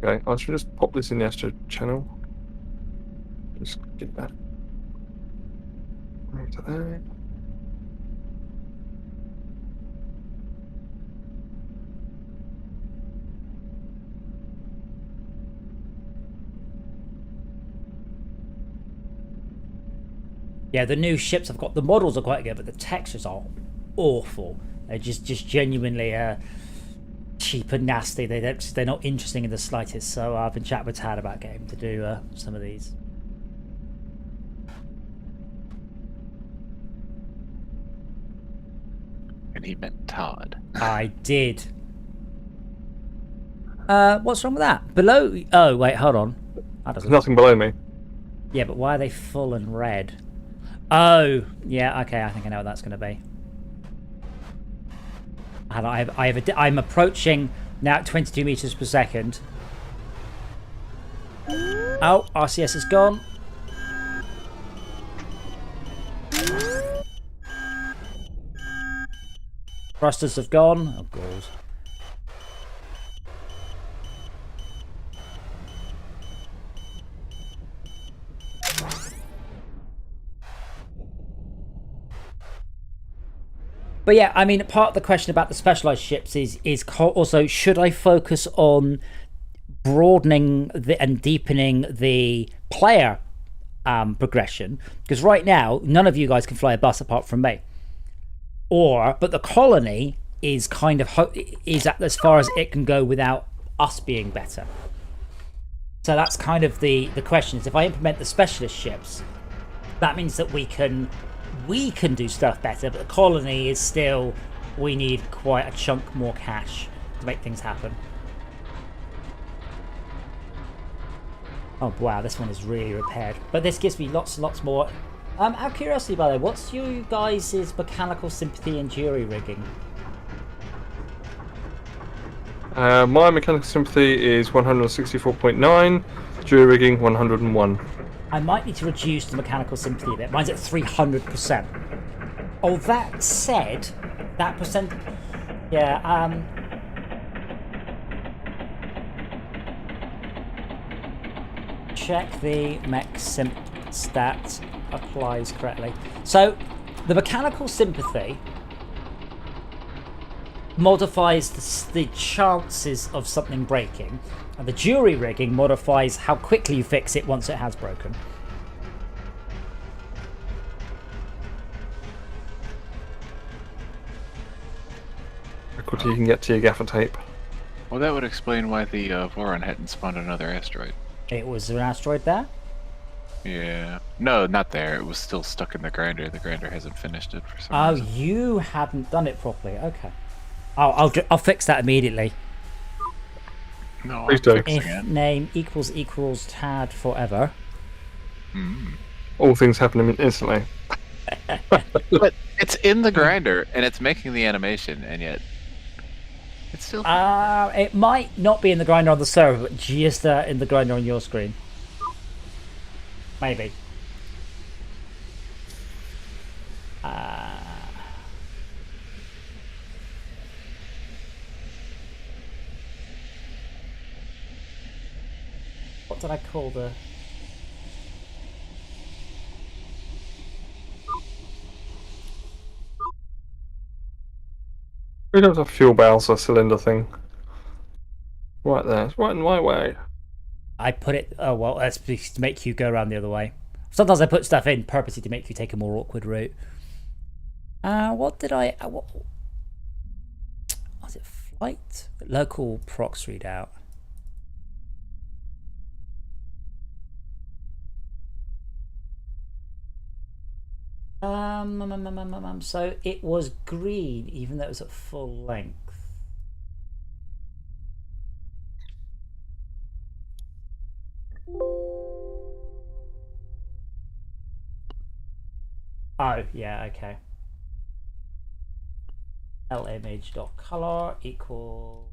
Okay, I should just pop this in the Astro channel. Just get that. Right to there. Yeah, the new ships have got the models are quite good, but the textures are awful. They're just genuinely cheap and nasty. They're not interesting in the slightest. So I've been chatting with Tad about getting him to do some of these. And he meant Todd. I did. What's wrong with that? Below? Oh wait, hold on. There's nothing below me. Yeah, but why are they full and red? Oh, yeah, okay, I think I know what that's going to be. And I'm approaching now at 22 meters per second. Oh, RCS is gone. Thrusters have gone. Oh, God. But yeah, I mean, part of the question about the specialized ships is also, should I focus on broadening and deepening the player progression? Because right now, none of you guys can fly a bus apart from me. But the colony is kind of is at as far as it can go without us being better. So that's kind of the question. Is if I implement the specialist ships, that means that we can do stuff better, but the colony is still, we need quite a chunk more cash to make things happen. Oh wow, this one is really repaired, but this gives me lots and lots more. Out of curiosity, by the way, what's you guys' mechanical sympathy and jury rigging? My mechanical sympathy is 164.9, jury rigging 101. I might need to reduce the mechanical sympathy a bit. Mine's at 300%. Oh, that said, that percent... Yeah, check the mech simp stat applies correctly. So, the mechanical sympathy modifies the chances of something breaking, and the jury rigging modifies how quickly you fix it once it has broken. How quickly you can get to your gaffer tape. Well, that would explain why the Voron hadn't spawned another asteroid. It was an asteroid there? Yeah. No, not there. It was still stuck in the grinder. The grinder hasn't finished it for some reason. Oh, you hadn't done it properly. Okay. I'll fix that immediately. No, Please do. If name equals Tad forever. All things happen instantly. But it's in the grinder, and it's making the animation, and yet it's still... It might not be in the grinder on the server, but just in the grinder on your screen. Maybe. What did I call the... We don't have fuel barrels or cylinder thing. Right there. It's right in my way. I put it... Oh, well, that's to make you go around the other way. Sometimes I put stuff in purposely to make you take a more awkward route. What did I... what was it? Flight? Local procs readout. So it was green, even though it was at full length. Oh, yeah, okay. LImage.color equal...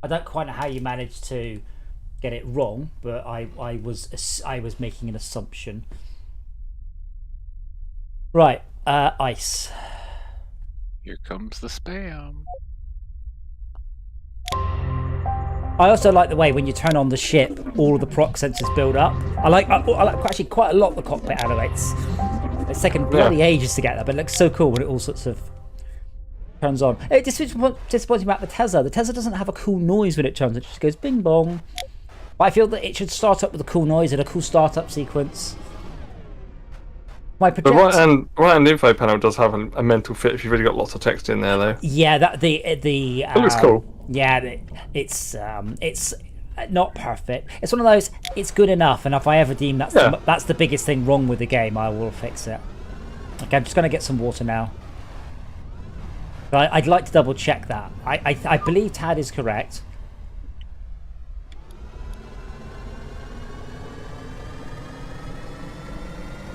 I don't quite know how you managed to get it wrong, but I was making an assumption. Right, ice. Here comes the spam. I also like the way when you turn on the ship, all of the proc sensors build up. I like actually quite a lot the cockpit animates. It's taken bloody ages to get that, but it looks so cool when it all sorts of turns on. It's disappointing about the Tesla. The Tesla doesn't have a cool noise when it turns. It just goes bing bong. But I feel that it should start up with a cool noise and a cool startup sequence. The right-hand info panel does have a mental fit if you've really got lots of text in there, though. Yeah, it looks cool. Yeah, it's not perfect. It's one of those. It's good enough, and if I ever deem that's the biggest thing wrong with the game, I will fix it. Okay, I'm just gonna get some water now. But I'd like to double check that. I believe Tad is correct.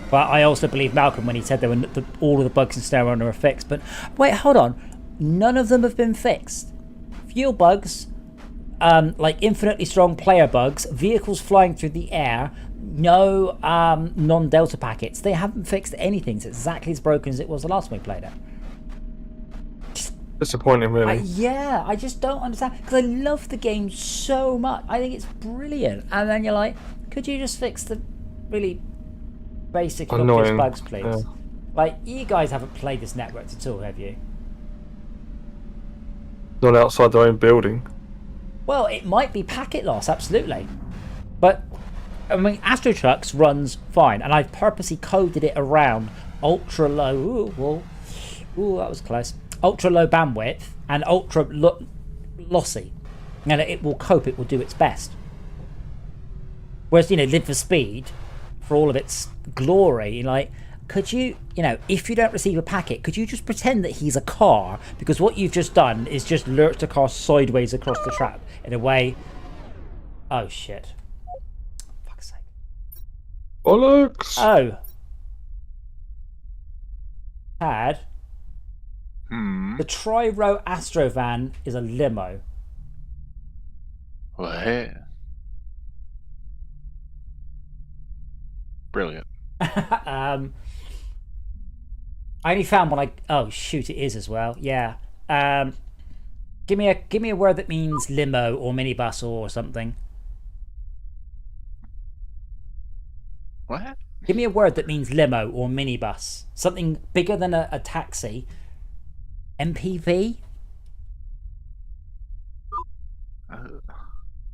But I also believe Malcolm when he said there were all of the bugs in SnowRunner are fixed. But wait, hold on. None of them have been fixed. Fuel bugs, like infinitely strong player bugs, vehicles flying through the air, no non-delta packets. They haven't fixed anything. It's exactly as broken as it was the last time we played it. Disappointing, really. Yeah, I just don't understand. Because I love the game so much. I think it's brilliant. And then you're like, could you just fix the really basic and obvious bugs, please? Yeah. Like, you guys haven't played this network at all, have you? Not outside their own building. Well, it might be packet loss, absolutely. But, I mean, AstroTrucks runs fine. And I've purposely coded it around ultra low. Ooh, that was close. Ultra low bandwidth and ultra lossy. And it will cope, it will do its best. Whereas, Live for Speed, for all of its glory, like, could you, if you don't receive a packet, could you just pretend that he's a car? Because what you've just done is just lurched a car sideways across the track in a way. Oh, shit. Fuck's sake. Bollocks! Oh. Tad. The Tri-Row Astrovan is a limo. What? Brilliant. I only found one. Oh shoot! It is as well. Yeah. Give me a word that means limo or minibus or something. What? Give me a word that means limo or minibus. Something bigger than a taxi. MPV.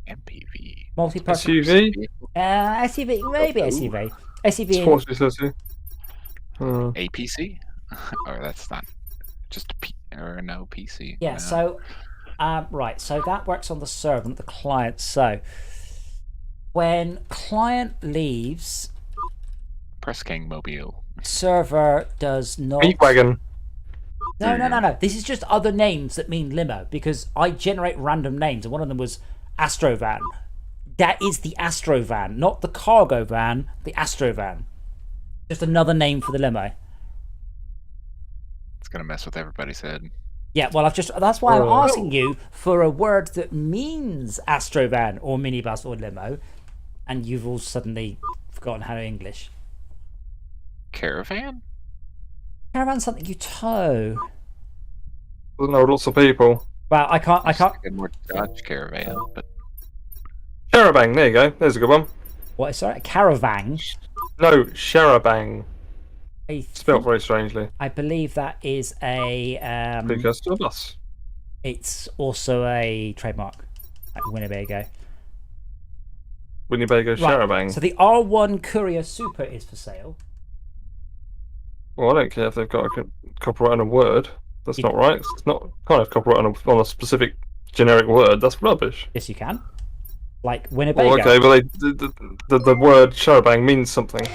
MPV. Multi-person. SUV. SUV. Maybe SUV. SUV. Sports utility. APC? Or that's not just a P or no PC. Yeah. No. So, right. So that works on the server, not the client. So, when client leaves, Press King Mobile. server does not. Speedwagon. No. This is just other names that mean limo because I generate random names, and one of them was Astrovan. That is the Astrovan, not the cargo van. The Astrovan. Just another name for the limo. It's gonna mess with everybody's head. Yeah, well, that's why I'm asking you for a word that means Astrovan or minibus or limo, and you've all suddenly forgotten how to English. Caravan? Caravan's something you tow. Doesn't know lots of people. Well, I can't. More Dodge Caravan, but Sharabang, there you go. There's a good one. What is that? A caravan? No, Sharabang. Spelt very strangely. I believe that is a. Because to a bus. It's also a trademark. Like Winnebago. Winnebago Sharabang. So the R1 Courier Super is for sale. Well, I don't care if they've got a copyright on a word. That's not right. It's not kind of copyright on a specific generic word. That's rubbish. Yes, you can. Like Winnebago. Well, okay, but the word Sharabang means something.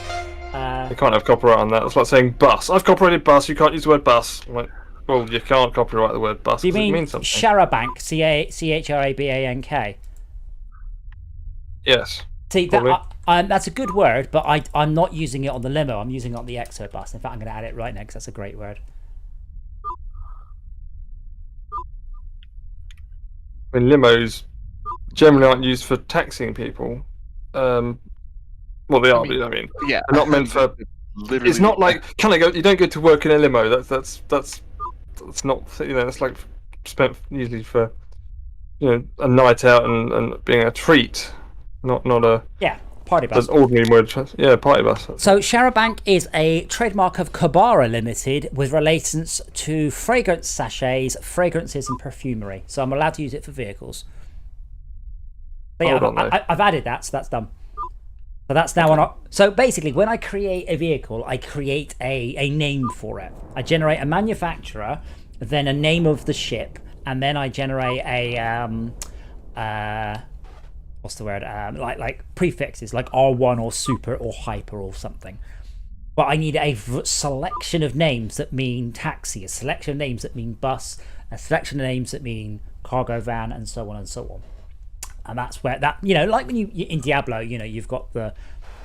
They can't have copyright on that. It's like saying bus. I've copyrighted bus. You can't use the word bus. I'm like, well, you can't copyright the word bus. Do you mean it means something. Charabank? CHRABANK. Yes. See, that's a good word, but I'm not using it on the limo. I'm using it on the Exobus. In fact, I'm going to add it right now because that's a great word. I mean, limos generally aren't used for taxiing people. Well, they are. I mean, yeah, they're not meant for. Literally, it's not like can I go? You don't go to work in a limo. That's not. That's like spent usually for a night out and being a treat, not a party bus. An ordinary word. Yeah, party bus. So Charabank is a trademark of Kabara Limited with relations to fragrance sachets, fragrances, and perfumery. So I'm allowed to use it for vehicles. But yeah, I've added that, so that's done. So that's now on. So basically, when I create a vehicle, I create a name for it. I generate a manufacturer, then a name of the ship, and then I generate a what's the word? Like prefixes, like R1 or Super or Hyper or something. But I need a selection of names that mean taxi, a selection of names that mean bus, a selection of names that mean cargo van, and so on and so on. And that's where that, like when you in Diablo, you've got the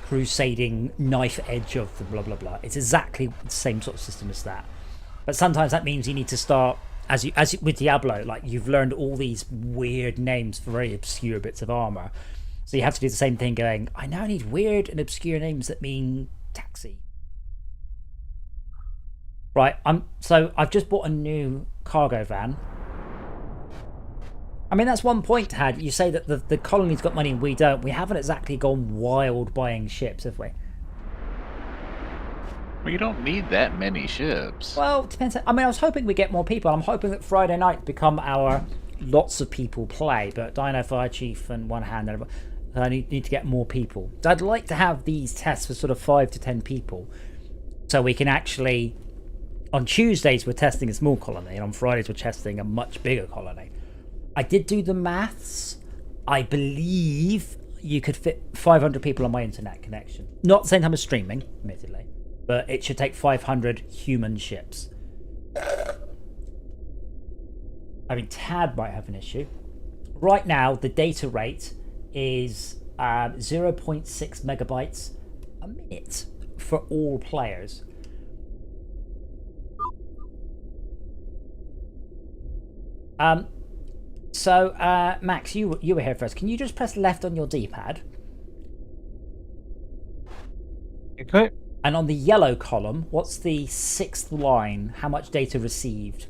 crusading knife edge of the blah blah blah. It's exactly the same sort of system as that. But sometimes that means you need to start as you with Diablo, like you've learned all these weird names for very obscure bits of armor. So you have to do the same thing going, I now need weird and obscure names that mean taxi. Right, so I've just bought a new cargo van. I mean, that's one point, Had. You say that the colony's got money and we don't. We haven't exactly gone wild buying ships, have we? Well, you don't need that many ships. Well, it depends. I mean, I was hoping we get more people. I'm hoping that Friday night become our lots of people play, but Dino Fire Chief and One Hand, and I need to get more people. I'd like to have these tests for sort of 5 to 10 people, so we can actually... On Tuesdays, we're testing a small colony, and on Fridays, we're testing a much bigger colony. I did do the maths. I believe you could fit 500 people on my internet connection. Not the same time as streaming, admittedly, but it should take 500 human ships. I mean, Tad might have an issue. Right now, the data rate is 0.6 megabytes a minute for all players. So, Max, you were here first. Can you just press left on your D-pad? Okay. And on the yellow column, what's the 6th line? How much data received?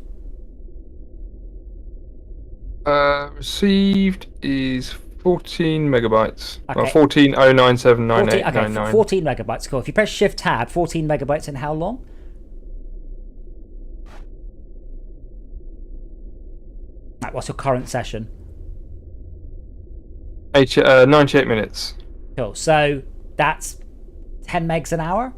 Received is 14 megabytes. Okay. Well, 14,0979899. 14 megabytes. Cool. If you press Shift Tab, 14 megabytes in how long? Right, what's your current session? 98 minutes. Cool. So that's 10 megs an hour?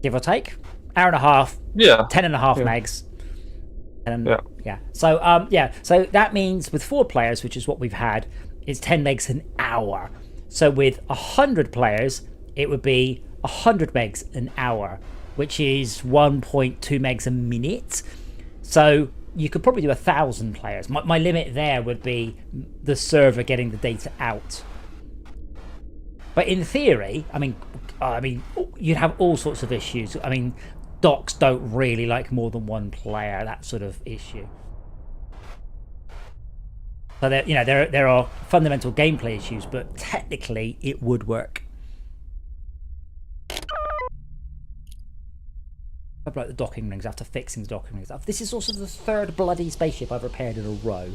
Give or take? Hour and a half. Yeah. 10 and a half Yeah. megs. And Yeah. So so that means with 4 players, which is what we've had, it's 10 megs an hour. So with 100 players, it would be 100 megs an hour, which is 1.2 megs a minute. So you could probably do 1,000 players. My limit there would be the server getting the data out. But in theory, I mean, you'd have all sorts of issues. I mean, docs don't really like more than one player, that sort of issue. So there are fundamental gameplay issues, but technically it would work. I broke the docking rings after fixing the docking rings. This is also the 3rd bloody spaceship I've repaired in a row.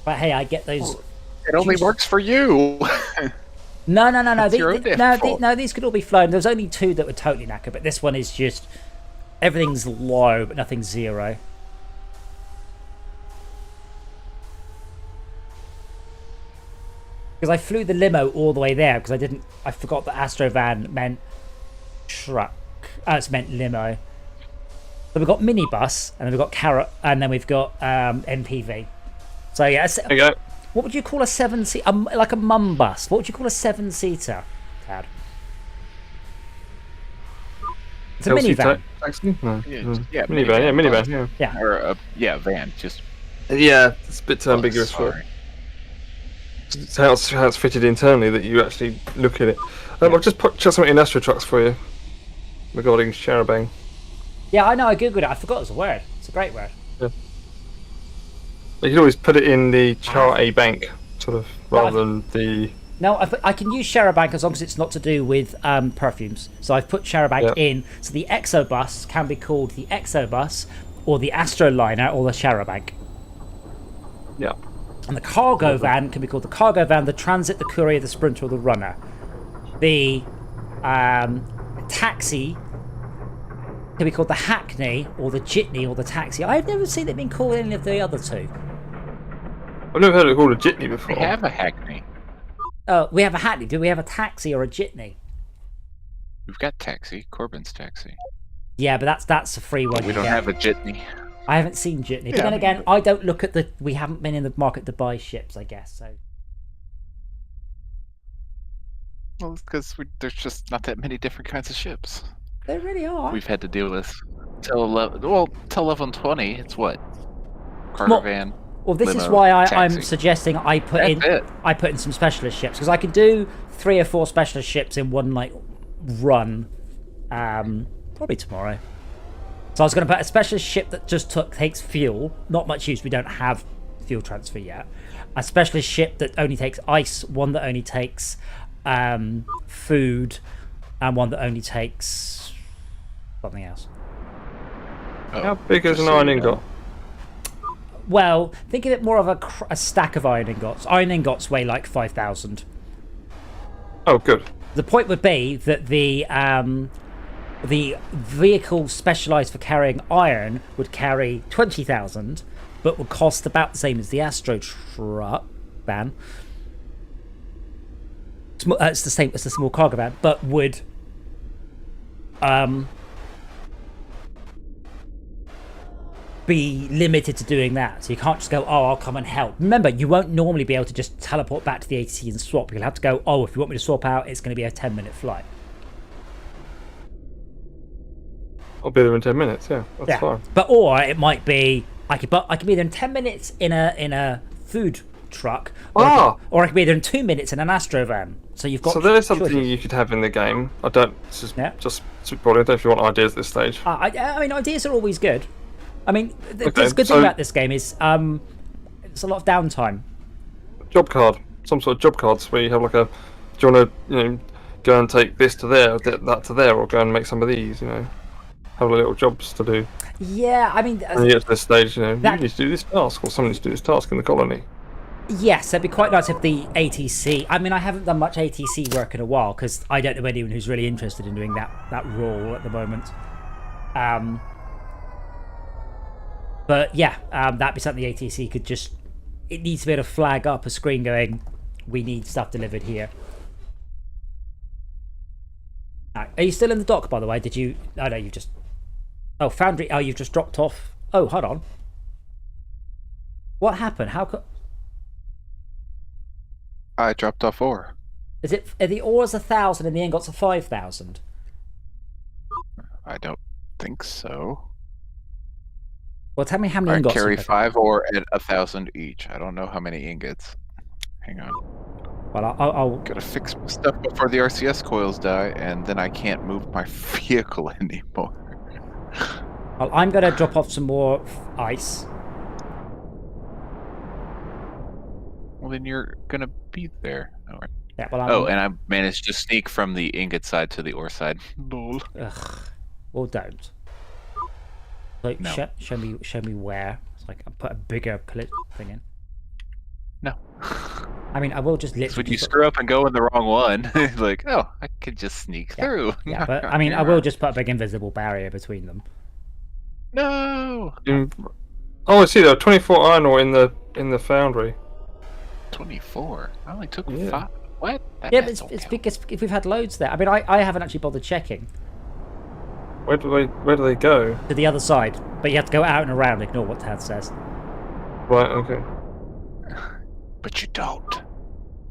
But hey, I get those. It only works for you. No. These could all be flown. There's only 2 that were totally knackered, but this one is just everything's low, but nothing's zero. Because I flew the limo all the way there because I forgot that Astrovan meant truck. It's meant limo. So we've got minibus, and then we've got carrot, and then we've got MPV. So yeah, There you go. what would you call a 7-seat? Like a mum bus. What would you call a 7-seater, Tad? It's a minivan. Taxi? No. Yeah, Minivan. Yeah. Or a van. Just Yeah, it's a bit too ambiguous for it. It's how it's fitted internally that you actually look at it. I've just put something in AstroTrucks for you regarding Charabang. Yeah, I know. I googled it. I forgot it was a word. It's a great word. Yeah. You can always put it in the char a bank, sort of, rather than the. No, I can use Sharabank as long as it's not to do with perfumes. So I've put Sharabank in. So the Exobus can be called the Exobus, or the Astroliner, or the Sharabank. Yeah. And the cargo van can be called the cargo van, the transit, the courier, the sprinter, or the runner. The taxi can be called the hackney, or the jitney, or the taxi. I've never seen it being called any of the other 2. I've never heard it called a jitney before. we have a hackney. Oh, we have a hackney. Do we have a taxi or a jitney? We've got taxi. Corbin's taxi. Yeah, but that's a free one. We don't have a jitney. I haven't seen jitney. But Yeah, then I again, mean, I don't look at we haven't been in the market to buy ships, I guess. So Well, it's because there's just not that many different kinds of ships. there really are. We've had to deal with till level 20. It's what? Small- Cargo van. Well, this is limo why I'm taxi. suggesting I put in some specialist ships, because I can do 3 or 4 specialist ships in one like run, probably tomorrow. So I was going to put a specialist ship that just takes fuel, not much use. We don't have fuel transfer yet. A specialist ship that only takes ice, one that only takes food, and one that only takes something else. Oh, How big is just an so iron you know. ingot? Well, think of it more of a stack of iron ingots. Iron ingots weigh like 5,000. Oh, good. The point would be that the vehicle specialised for carrying iron would carry 20,000, but would cost about the same as the AstroTruck van. It's the same as the small cargo van, but would be limited to doing that. So you can't just go, oh, I'll come and help. Remember, you won't normally be able to just teleport back to the ATC and swap. You'll have to go, oh, if you want me to swap out, it's going to be a 10-minute flight. I'll be there in 10 minutes. Yeah, that's fine. But or it might be I could be there in 10 minutes in a food truck, or I could be there in 2 minutes in an Astro van. So you've got. So there is something choices. you could have in the game. I don't. This is Yeah. just probably. I don't know if you want ideas at this stage. I mean, ideas are always good. I mean, the Okay, good so- thing about this game is it's a lot of downtime. Job card. Some sort of job cards where you have like a. Do you want to go and take this to there, that to there, or go and make some of these? Have little jobs to do. Yeah, I mean, And you get to this stage, you That- need to do this task, or someone needs to do this task in the colony. yes, it'd be quite nice if the ATC. I mean, I haven't done much ATC work in a while because I don't know anyone who's really interested in doing that role at the moment. But yeah, that'd be something the ATC could just. It needs to be able to flag up a screen going, "We need stuff delivered here." Are you still in the dock, by the way? Did you? Oh no, you just. Oh, Foundry. Oh, you've just dropped off. Oh, hold on. What happened? How could? I dropped off ore. Are the ores 1,000 and the ingots are 5,000? I don't think so. Well, tell me how many I ingots. carry you have. 5 ore at 1,000 each. I don't know how many ingots. Hang on. Well, I'll Gotta fix my stuff before the RCS coils die, and then I can't move my vehicle anymore. I'm going to drop off some more ice. Well, then you're gonna be there. Oh, right. Yeah. Well, Oh, and I managed to sneak from the ingot side to the ore side. Lol. Ugh. Well, don't. Like, No. show me where. So I can put a bigger clip thing in. No. I mean, I will just So literally. when you screw up and go in the wrong one, like, oh, I could just sneak through. Yeah, but I mean, I will just put a big invisible barrier between them. No. Oh, I see. There are 24 iron ore in the foundry. 24. I only took Yeah. 5. What? That Yeah, but math don't it's count. because if we've had loads there. I mean, I haven't actually bothered checking Where do they go? to the other side, but you have to go out and around. Ignore what Tad says. Right. Okay. But you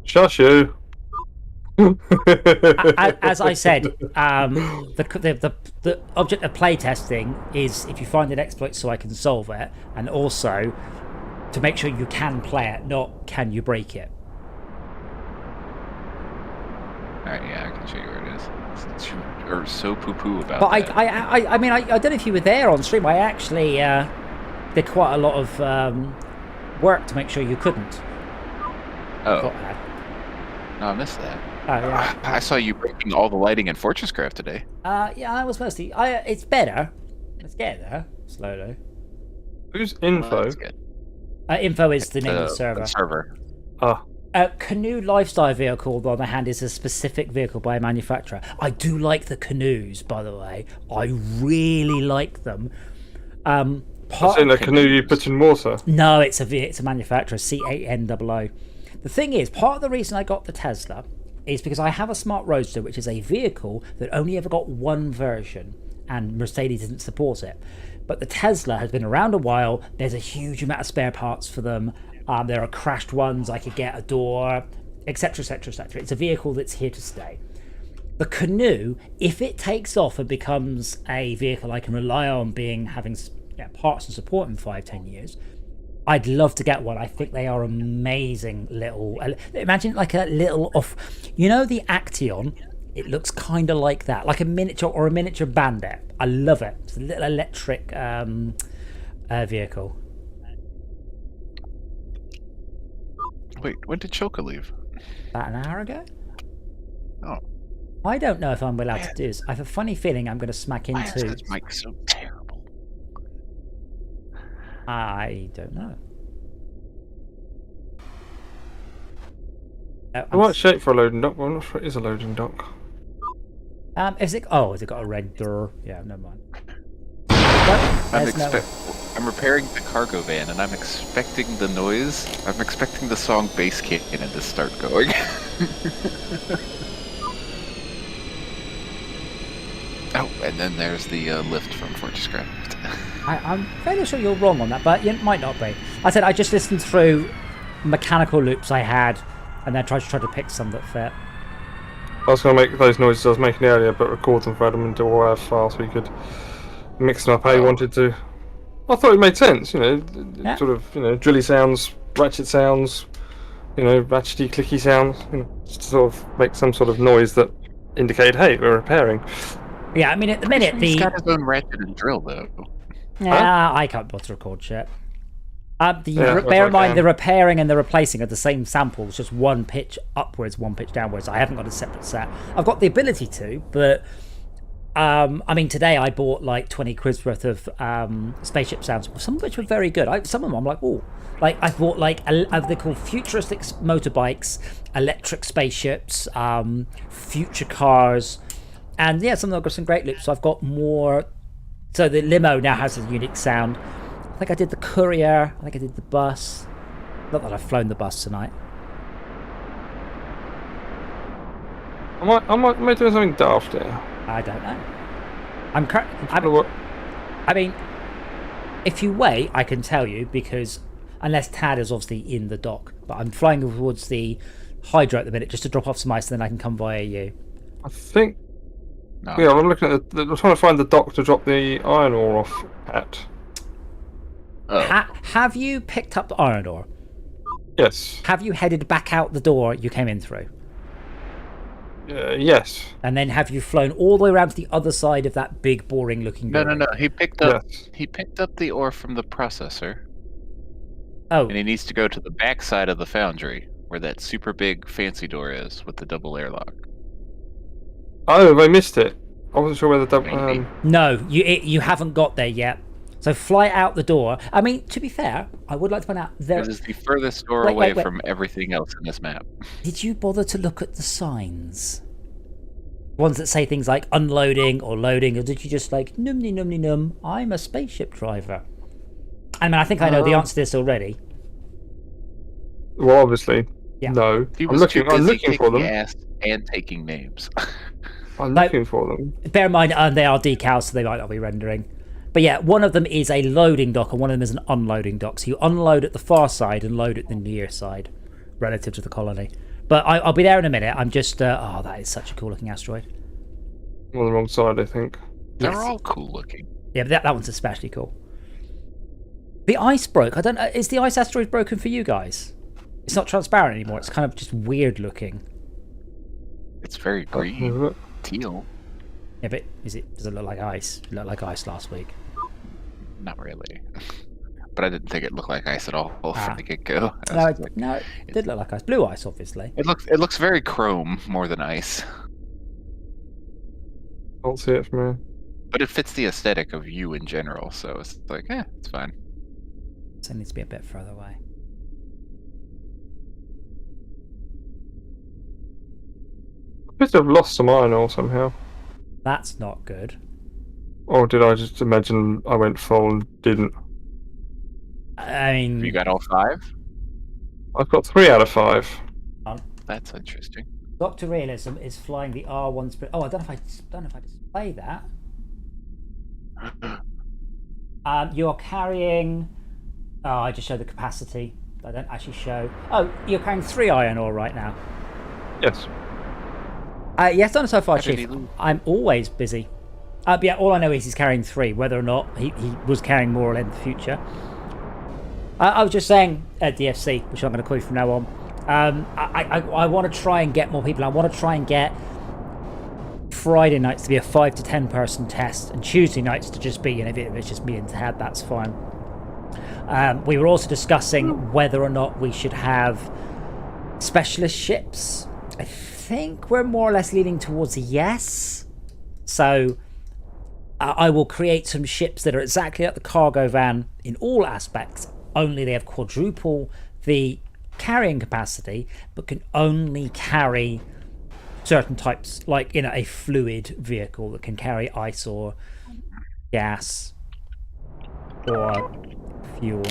Shush you. As I said, the object of playtesting is if you find an exploit so I can solve it, and also to make sure you can play it, not can you break it. Alright, yeah, I can show you where it is. Since you are so poo-poo about But that. I mean, I don't know if you were there on stream. I actually did quite a lot of work to make sure you couldn't. Oh, Got that. no, I missed that. Oh yeah. I saw you breaking all the lighting in Fortress Craft today. Yeah, I was mostly. It's better. Let's get there slowly. Who's Well, info? that's good. Info is the name of the server. server. Ah, Canoe lifestyle vehicle, on the other hand, is a specific vehicle by a manufacturer. I do like the canoes, by the way. I really like them. I've seen a canoe you put in water. No, it's a manufacturer, C8NOO. The thing is, part of the reason I got the Tesla is because I have a Smart Roadster, which is a vehicle that only ever got one version, and Mercedes didn't support it. But the Tesla has been around a while. There's a huge amount of spare parts for them. There are crashed ones. I could get a door, etc., etc., etc. It's a vehicle that's here to stay. The Canoe, if it takes off and becomes a vehicle I can rely on having parts and support in 5-10 years, I'd love to get one. I think they are amazing little. Imagine like a little off. You know the Action? It looks kind of like that, like a miniature or a miniature bandit. I love it. It's a little electric vehicle. Wait, when did Choka leave? About an hour ago. Oh. I don't know if I'm allowed to do this. I have a funny feeling I'm going to smack Why is into. this mic so terrible? I don't know. The right shape for a loading dock, but I'm not sure it is a loading dock. Is it? Oh, has it got a red door? Yeah, never mind. I'm repairing the cargo van, and I'm expecting the noise. I'm expecting the song Bass Cannon to start going. Oh, and then there's the lift from Fortresscraft. I'm fairly sure you're wrong on that, but it might not be. I said I just listened through mechanical loops I had, and then tried to pick some that fit. I was going to make those noises I was making earlier, but record them for Adam into a WAV file so we could mix them up how you wanted to. I thought it made sense, sort of, drilly sounds, ratchet sounds, ratchety, clicky sounds, just to sort of make some sort of noise that indicated, hey, we're repairing. Yeah, I mean, at the minute, He's got his own ratchet and drill, though. Yeah, I can't bother to record shit. Bear in mind, the repairing and the replacing are the same samples, just one pitch upwards, one pitch downwards. I haven't got a separate set. I've got the ability to, but I mean, today I bought like 20 quid's worth of spaceship sounds, some of which were very good. Some of them I'm like, oh, like I bought like they're called futuristic motorbikes, electric spaceships, future cars, and yeah, some of them have got some great loops. So I've got more. So the limo now has a unique sound. I think I did the courier. I think I did the bus. Not that I've flown the bus tonight. Am I doing something daft here? I don't know. I mean, if you wait, I can tell you, because unless Tad is obviously in the dock, but I'm flying towards the Hydro at the minute just to drop off some ice, and then I can come via you. I think. No. Yeah, I'm looking at I'm trying to find the dock to drop the iron ore off at. Have you picked up the iron ore? Yes. Have you headed back out the door you came in through? Yes. And then have you flown all the way around to the other side of that big, boring-looking building? No. He picked up. Yes. He picked up the ore from the processor. Oh. And he needs to go to the back side of the foundry, where that super big fancy door is with the double airlock. Oh, I missed it. I wasn't sure whether the No, you haven't got there yet. So fly out the door. I mean, to be fair, I would like to point out This is the furthest door away from everything else in this map. Did you bother to look at the signs? Ones that say things like unloading or loading, or did you just like num, I'm a spaceship driver? I mean, I think I know the answer to this already. Well, obviously, yeah. No. He I'm was looking for them. Ass and taking names. I'm looking for them. Bear in mind, they are decals, so they might not be rendering. But yeah, one of them is a loading dock and one of them is an unloading dock. So you unload at the far side and load at the near side, relative to the colony. But I'll be there in a minute. I'm just... that is such a cool-looking asteroid. On the wrong side, I think. They're all cool-looking. Yeah, but that one's especially cool. The ice broke. I don't know. Is the ice asteroid broken for you guys? It's not transparent anymore. It's kind of just weird-looking. It's very green. Teal. Yeah, but does it look like ice? It looked like ice last week. Not really. But I didn't think it looked like ice at all from the get-go. No, it did look like ice. Blue ice, obviously. It looks very chrome more than ice. I'll see it from here. But it fits the aesthetic of you in general, so it's like, it's fine. So it needs to be a bit further away. I appear to have lost some iron ore somehow. That's not good. Or did I just imagine I went full and didn't? I mean... You got all 5? I've got 3 out of 5. That's interesting. Dr. Realism is flying the R1... Oh, I don't know if I display that. You're carrying... Oh, I just show the capacity. I don't actually show... Oh, you're carrying 3 iron ore right now. Yes. Yes, done so far, Chief. I'm always busy. But yeah, all I know is he's carrying 3. Whether or not he was carrying more in the future. I was just saying DFC, which I'm going to call you from now on. I want to try and get more people. I want to try and get Friday nights to be a 5 to 10 person test, and Tuesday nights to just be, if it's just me and Tad, that's fine. We were also discussing whether or not we should have specialist ships. I think we're more or less leaning towards a yes. So I will create some ships that are exactly like the cargo van in all aspects, only they have quadruple the carrying capacity, but can only carry certain types, like a fluid vehicle that can carry ice or gas or fuel.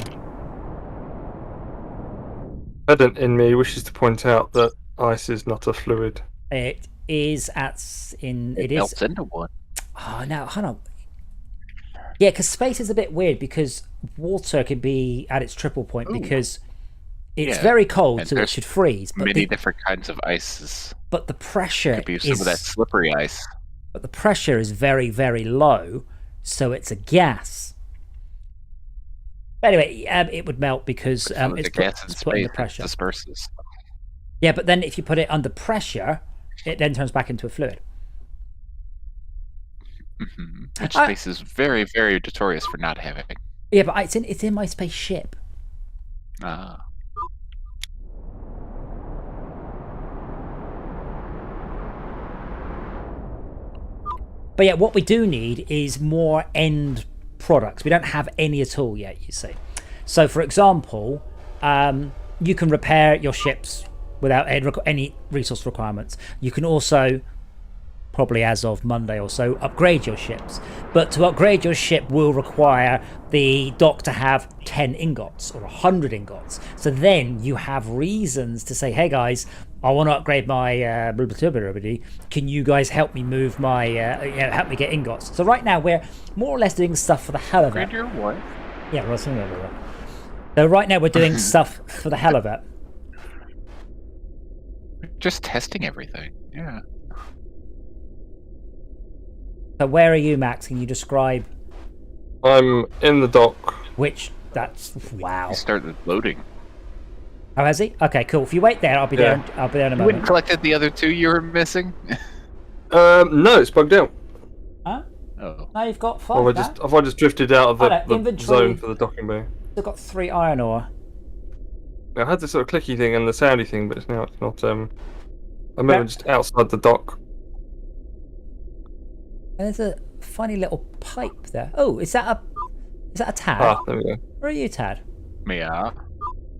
Pedant in me wishes to point out that ice is not a fluid. It is It melts into one. Oh no, hold on. Yeah, because space is a bit weird because water can be at its triple point because it's very cold, so it should freeze. But many different kinds of ices. But the pressure could be some of that slippery ice. But the pressure is very, very low, so it's a gas. But anyway, it would melt because it's putting the pressure. Disperses. Yeah, but then if you put it under pressure, it then turns back into a fluid. Which space is very, very notorious for not having. Yeah, but it's in my spaceship. Ah. But yeah, what we do need is more end products. We don't have any at all yet, you see. So, for example, you can repair your ships without any resource requirements. You can also, probably as of Monday or so, upgrade your ships. But to upgrade your ship will require the dock to have 10 ingots or 100 ingots. So then you have reasons to say, hey guys, I want to upgrade my can you guys help me move my help me get ingots? So right now we're more or less doing stuff for the hell of it. Upgrade your what? Yeah, well, so right now we're doing stuff for the hell of it. Just testing everything. Yeah. So where are you, Max? Can you describe? I'm in the dock. That's wow. He started loading. Oh, has he? Okay, cool. If you wait there, I'll be there. I'll be there in a You moment. wouldn't collected the other two you were missing? No, it's bugged out. Huh? Oh. No, you've got 5. Have I just drifted out of the zone for the docking bay? You've got 3 iron ore. I had this sort of clicky thing and the soundy thing, but it's not. I'm just outside the dock. And there's a funny little pipe there. Oh, is that a Tad? Ah, there we go. Where are you, Tad? Yeah.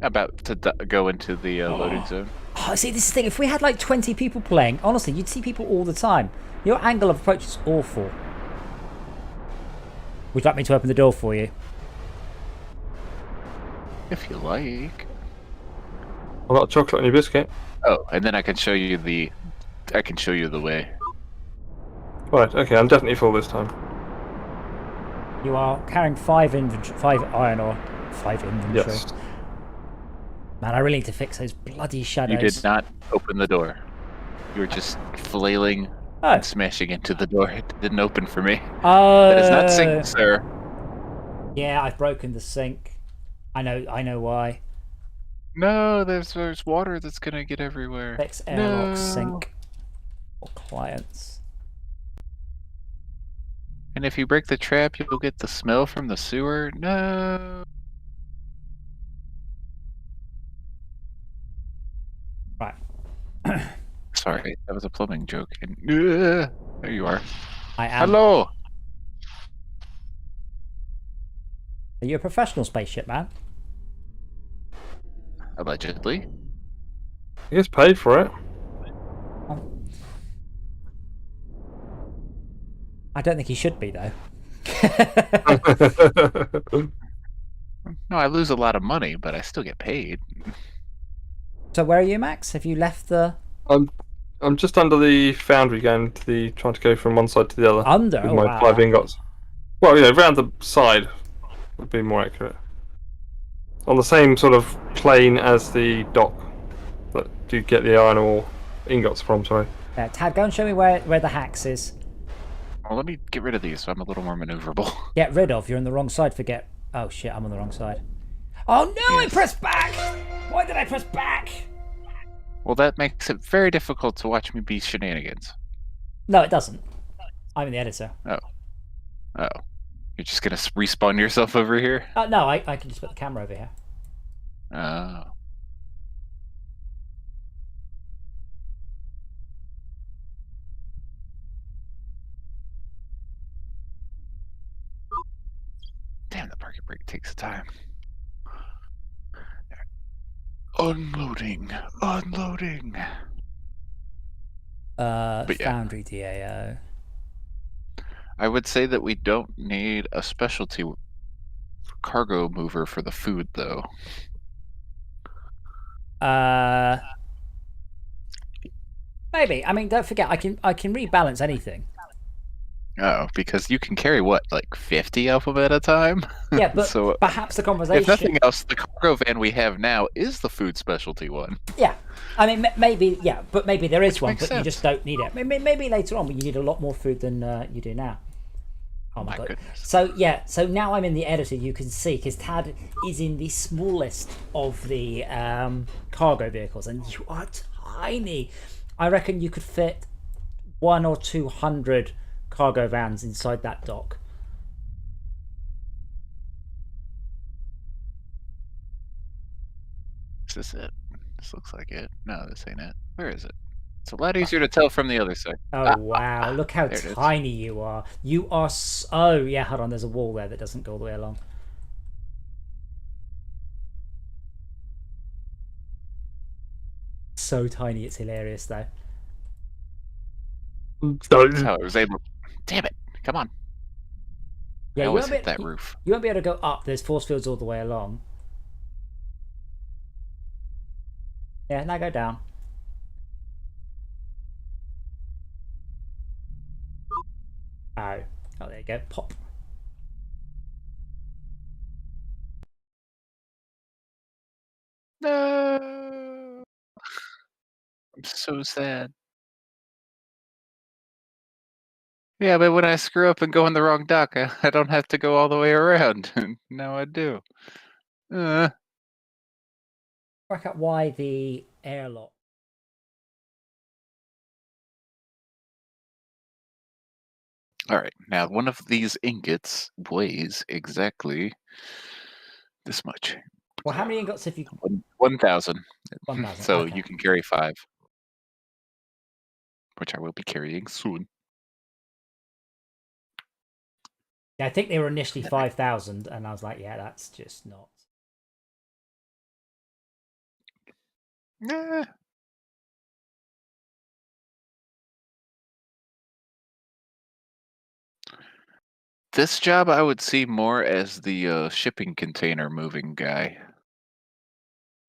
About to go into the loading zone. Oh, see, this is the thing. If we had like 20 people playing, honestly, you'd see people all the time. Your angle of approach is awful. Would you like me to open the door for you? If you like. I've got a chocolate on your biscuit. Oh, and then I can show you the way. Right, okay, I'm definitely full this time. You are carrying 5 iron ore. 5 inventory. Yes. Man, I really need to fix those bloody shadows. You did not open the door. You were just flailing and smashing into the door. It didn't open for me. Oh. That is not synced, sir. Yeah, I've broken the sink. I know why. No, there's water that's gonna get everywhere. Fix airlock sink for clients. And if you break the trap, you'll get the smell from the sewer. No. Right. Sorry, that was a plumbing joke. And, there you are. I am. Hello. Are you a professional spaceship man? Allegedly. He gets paid for it. I don't think he should be though. No, I lose a lot of money, but I still get paid. So where are you, Max? Have you left the? I'm just under the foundry, trying to go from one side to the other. Under? With my 5 ingots. Well, around the side would be more accurate. On the same sort of plane as the dock that you get the iron ore ingots from. Sorry. Yeah, Tad, go and show me where the hacks is. Well, let me get rid of these so I'm a little more maneuverable. Get rid of. You're on the wrong side. Forget. Oh shit, I'm on the wrong side. Oh no! Yes. I pressed back. Why did I press back? Well, that makes it very difficult to watch me be shenanigans. No, it doesn't. I'm in the editor. Oh. You're just gonna respawn yourself over here? No, I can just put the camera over here. Oh. Damn, the parking brake takes time. Unloading. But yeah. Foundry DAO. I would say that we don't need a specialty cargo mover for the food, though. Maybe. I mean, don't forget, I can rebalance anything. Oh, because you can carry what, like 50 of them at a time? Yeah, but so, perhaps the conversation. if nothing else, the cargo van we have now is the food specialty one. Yeah, I mean, maybe, yeah, but maybe there is one, makes but sense. you just don't need it. Maybe later on, when you need a lot more food than you do now. Oh my god! Goodness. So yeah, so now I'm in the editor. You can see because Tad is in the smallest of the cargo vehicles, and you are tiny. I reckon you could fit 100 or 200 cargo vans inside that dock. Is this it? This looks like it. No, this ain't it. Where is it? It's a lot easier to tell from the other side. Oh wow! Look how there it is. tiny you are. You are. Oh yeah, hold on. There's a wall there that doesn't go all the way along. So tiny, it's hilarious though. Oh, I was able. Damn it! Come on. Yeah, I you always won't, hit be, that roof. you won't be able to go up. There's force fields all the way along. Yeah, now go down. Oh, there you go. Pop. No. I'm so sad. Yeah, but when I screw up and go in the wrong dock, I don't have to go all the way around. Now I do. Work out why the airlock. All right, now one of these ingots weighs exactly this much. Well, how many ingots have you? 1,000. 1,000. So okay. you can carry 5, which I will be carrying soon. Yeah, I think they were initially 5,000, and I was like, yeah, that's just not. Yeah. This job I would see more as the shipping container moving guy.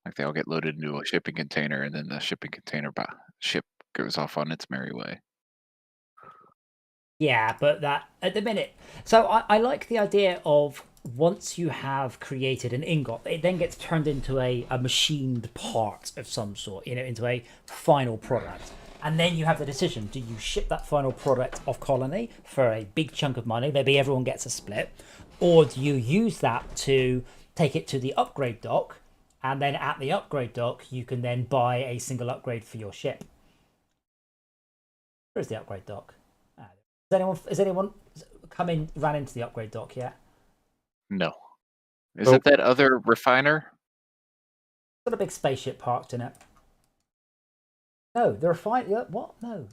Like they all get loaded into a shipping container, and then the shipping container ship goes off on its merry way. Yeah, but that at the minute. So I like the idea of once you have created an ingot, it then gets turned into a machined part of some sort, into a final product. And then you have the decision, do you ship that final product off colony for a big chunk of money, maybe everyone gets a split, or do you use that to take it to the upgrade dock, and then at the upgrade dock, you can then buy a single upgrade for your ship. Where's the upgrade dock? Has anyone ran into the upgrade dock yet? No. Is it that other refiner? It's got a big spaceship parked in it. No, the refiner. What? No,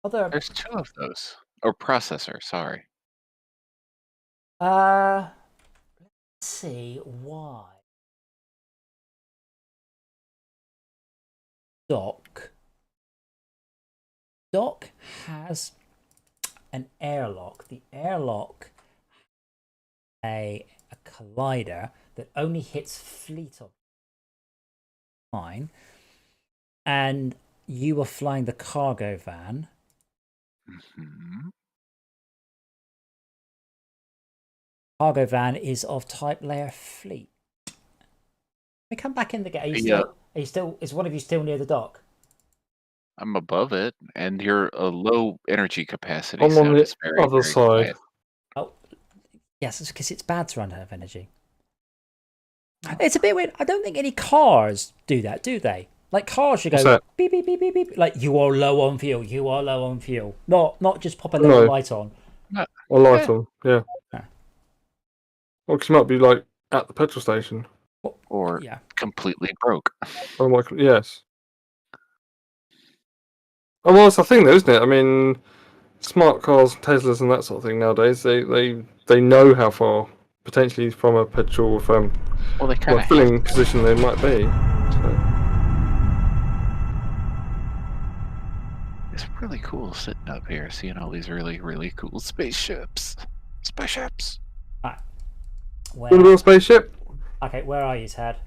other. There's 2 of those. Or processor, sorry. Let's see why. Dock has an airlock. The airlock a collider that only hits fleet of mine, and you were flying the cargo van. Mm-hmm. Cargo van is of type layer fleet. Let me come back in the gate. Is one of you still near the dock? I'm above it, and you're a low energy capacity. I'm on the other very side. quiet. Oh, yes, it's because it's bad to run out of energy. It's a bit weird. I don't think any cars do that, do they? Like cars should What's go that? beep beep beep beep beep. Like you are low on fuel. You are low on fuel. Not just pop a little No. light on. Or light on, yeah. Yeah. Or because you might be like at the petrol station. Or Yeah. completely broke. Oh my, yes. Oh well, it's a thing though, isn't it? I mean, smart cars, Teslas, and that sort of thing nowadays. They know how far potentially from a petrol Well, they kind of filling position they might be. So. It's really cool sitting up here, seeing all these really, really cool spaceships. Spaceships. Want to build a spaceship? Okay, where are you, Tad?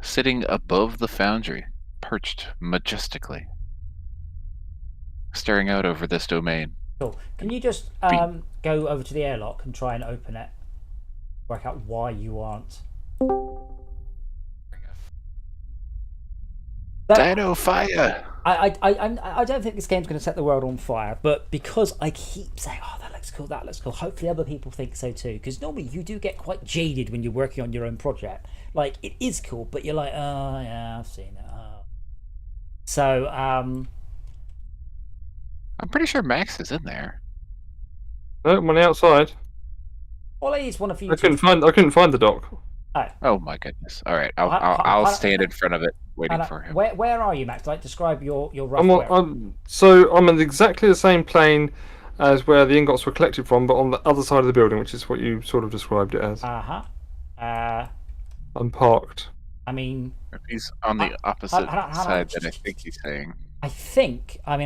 Sitting above the foundry, perched majestically, staring out over this domain. Cool. Can you just go over to the airlock and try and open it? Work out why you aren't. Dino fire! I don't think this game's going to set the world on fire, but because I keep saying, oh, that looks cool, hopefully other people think so too. Because normally you do get quite jaded when you're working on your own project. Like, it is cool, but you're like, oh, yeah, I've seen it. Oh. So, I'm pretty sure Max is in there. No, I'm on the outside. all I need is one of you. I couldn't find the dock. Oh my goodness! All right, I'll stand in front of it, waiting for him. Where are you, Max? Like, describe your rough. I'm on exactly the same plane as where the ingots were collected from, but on the other side of the building, which is what you sort of described it as. I'm parked. I mean, He's on the opposite side that I think he's saying. I'm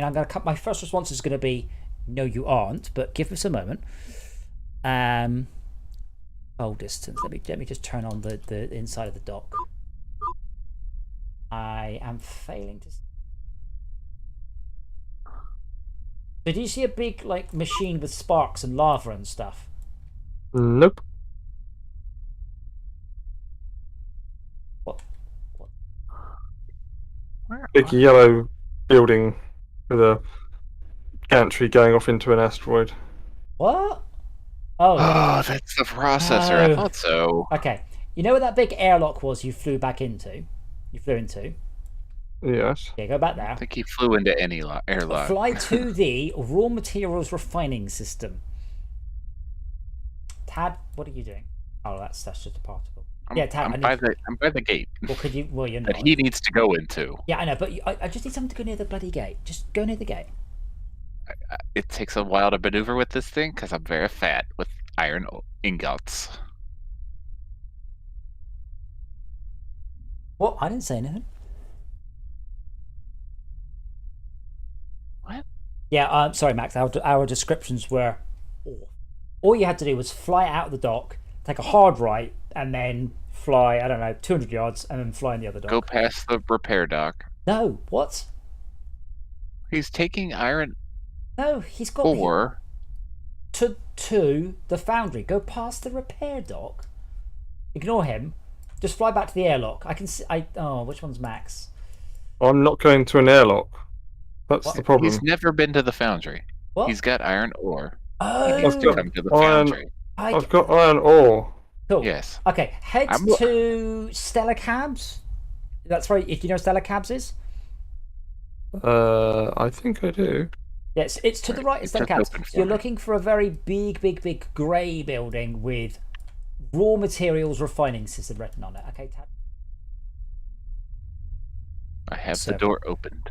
gonna cut. My first response is gonna be, no, you aren't. But give us a moment. Hold distance. Let me just turn on the inside of the dock. I am failing to. Did you see a big like machine with sparks and lava and stuff? Nope. What? Big yellow building with a gantry going off into an asteroid. What? Oh, that's the processor. I thought so. Okay. You know where that big airlock was you flew into? Yes. Yeah, go back there. I think he flew into any airlock. Fly to the raw materials refining system. Tad, what are you doing? Oh, that's just a particle. Tad, I'm by the gate. Well, could you? Well, you're not. That he needs to go into. Yeah, I know, but I just need someone to go near the bloody gate. Just go near the gate. It takes a while to maneuver with this thing because I'm very fat with iron ingots. What? I didn't say anything. What? Yeah, sorry, Max. Our descriptions were. All you had to do was fly out of the dock, take a hard right, and then fly, I don't know, 200 yards, and then fly in the other dock. Go past the repair dock. No, what? He's taking iron No, he's got ore to the foundry. Go past the repair dock. Ignore him. Just fly back to the airlock. I can see. Which one's Max? I'm not going to an airlock. That's the problem. He's never been to the foundry. What? He's got iron ore. Oh, He needs to come to the foundry. I've got iron ore. Cool. Yes. Okay, head to Stella Cabs. That's right. If you know what Stella Cabs is. I think I do. Yes, it's to the right of Stella Cabs. You're looking for a very big grey building with raw materials refining system written on it. Okay, Tad. I have the door opened.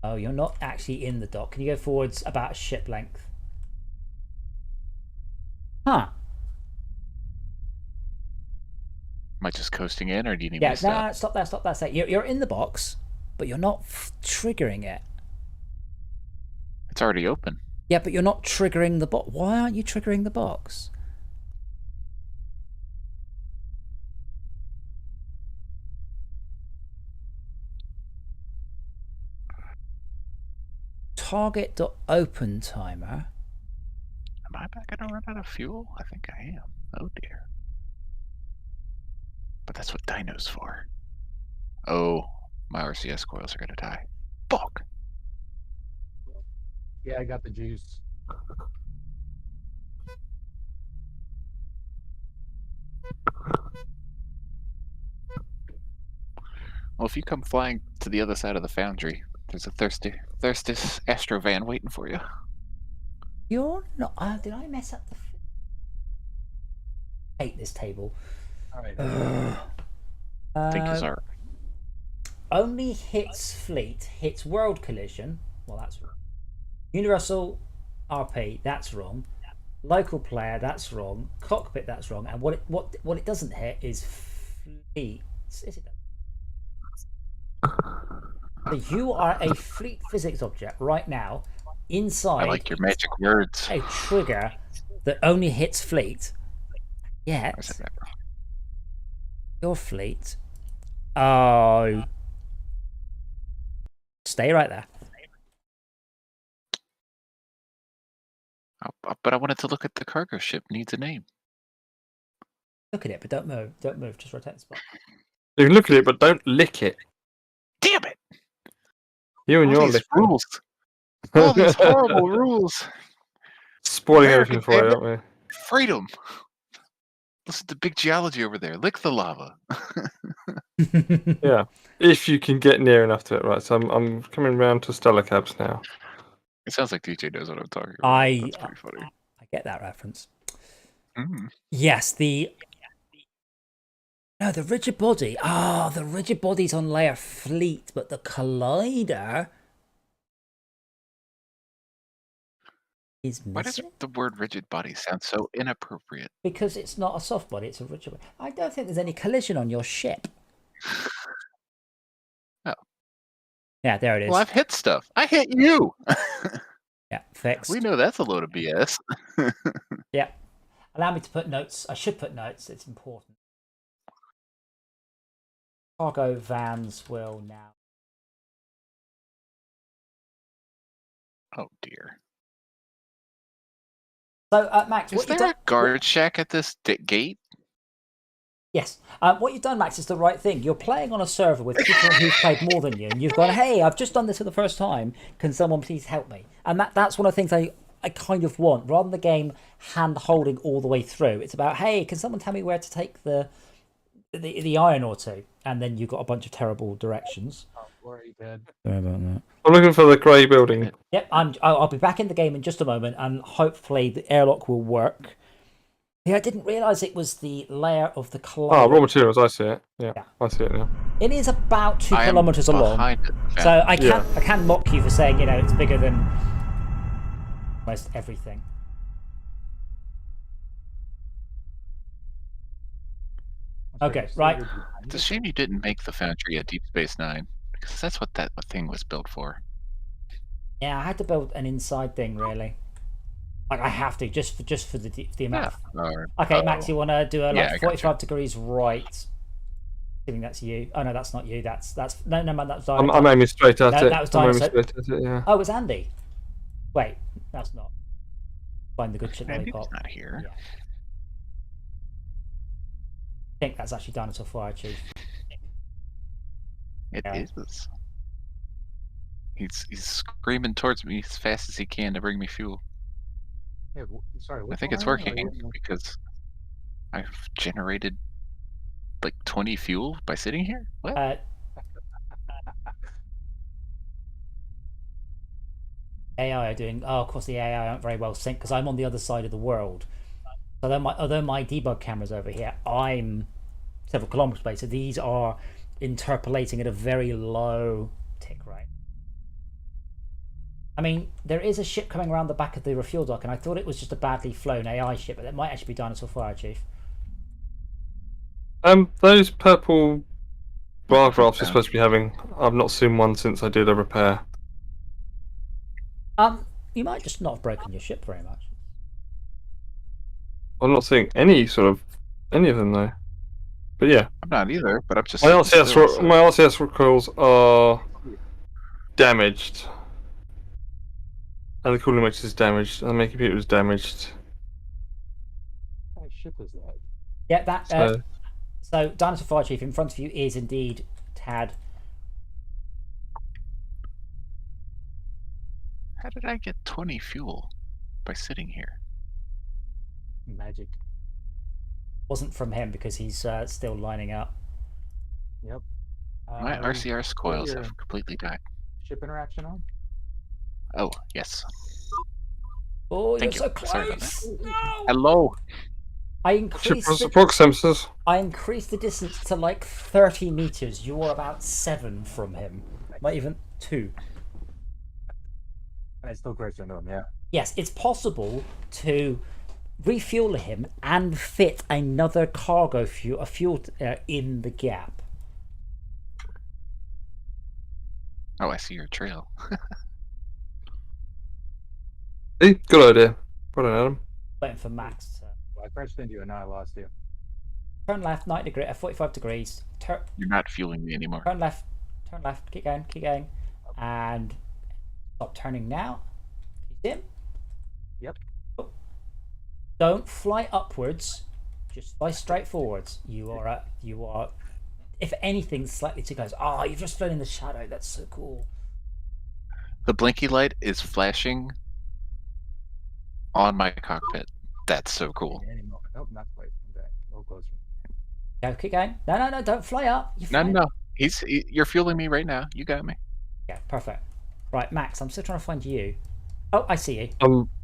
Oh, you're not actually in the dock. Can you go forwards about a ship length? Huh. Am I just coasting in, or do you need me to stop? No, stop there. You're in the box, but you're not triggering it. It's already open. Yeah, but you're not triggering the box. Why aren't you triggering the box? Target.open timer. Am I back gonna run out of fuel? I think I am. Oh dear. But that's what Dino's for. Oh, my RCS coils are gonna die. Fuck! Yeah, I got the juice. if you come flying to the other side of the foundry, there's a thirsty Astro van waiting for you. You're not. Did I mess up the? I hate this table. All right. I think is our Only hits fleet, hits world collision. Well, that's wrong. Universal RP, that's wrong. Local player, that's wrong. Cockpit, that's wrong. And what it doesn't hit is fleet. Is it? So you are a fleet physics object right now inside. I like your magic words. A trigger that only hits fleet. Yet your fleet. Oh, stay right there. But I wanted to look at the cargo ship. Needs a name. Look at it, but don't move. Don't move. Just rotate the spot. You can look at it, but don't lick it. Damn it! You and All your these licking. rules. All these horrible rules. Spoiling America, everything for you, damn aren't we? Freedom. Listen to big geology over there. Lick the lava. Yeah, if you can get near enough to it, right? So I'm coming round to Stellar Cabs now. It sounds like DJ knows what I'm talking about. That's pretty funny. I get that reference. Mm. Yes, the rigid body. The rigid body's on layer fleet, but the collider is Why does missing. the word rigid body sound so inappropriate? Because it's not a soft body, it's a rigid body. I don't think there's any collision on your ship. Oh. Yeah, there it is. Well, I've hit stuff. I hit you. Yeah, fixed. We know that's a load of BS. Yeah. Allow me to put notes. I should put notes. It's important. Cargo vans will now. Oh dear. So, Max, Is there a guard shack at this gate? Yes. What you've done, Max, is the right thing. You're playing on a server with people who've played more than you, and you've gone, hey, I've just done this for the first time. Can someone please help me? And that's one of the things I kind of want. Rather than the game hand-holding all the way through, it's about, hey, can someone tell me where to take the iron or two? And then you've got a bunch of terrible directions. Sorry, Dad. Sorry about that. I'm looking for the grey building. Yep, I'll be back in the game in just a moment, and hopefully the airlock will work. Yeah, I didn't realise it was the layer of the collider. Oh, raw materials, I see it. Yeah, I see it now. It is about 2 kilometres along. So I can mock you for saying, it's bigger than almost everything. Okay, right. It's a shame you didn't make the foundry a Deep Space Nine, because that's what that thing was built for. Yeah, I had to build an inside thing, really. Like, I have to, just for the amount. Okay, Max, you want to do a 45 degrees right? Assuming that's you. Oh no, that's not you. That's no man. That's Dinosaur. I'm aiming straight at it. That was Dinosaur. Yeah. Oh, it's Andy. Wait, that's not. Find the good shit lollipop. Andy's not here. Yeah. I think that's actually Dinosaur Fire Chief. It is. He's screaming towards me as fast as he can to bring me fuel. Yeah, sorry. I think it's working because I've generated like 20 fuel by sitting here. What? AI are doing. Oh, of course, the AI aren't very well synced because I'm on the other side of the world. So although my debug camera's over here, I'm several kilometers away. So these are interpolating at a very low tick rate. I mean, there is a ship coming around the back of the refuel dock, and I thought it was just a badly flown AI ship, but it might actually be Dinosaur Fire Chief. Those purple bar graphs you're supposed to be having, I've not seen one since I did a repair. You might just not have broken your ship very much. I'm not seeing any of them though. But yeah, I'm not either. But I'm just my LCS recoils are damaged, and the cooling mix is damaged, and my computer is damaged. What kind of ship is that? Yeah, that. So Dinosaur Fire Chief in front of you is indeed Tad. How did I get 20 fuel by sitting here? Magic. Wasn't from him because he's still lining up. Yep. My RCR's coils your have completely died. ship interaction on? Oh, yes. Oh, Thank you're you. so Sorry about close. that. No. Hello. I Ship increased the, proc sensors. I increased the distance to like 30 meters. You are about 7 from him. Not even 2. And I still crash into him, yeah. Yes, it's possible to refuel him and fit another cargo fuel in the gap. Oh, I see your trail. Hey, good idea. Well done, Adam. Waiting for Max to Well, I crashed into you and now I lost you. turn left, 90 degree, 45 degrees. You're not fueling me anymore. Turn left, keep going, and stop turning now. Keep in. Yep. Don't fly upwards, just fly straight forwards. You are, if anything, slightly too close. Oh, you've just flown in the shadow. That's so cool. The blinky light is flashing on my cockpit. That's so cool. Any moment. Nope, not quite. Okay, a little closer. Go, keep going. No, don't fly up. No. You're fueling me right now. You got me. Yeah, perfect. Right, Max, I'm still trying to find you. Oh, I see you.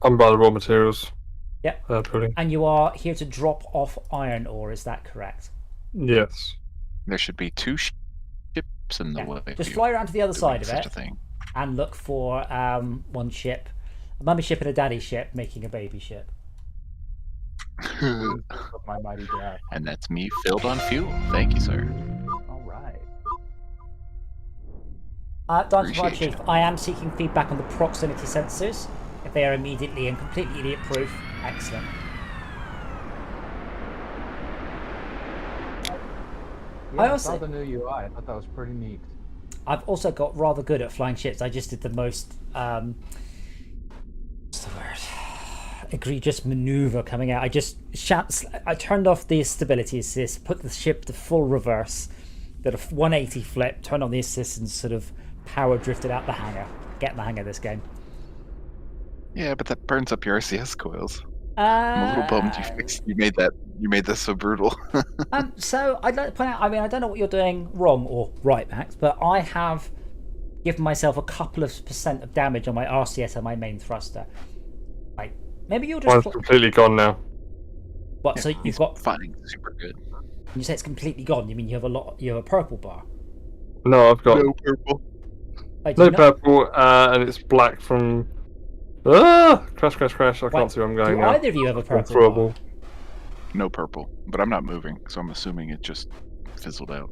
I'm by the raw materials. Yep. Building. And you are here to drop off iron ore, is that correct? Yes. There should be 2 ships in the Yeah. way. Just fly around to the other side of such it a thing. and look for one ship. A mummy ship and a daddy ship making a baby ship. With my mighty draft. And that's me filled on fuel. Thank you, sir. All right. Dinosaur Fire Appreciate Chief, I am seeking feedback on the proximity sensors. If they are immediately and completely idiot-proof, excellent. Yeah, I I also- saw the new UI. I thought that was pretty neat. I've also got rather good at flying ships. I just did the most what's the word? Egregious maneuver coming out. I turned off the stability assist, put the ship to full reverse, did a 180 flip, turned on the assist, and sort of power drifted out the hangar. Get the hang of this game. Yeah, but that burns up your RCS coils. I'm a little bummed you made that so brutal. So I'd like to point out, I mean, I don't know what you're doing wrong or right, Max, but I have given myself a couple of % of damage on my RCS and my main thruster. Like, maybe you'll just... Mine's completely gone now. What, so you've got... Fine, super good. When you say it's completely gone, you mean you have a purple bar? No, I've got No purple. Like, no purple, and it's black from... Crash. I can't see where I'm going do now. either of you have a purple Throwable. bar? No purple, but I'm not moving, so I'm assuming it just fizzled out.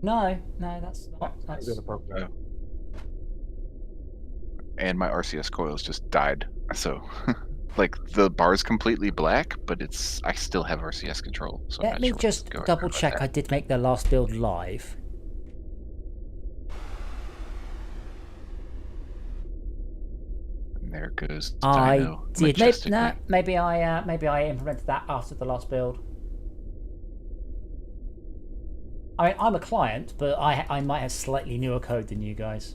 No, that's not... I That's... did a purple. Oh. And my RCS coils just died, so... like, the bar's completely black, but I still have RCS control, so I'm Let not me sure just what's going on double with check that. I did make the last build live. And there goes I Dino, did. majestically. Maybe I implemented that after the last build. I mean, I'm a client, but I might have slightly newer code than you guys.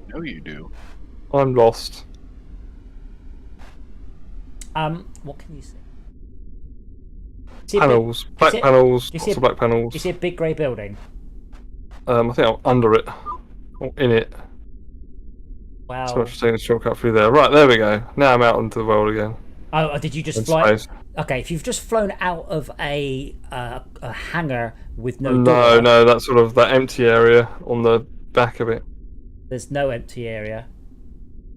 No, you do. I'm lost. What can you see? See a big- Panels. Black see- panels. do you see Lots a- of black panels. Do you see a big grey building? I think I'm under it. Or in it. So Well, much for taking a shortcut through there. Right, there we go. Now I'm out into the world again. oh, did you just In fly? space. Okay, if you've just flown out of a hangar with no No, door, no, that's sort of that empty area on the back of it. there's no empty area.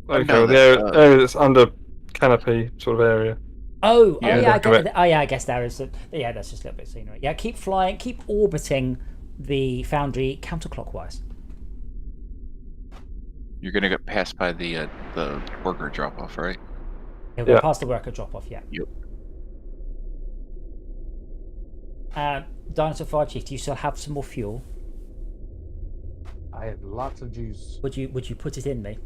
Okay, no, well, the that's, area that's under canopy sort of area. Oh, Yeah, yeah, look at it. I guess there is. Yeah, that's just a little bit of scenery. Yeah, keep flying, keep orbiting the foundry counterclockwise. You're gonna get passed by the worker drop-off, right? He'll go Yeah. past the worker drop off. Yeah. Yep. Dinosaur Fire Chief, do you still have some more fuel? I have lots of juice. Would you put it in me?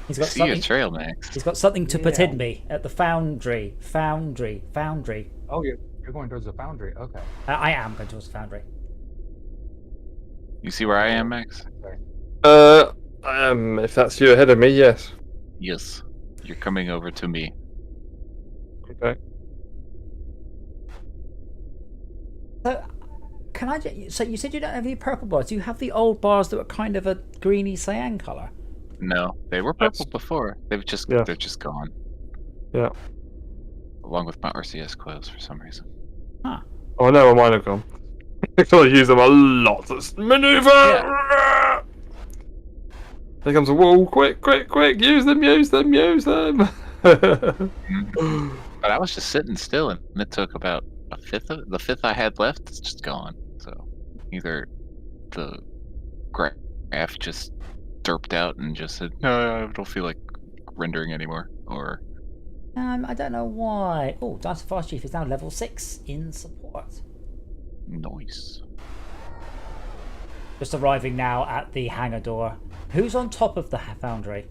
He's got See a something. trail, Max. He's got something to put Yeah. in me at the foundry. Foundry. Oh, you're going towards the foundry. Okay. I am going towards the foundry. You see where I am, Max? Okay. If that's you ahead of me, yes. Yes. You're coming over to me. Okay. So, can I? So you said you don't have any purple bars. Do you have the old bars that were kind of a greeny cyan color? No, they were purple before. They're just gone. Yeah. Along with my RCS coils for some reason. Huh. Oh no, mine have gone. I've got to use them a lot. Maneuver! Yeah. Here comes a wall. Quick, quick, quick! Use them, use them, use them! But I was just sitting still, and it took about a fifth of the fifth I had left. It's just gone. So either the graph just derped out and just said, "No, I don't feel like rendering anymore," or I don't know why. Oh, Dinosaur Fast Chief is now level 6 in support. noise. Just arriving now at the hangar door. Who's on top of the foundry?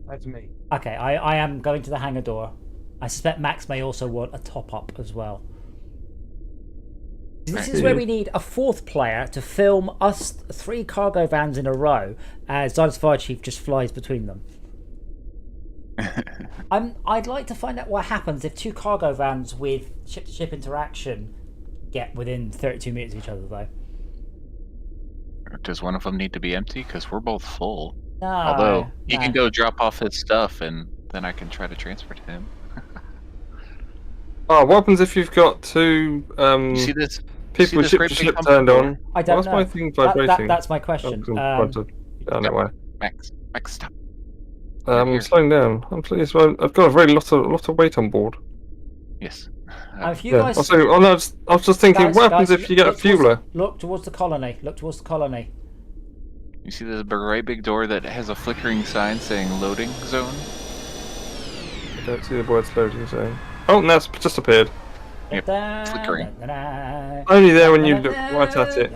That's me. Okay, I am going to the hangar door. I suspect Max may also want a top-up as well. This is where we need a fourth player to film us 3 cargo vans in a row as Dinosaur Fire Chief just flies between them. I'd like to find out what happens if 2 cargo vans with ship-to-ship interaction get within 32 meters of each other, though. Does one of them need to be empty? Because we're both full. No, Although he can go drop off his stuff, and then I can try to transfer to him. Oh, what happens if you've got 2 You see this? people with ship-to-ship turned on? I don't What's know. my thing vibrating? That's my question. Down that way. Max, stop. I'm slowing down. I'm pleased. I've got a very lot of weight on board. Yes. If you guys, Also, I was just thinking, what happens if you get a fueler? Look towards the colony. Look towards the colony. You see this great big door that has a flickering sign saying loading zone? I don't see the words loading zone. Oh, no, it's just appeared. Yep, flickering. Only there when you look right at it.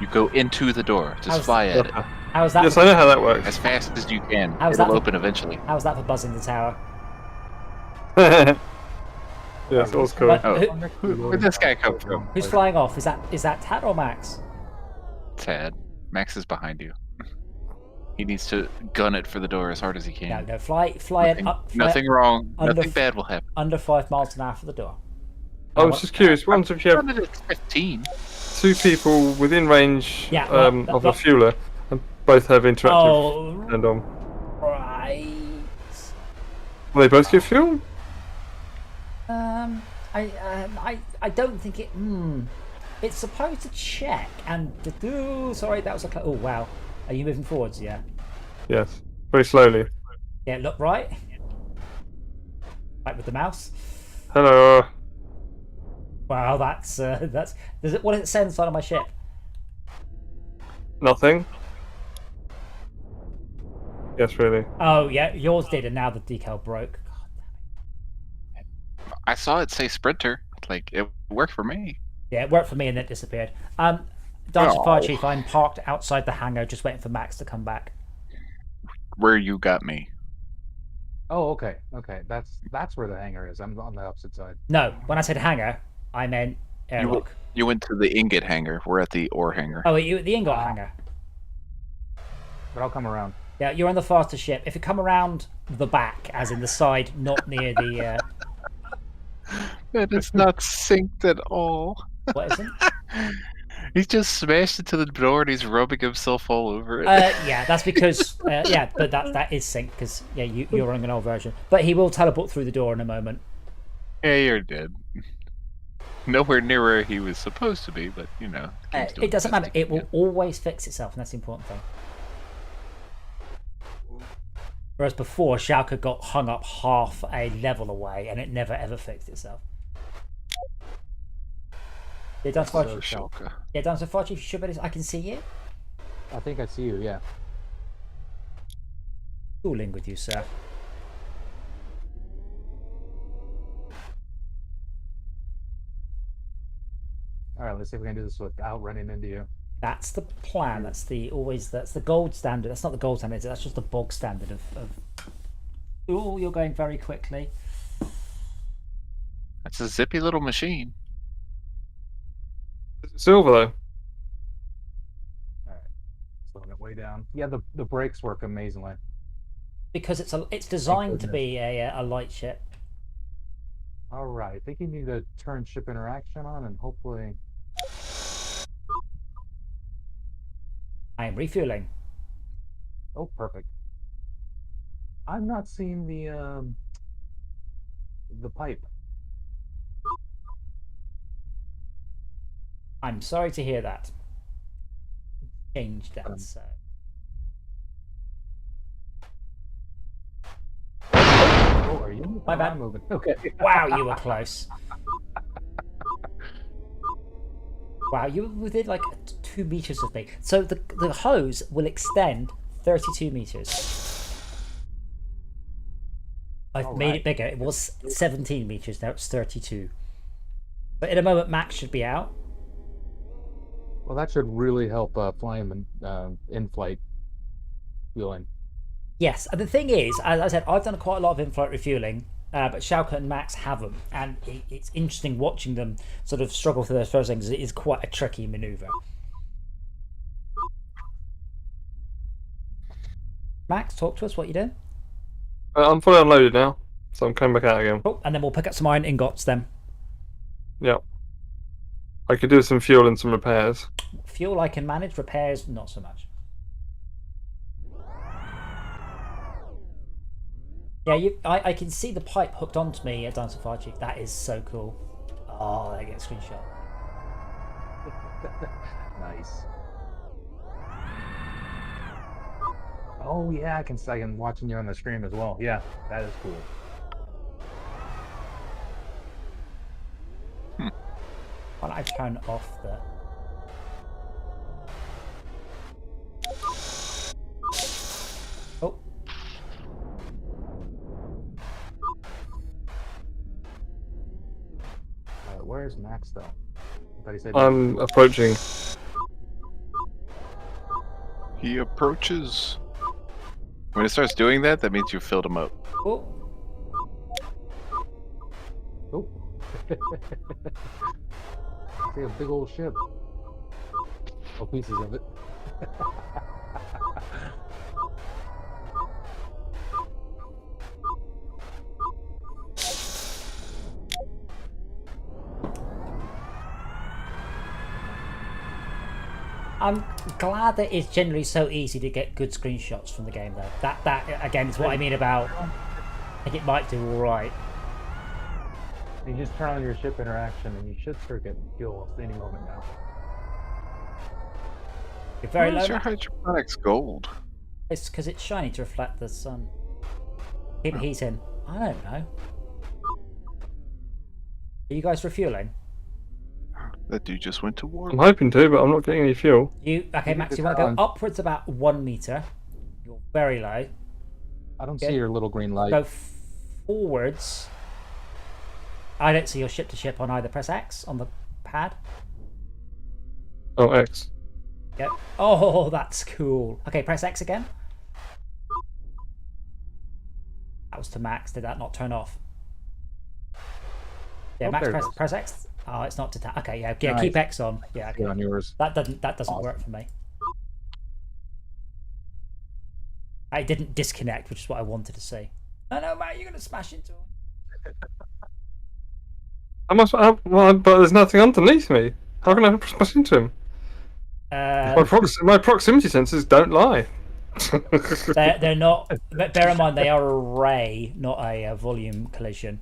You go into the door. Just fly at it. How's that? Yes, I know how that works. As fast as you can. How's It'll that open eventually. How's that for buzzing the tower? Yes, that was cool. Oh, where'd this guy come from? Who's flying off? Is that Tad or Max? Tad. Max is behind you. He needs to gun it for the door as hard as he can. No, fly it up. Nothing wrong. Under, Nothing bad will happen. Under 5 miles an hour for the door. I was just curious. What happens if you have It's 15. 2 people within range of a fueler and both have interactive turned on? Right. Will they both get fuel? I don't think it. It's supposed to check and. Sorry, that was a. Oh wow. Are you moving forwards? Yeah. Yes. Very slowly. Yeah. Look right. Right with the mouse. Hello. Wow, that's. What does it say inside of my ship? Nothing. Yes, really. Oh yeah, yours did, and now the decal broke. I saw it say Sprinter. Like, it worked for me. Yeah, it worked for me and then it disappeared. Dinosaur Fire Chief, I'm parked outside the hangar just waiting for Max to come back. Where you got me. Oh, okay. Okay. That's where the hangar is. I'm on the opposite side. No, when I said hangar, I meant airlock. You went to the ingot hangar. We're at the ore hangar. Oh, you at the ingot hangar? But I'll come around. Yeah, you're on the faster ship. If you come around the back, as in the side, not near the... That is not synced at all. What isn't? He's just smashed into the door and he's rubbing himself all over it. Yeah, that's because... yeah, but that is synced, because yeah, you're running an old version. But he will teleport through the door in a moment. Yeah, you're dead. Nowhere near where he was supposed to be, but, you know. It doesn't matter. It will always fix itself, and that's the important thing. Whereas before, Schalke got hung up half a level away, and it never ever fixed itself. Yeah, Dinosaur Fire Chief. Yeah, Dinosaur Fire Chief, you should be. I can see you. I think I see you, yeah. Cooling with you, sir. Alright, let's see if we can do this without running into you. That's the plan. That's the gold standard. That's not the gold standard. That's just the bog standard of. Oh, you're going very quickly. That's a zippy little machine. Silver though. Alright. Slowing it way down. Yeah, the brakes work amazingly. Because it's designed to be a light ship. All right. I think you need to turn ship interaction on, and hopefully. I am refueling. Oh, perfect. I'm not seeing the pipe. I'm sorry to hear that. Change that. So. Oh, are you? My bad. I'm moving. Okay. Wow, you were close. Wow, you were within like 2 meters of me. So the hose will extend 32 meters. I've made it bigger. It was 17 meters. Now it's 32. But in a moment, Max should be out. Well, that should really help flying in-flight fueling. Yes, and the thing is, as I said, I've done quite a lot of in-flight refueling, but Schalke and Max haven't, and it's interesting watching them sort of struggle through those first things. It is quite a tricky maneuver. Max, talk to us. What you doing? I'm fully unloaded now, so I'm coming back out again. Oh, and then we'll pick up some iron ingots then. Yeah. I could do some fuel and some repairs. Fuel I can manage, repairs not so much. Yeah, I can see the pipe hooked onto me at Dinosaur Fire Chief. That is so cool. Oh, I get a screenshot. Nice. Oh yeah, I can watching you on the stream as well. Yeah, that is cool. Why don't I turn off the... Oh. Where's Max though? I thought he said I'm approaching. He approaches. When it starts doing that, that means you filled him up. Oh. Oh. See a big old ship. Oh, pieces of it. I'm glad that it's generally so easy to get good screenshots from the game, though. That again is what I mean about. I think it might do all right. You just turn on your ship interaction, and you should start getting fuel at any moment now. You're very Where's low. your hydroponics gold? It's because it's shiny to reflect the sun. Keep the heat in. I don't know. Are you guys refueling? That dude just went to war. I'm hoping to, but I'm not getting any fuel. Okay, Max, you want to go upwards about 1 meter. You're very low. I don't see your little green light. Go forwards. I don't see your ship to ship on either. Press X on the pad. Oh, X. Yep. Oh, that's cool. Okay, press X again. That was to Max. Did that not turn off? Yeah, Max, press X. Oh, it's not to tap. Okay, yeah, nice. Keep X on. Yeah, okay. On yours. That doesn't awesome. Work for me. I didn't disconnect, which is what I wanted to see. No, Matt, you're gonna smash into it. But there's nothing underneath me. How can I smash into him? My proximity sensors don't lie. They're not. But bear in mind, they are a ray, not a volume collision.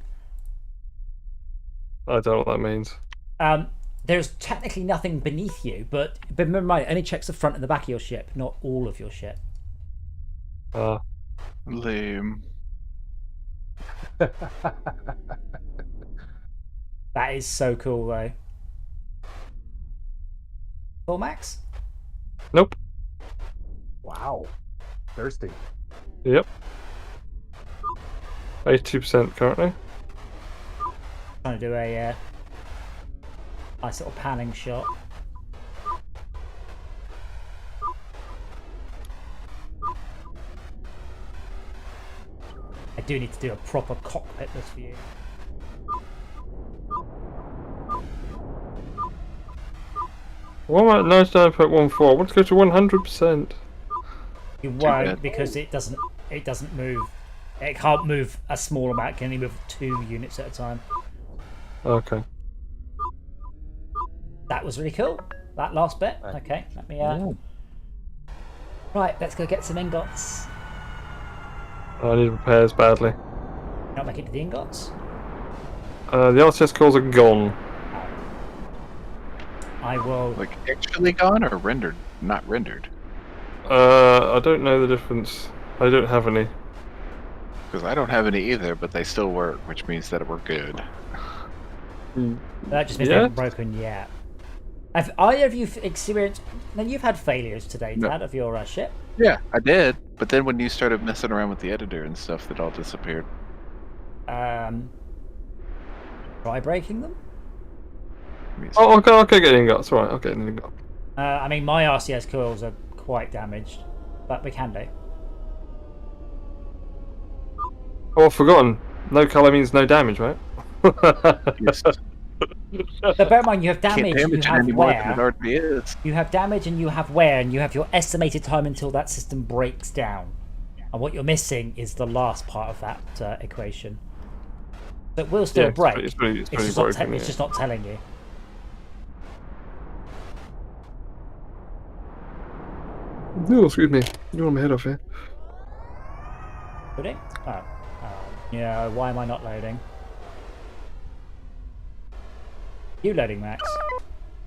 I don't know what that means. There's technically nothing beneath you, but remember, it only checks the front and the back of your ship, not all of your ship. Lame. That is so cool, though. Full Max? Nope. Wow. Thirsty. Yep. 82% currently. Trying to do a nice little panning shot. I do need to do a proper cockpit this view. What am I at 99.14? I want to go to 100%. You won't because it doesn't move. It can't move a small amount. It can only move 2 units at a time. Okay. That was really cool. That last bit. Okay, let me. Right, let's go get some ingots. I need repairs badly. Not make it to the ingots. The RCS calls are gone. I will. Like actually gone or rendered? Not rendered. I don't know the difference. I don't have any. Because I don't have any either, but they still work, which means that we're good. That just means they haven't broken yet. Have either of you experienced? Then you've had failures today, Dad, of your ship. Yeah, I did. But then when you started messing around with the editor and stuff, that all disappeared. Try breaking them. Oh, okay, get ingots. Right, okay, an ingot. I mean, my RCS coils are quite damaged, but we can do. Oh, I've forgotten. No colour means no damage, right? Yes. But bear in mind, you have damage. Can't You damage it have anymore than it wear. already is. You have damage and you have wear, and you have your estimated time until that system breaks down. And what you're missing is the last part of that equation. So it will still break. It's pretty It's broken, just not telling you. Oh, excuse me. You're on my head off here. Loading? Oh. Yeah, why am I not loading? You loading, Max?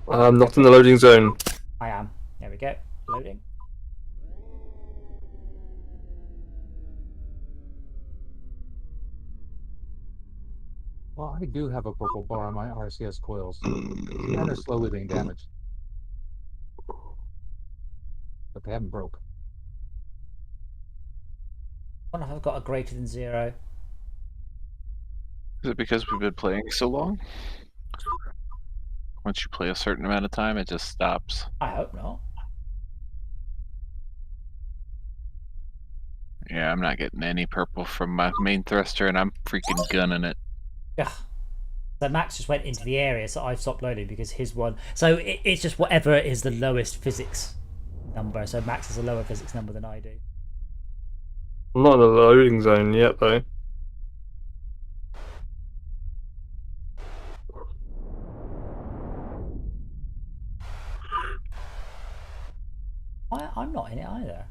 I'm not in the loading zone. I am. There we go. Loading. Well, I do have a purple bar on my RCS coils. And they're slowly being damaged. But they haven't broke. I wonder if I've got a greater than 0. Is it because we've been playing so long? Once you play a certain amount of time, it just stops. I hope not. Yeah, I'm not getting any purple from my main thruster, and I'm freaking gunning it. Ugh. So Max just went into the area, so I've stopped loading because his one. So it's just whatever is the lowest physics number. So Max has a lower physics number than I do. I'm not in the loading zone yet, though. I'm not in it either.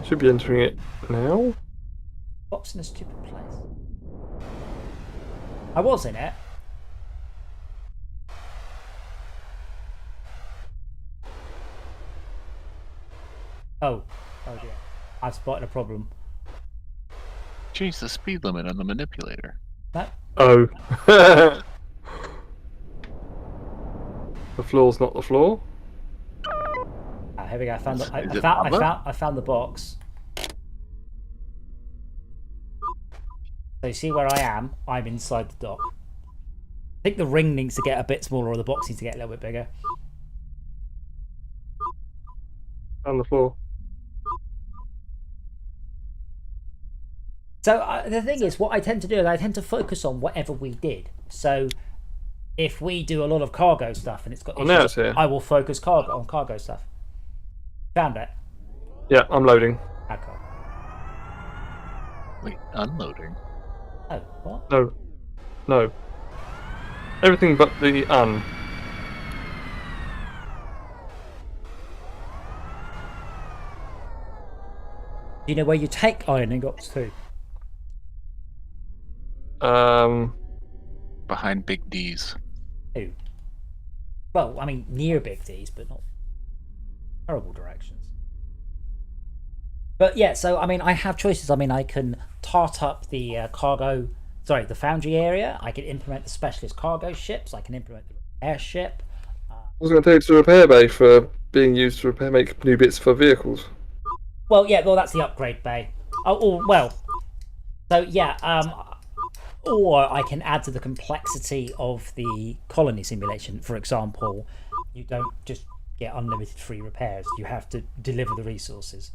Should be entering it now. Box in a stupid place. I was in it. Oh dear. I've spotted a problem. Change the speed limit on the manipulator. No. Oh. The floor's not the floor. Here we go. I found Is it I found the box. So you see where I am? I'm inside the dock. I think the ring needs to get a bit smaller, or the box needs to get a little bit bigger. On the floor. So the thing is, what I tend to do is I tend to focus on whatever we did. So if we do a lot of cargo stuff and it's got issues, now it's here. I will focus on cargo stuff. Found it. Yeah, I'm loading. Ah, cool. Wait, unloading? Oh, what? No. Everything but the un. Do you know where you take iron ingots to? Behind Big D's. Oh. Well, I mean, near Big D's, but not terrible directions. But yeah, so I mean, I have choices. I mean, I can tart up the the foundry area. I can implement the specialist cargo ships. I can implement the airship. I was going to take it to the repair bay for being used to make new bits for vehicles. Well, yeah, well, that's the upgrade bay. So yeah, or I can add to the complexity of the colony simulation. For example, you don't just get unlimited free repairs. You have to deliver the resources.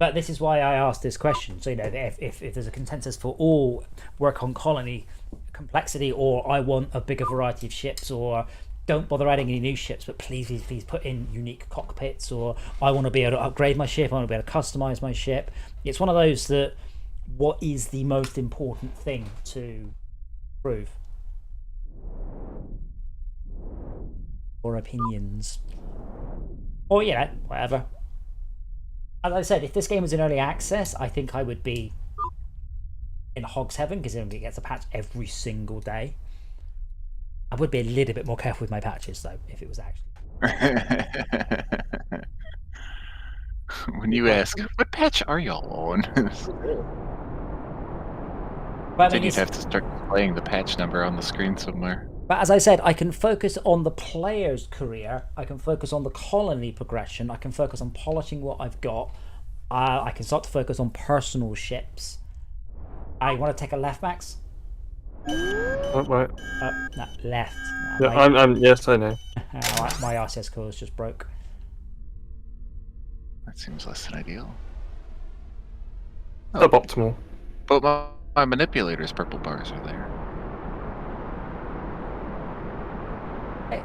But this is why I asked this question. So, you know, if there's a consensus for all work on colony complexity, or I want a bigger variety of ships, or don't bother adding any new ships, but please put in unique cockpits, or I want to be able to upgrade my ship, I want to be able to customize my ship. It's one of those that, what is the most important thing to prove? Or opinions. Or, you know, whatever. As I said, if this game was in early access, I think I would be in hog's heaven, because it gets a patch every single day. I would be a little bit more careful with my patches, though, if it was actually. When you ask, what patch are y'all on? But, then you'd have to start displaying the patch number on the screen somewhere. But as I said, I can focus on the player's career, I can focus on the colony progression, I can focus on polishing what I've got, I can start to focus on personal ships. I want to take a left, Max? Oh, right. No, left. Yeah, yes, I know. My RCS coils just broke. That seems less than ideal. Suboptimal. But my manipulator's purple bars are there.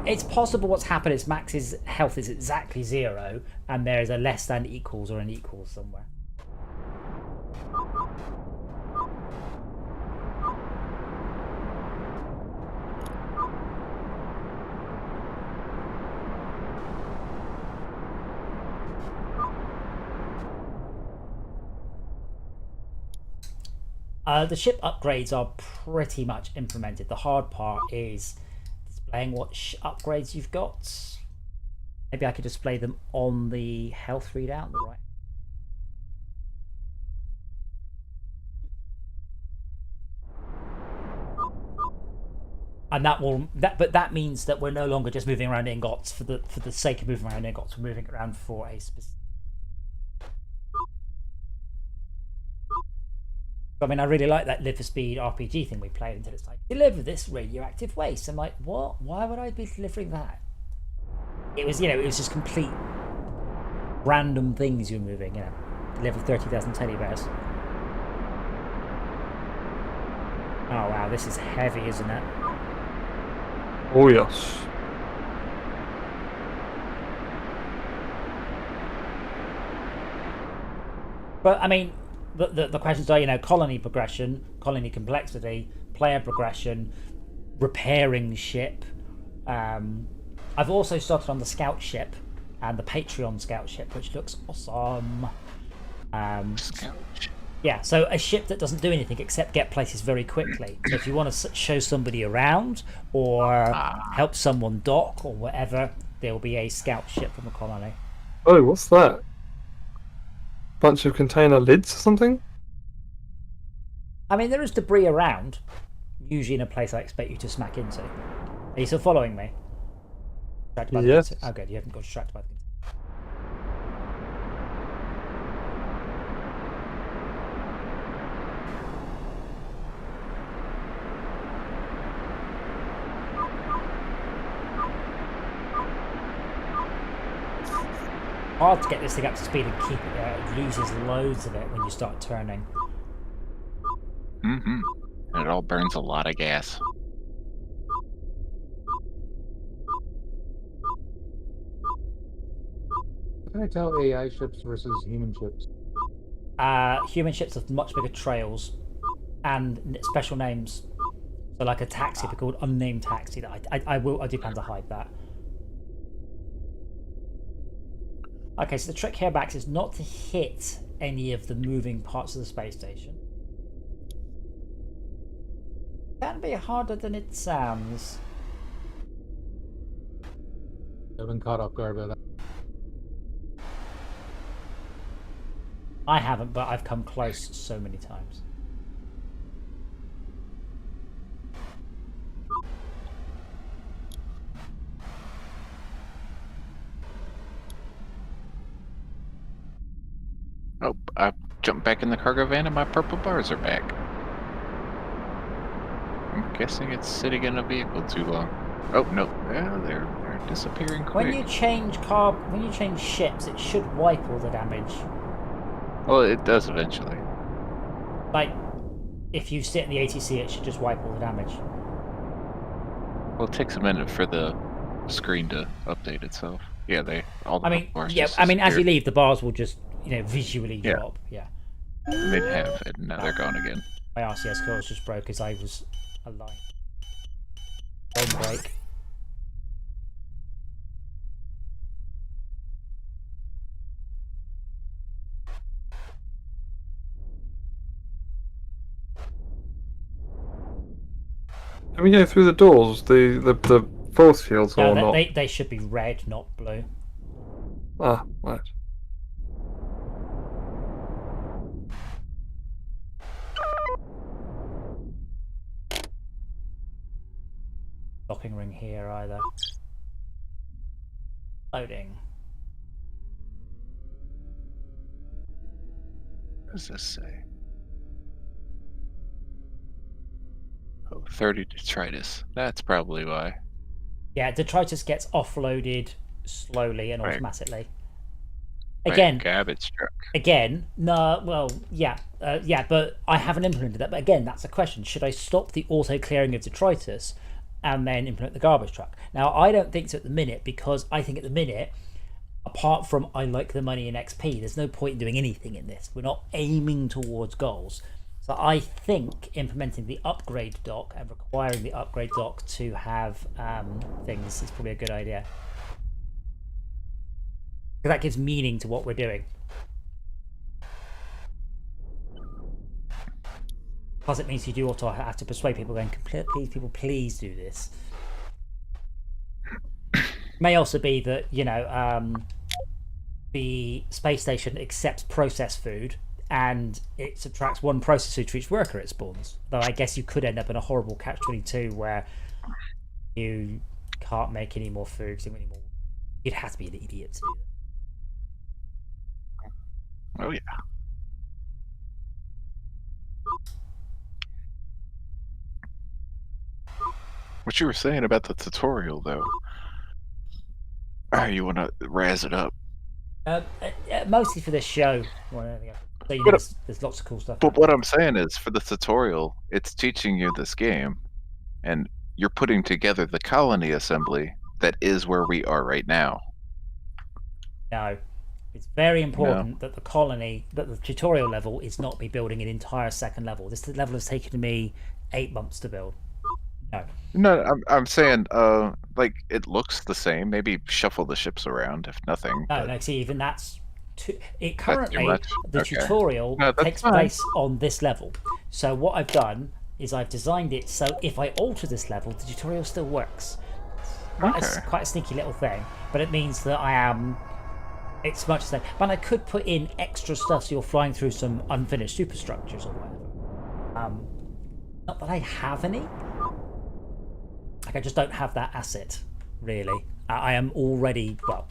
It's possible what's happened is Max's health is exactly 0, and there's a less than equals or an equals somewhere. The ship upgrades are pretty much implemented. The hard part is displaying what upgrades you've got. Maybe I could display them on the health readout, the right. And but that means that we're no longer just moving around ingots for the sake of moving around ingots. We're moving around for a specific. I mean, I really like that Live for Speed RPG thing we played until it's like, deliver this radioactive waste. I'm like, what? Why would I be delivering that? It was, you know, it was just complete random things you're moving, you know. Deliver 30,000 teddy bears. Oh wow, this is heavy, isn't it? Oh yes. But I mean, the questions are, you know, colony progression, colony complexity, player progression, repairing ship. I've also started on the scout ship and the Patreon scout ship, which looks awesome. Scout ship. Yeah, so a ship that doesn't do anything except get places very quickly. So if you want to show somebody around or help someone dock or whatever, there will be a scout ship from a colony. Oh, what's that? Bunch of container lids or something? I mean, there is debris around, usually in a place I expect you to smack into. Are you still following me? Yes. Oh, good. You haven't got distracted by the container. Hard to get this thing up to speed and keep it there. It loses loads of it when you start turning. Mm-hmm. And it all burns a lot of gas. How can I tell AI ships versus human ships? Human ships have much bigger trails and special names. So like a taxi would be called unnamed taxi. That I do plan to hide that. Okay, so the trick here, Max, is not to hit any of the moving parts of the space station. It can be harder than it sounds. I've been caught off guard by that. I haven't, but I've come close so many times. Oh, I jumped back in the cargo van and my purple bars are back. I'm guessing it's sitting in a vehicle too long. Oh no, yeah, they're disappearing quick. When you change ships, it should wipe all the damage. Well, it does eventually. Like, if you sit in the ATC, it should just wipe all the damage. Well, it takes a minute for the screen to update itself. Yeah, all the bars just I mean, as you disappear. leave, the bars will just, visually Yeah. drop. Yeah. They'd have, and now they're gone again. My RCS coils just broke as I was aligned. Don't break. Can we go through the doors? The force fields or No, not? they should be red, not blue. Ah, right. Docking ring here either. Loading. What does this say? Oh, 30 detritus. That's probably why. Yeah, detritus gets offloaded slowly and Right. automatically. Right, Again, garbage truck. no, well, yeah, but I haven't implemented that. But again, that's a question. Should I stop the auto clearing of detritus and then implement the garbage truck? Now, I don't think so at the minute, because I think at the minute, apart from I like the money in XP, there's no point in doing anything in this. We're not aiming towards goals. So I think implementing the upgrade dock and requiring the upgrade dock to have things is probably a good idea. Because that gives meaning to what we're doing. Plus it means you do also have to persuade people going, please, people, please do this. May also be that, the space station accepts processed food and it subtracts one processed food for each worker it spawns. Though I guess you could end up in a horrible catch-22 where you can't make any more food anymore. You'd have to be an idiot to do that. Oh, yeah. What you were saying about the tutorial, though. You want to razz it up. Mostly for this show. Well, so, there's lots of cool stuff. But what I'm saying is, for the tutorial, it's teaching you this game, and you're putting together the colony assembly that is where we are right now. No. It's very important that the colony, that the tutorial level is not me building an entire second level. This level has taken me 8 months to build. No, I'm saying, like, it looks the same. Maybe shuffle the ships around, if nothing. No, see, even that's currently the Okay. tutorial No, that's takes fine. place on this level. So what I've done is I've designed it so if I alter this level, the tutorial still works. Quite a sneaky little thing, but it means that it's much the same. But I could put in extra stuff so you're flying through some unfinished superstructures or whatever. Not that I have any. Like, I just don't have that asset, really. I am already, well,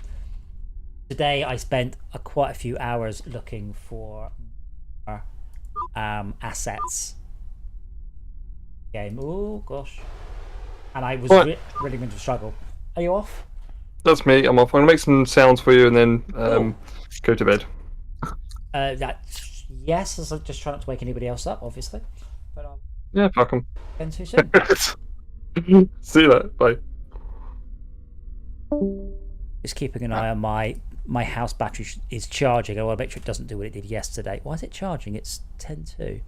today I spent quite a few hours looking for assets. Game. Oh, gosh. And I was really going to struggle. Are you off? That's me. I'm off. I'm gonna make some sounds for you and then go to bed. Yes, as I'm just trying not to wake anybody else up, obviously. But Yeah, fuck 'em. again too soon. See you later. Bye. Just keeping an eye on my house battery is charging. I want to make sure it doesn't do what it did yesterday. Why is it charging? It's 10:2.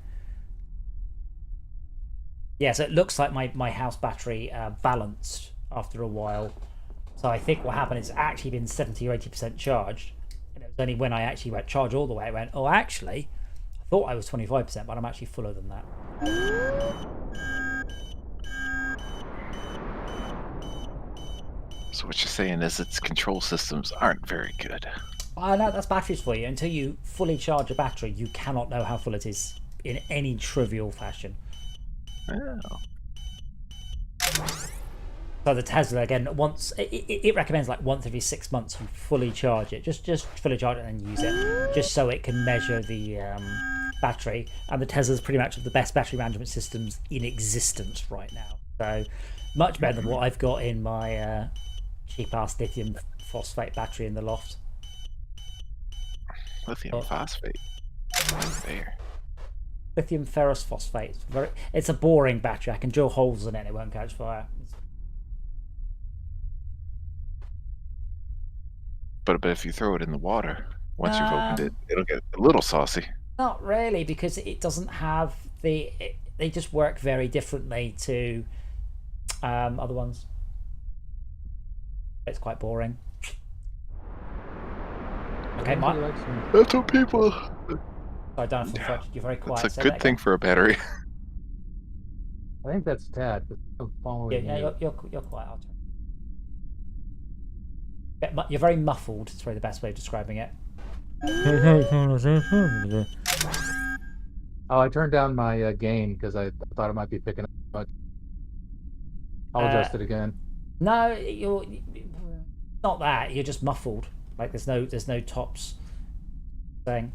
Yeah, so it looks like my house battery balanced after a while. So I think what happened is it's actually been 70 or 80% charged. And it was only when I actually went charge all the way, I went, oh, actually, I thought I was 25%, but I'm actually fuller than that. So what you're saying is its control systems aren't very good. No, that's batteries for you. Until you fully charge a battery, you cannot know how full it is in any trivial fashion. Oh. So the Tesla, again, once it recommends like once every 6 months you fully charge it. Just fully charge it and then use it, just so it can measure the battery. And the Tesla's pretty much the best battery management systems in existence right now. So much better than what I've got in my cheap ass lithium phosphate battery in the loft. Lithium phosphate. Right there. Lithium ferrous phosphate. It's a boring battery. I can drill holes in it and it won't catch fire. But if you throw it in the water, once you've opened it, it'll get a little saucy. Not really, because it doesn't have they just work very differently to other ones. It's quite boring. Okay, Mike. That's what people. I don't know. You're very quiet. It's a good thing for a battery. I think that's Tad. Following Yeah, you're quiet. I'll turn. You're very muffled. It's probably the best way of describing it. Oh, I turned down my gain because I thought it might be picking up too much. I'll adjust it again. No, you're not that. You're just muffled. Like there's no tops thing.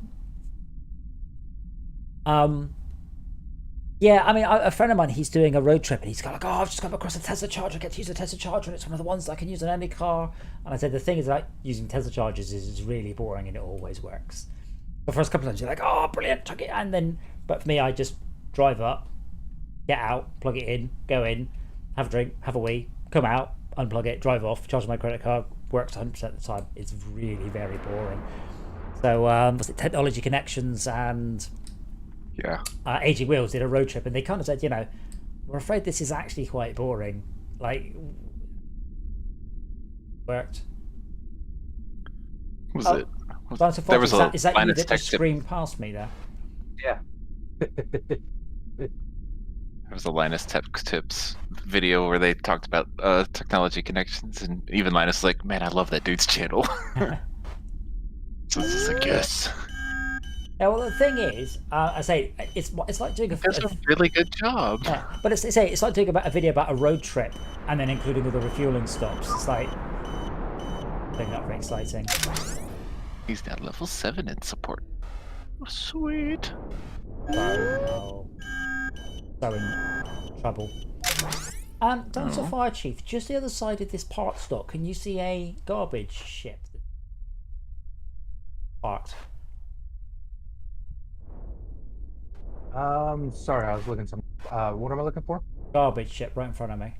Yeah, I mean, a friend of mine, he's doing a road trip, and he's got like, I've just come across a Tesla charger. I get to use a Tesla charger, and it's one of the ones that I can use on any car. And I said, the thing is, like, using Tesla chargers is really boring, and it always works. The first couple of times, you're like, oh, brilliant, chuck it, and then, but for me, I just drive up, get out, plug it in, go in, have a drink, have a wee, come out, unplug it, drive off, charge my credit card, works 100% of the time. It's really very boring. So, was it Technology Connections and AG Wheels did a road trip, and they kind of said, we're afraid this is actually quite boring. Like, worked. Was it? There was is that you that just screamed past me there? Yeah. There was a Linus Tech Tips video where they talked about Technology Connections, and even Linus like, man, I love that dude's channel. So it's just like, yes. Yeah, well, the thing is, I say it's like doing That's a really good job. Yeah, but it's like doing a video about a road trip and then including all the refueling stops. It's like, they're not very exciting. He's now level 7 in support. Oh, sweet. So in trouble. Dinosaur Fire Chief, just the other side of this part stock, can you see a garbage ship parked? Sorry, I was looking some. What am I looking for? Garbage ship right in front of me.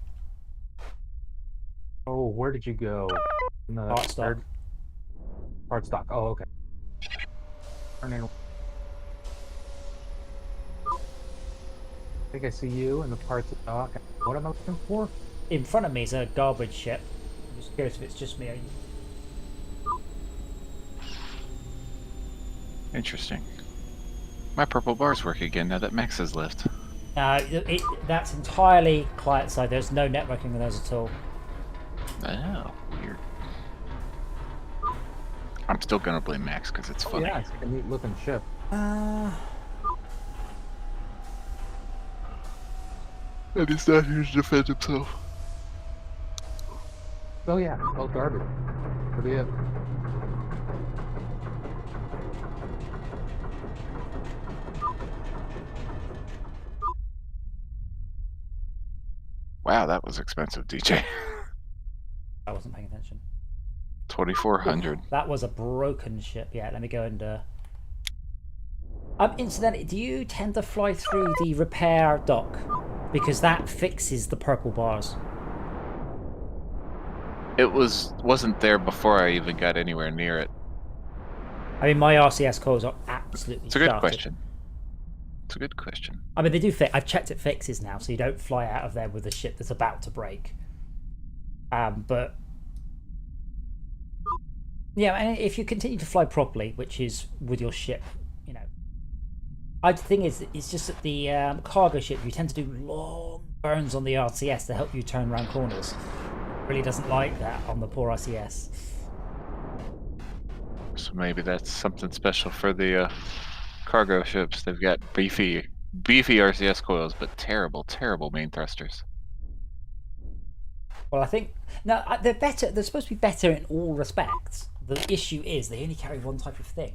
Oh, where did you go? In the part stock. Part stock. Oh, okay. I think I see you in the parts stock. What am I looking for? In front of me is a garbage ship. I'm just curious if it's just me. Interesting. My purple bars work again now that Max has left. That's entirely client side. There's no networking with those at all. Oh, weird. I'm still gonna blame Max because it's funny. Yeah, it's a neat looking ship. And he's not here to defend himself. Oh yeah, all garbage. Pretty it. Wow, that was expensive, DJ. I wasn't paying attention. 2,400. That was a broken ship. Yeah, let me go and. Incidentally, do you tend to fly through the repair dock because that fixes the purple bars? It wasn't there before I even got anywhere near it. I mean, my RCS coils are absolutely. It's a good shattered. question. It's a good question. I mean, they do fit. I've checked it fixes now, so you don't fly out of there with a ship that's about to break. But yeah, and if you continue to fly properly, which is with your ship, the thing is, it's just that the cargo ship, you tend to do long burns on the RCS to help you turn around corners. It really doesn't like that on the poor RCS. So maybe that's something special for the cargo ships. They've got beefy RCS coils, but terrible main thrusters. Well, I think they're better. They're supposed to be better in all respects. The issue is they only carry one type of thing.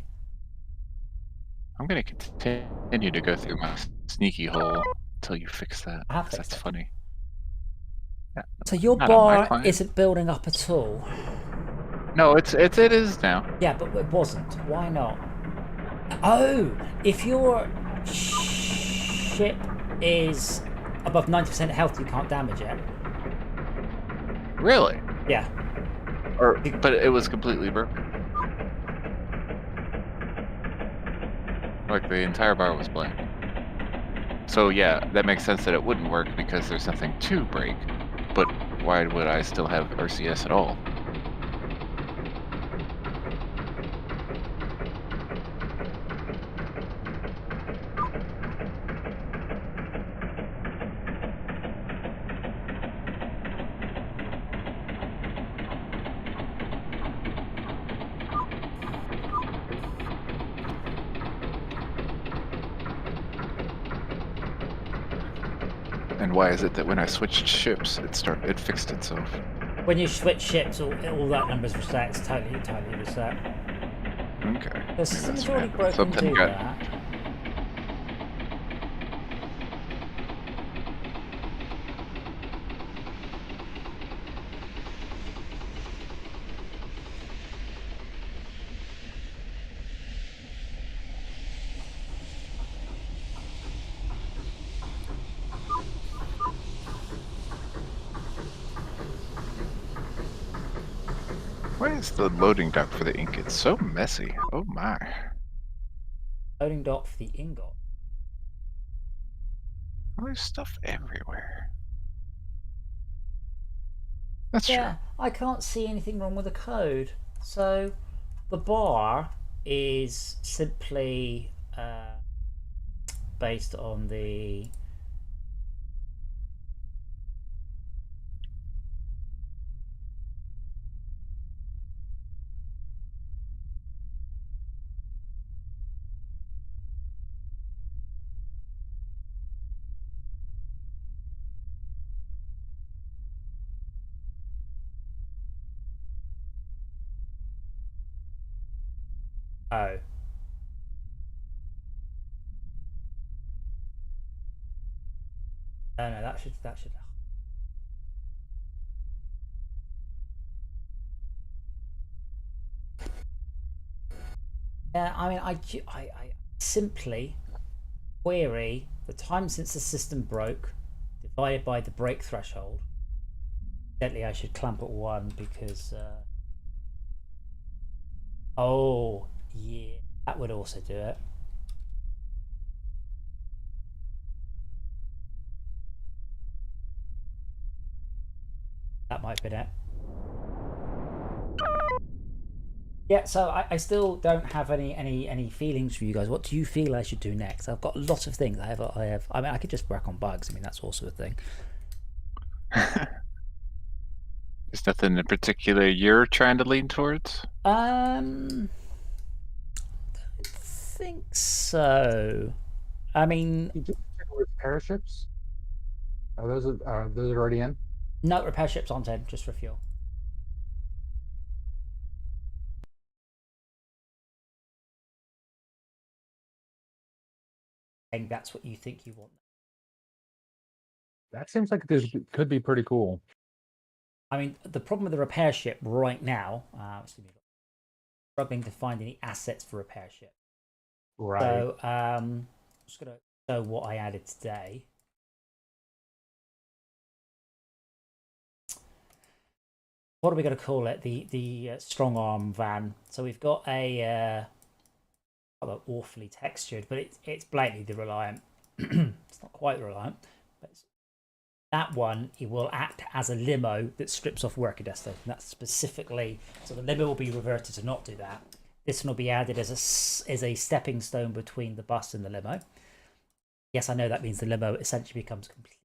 I'm going to continue to go through my sneaky hole until you fix that. That's funny. Yeah, so your bar isn't building up at all? No, it is now. Yeah, but it wasn't. Why not? Oh, if your ship is above 90% health, you can't damage it. Really? Yeah. But it was completely broken. Like the entire bar was blank. So yeah, that makes sense that it wouldn't work because there's nothing to break. But why would I still have RCS at all? And why is it that when I switched ships, it fixed itself? When you switch ships, all that number's reset. It's totally reset. Okay. The system's already broken to that. Why is the loading dock for the ingot so messy? Oh my. Loading dock for the ingot. Well, there's stuff everywhere. That's true. I can't see anything wrong with the code. So the bar is simply based on the oh. No, that should. Yeah, I mean, I simply query the time since the system broke divided by the break threshold. Evidently, I should clamp at 1 because. Oh, yeah, that would also do it. That might be it. Yeah, so I still don't have any feelings for you guys. What do you feel I should do next? I've got a lot of things. I mean, I could just work on bugs. I mean, that's also a thing. There's nothing in particular you're trying to lean towards? Don't think so. I mean, you just repair ships? Are those already in? No, repair ships aren't in, just for fuel. And that's what you think you want. That seems like this could be pretty cool. I mean, the problem with the repair ship right now, struggling to find any assets for repair ship. Right. So, I'm just going to show what I added today. What are we going to call it? The strong arm van. So we've got a awfully textured, but it's blatantly the Reliant. It's not quite the Reliant, but that one, it will act as a limo that strips off worker destination. That's specifically, so the limo will be reverted to not do that. This one will be added as a stepping stone between the bus and the limo. Yes, I know that means the limo essentially becomes complete.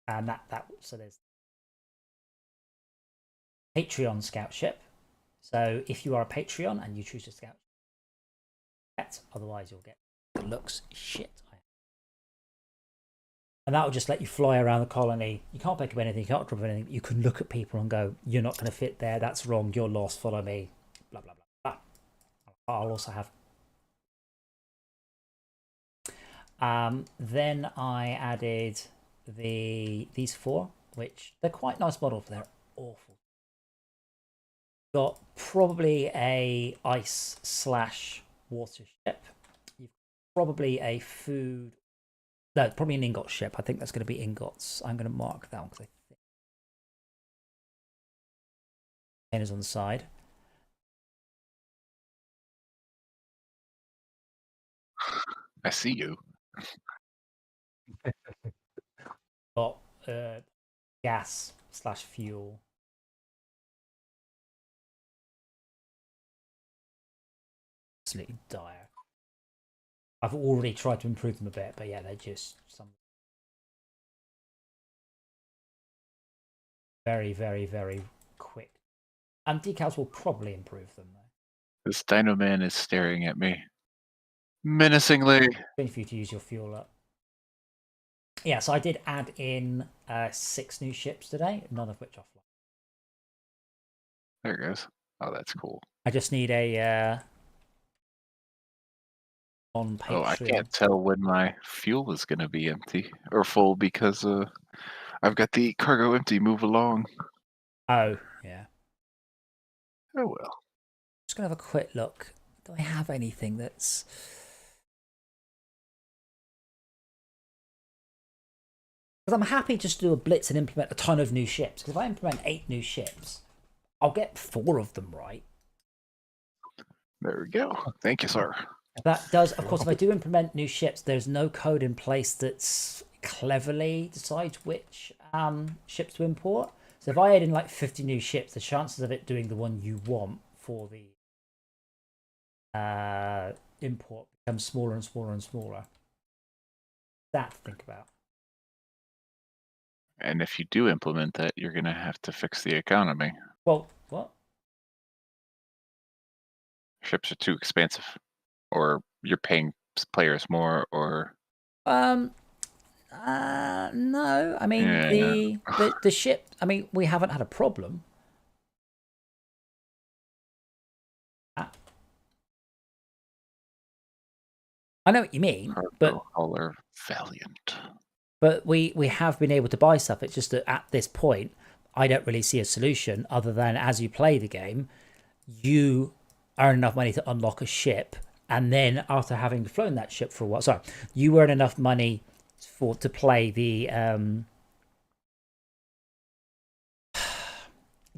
And so there's Patreon scout ship. So if you are a Patreon and you choose to scout, otherwise you'll get the looks shit. And that will just let you fly around the colony. You can't pick up anything, you can't drop anything. You can look at people and go, you're not going to fit there, that's wrong, you're lost, follow me, blah, blah, blah, blah. I'll also have... then I added these 4, which they're quite nice models, but they're awful. Got probably a ice / water ship. You've probably a food. No, probably an ingot ship. I think that's going to be ingots. I'm going to mark that one because I think containers on the side. I see you. Got gas / fuel. Absolutely dire. I've already tried to improve them a bit, but yeah, they're just some very, very, very quick. And decals will probably improve them though. This Dino Man is staring at me menacingly. Waiting for you to use your fuel up. Yeah, so I did add in 6 new ships today, none of which are flying. There it goes. Oh, that's cool. I just need a on Patreon. Oh, I can't tell when my fuel is going to be empty or full because I've got the cargo empty. Move along. Oh, yeah. Oh, well. Just going to have a quick look. Do I have anything that's... Because I'm happy just to do a blitz and implement a ton of new ships. Because if I implement 8 new ships, I'll get 4 of them right. There we go. Thank you, sir. That does, of course, if I do implement new ships, there's no code in place that's cleverly decides which ships to import. So if I add in like 50 new ships, the chances of it doing the one you want for the import becomes smaller and smaller and smaller. That to think about. And if you do implement that, you're going to have to fix the economy. Well, what? Ships are too expensive. Or you're paying players more, or... No. I mean, the ship, I mean, we haven't had a problem. I know what you mean, but Hauler Valiant. But we have been able to buy stuff. It's just that at this point, I don't really see a solution other than as you play the game, you earn enough money to unlock a ship, and then after having flown that ship for a while, you earn enough money to play the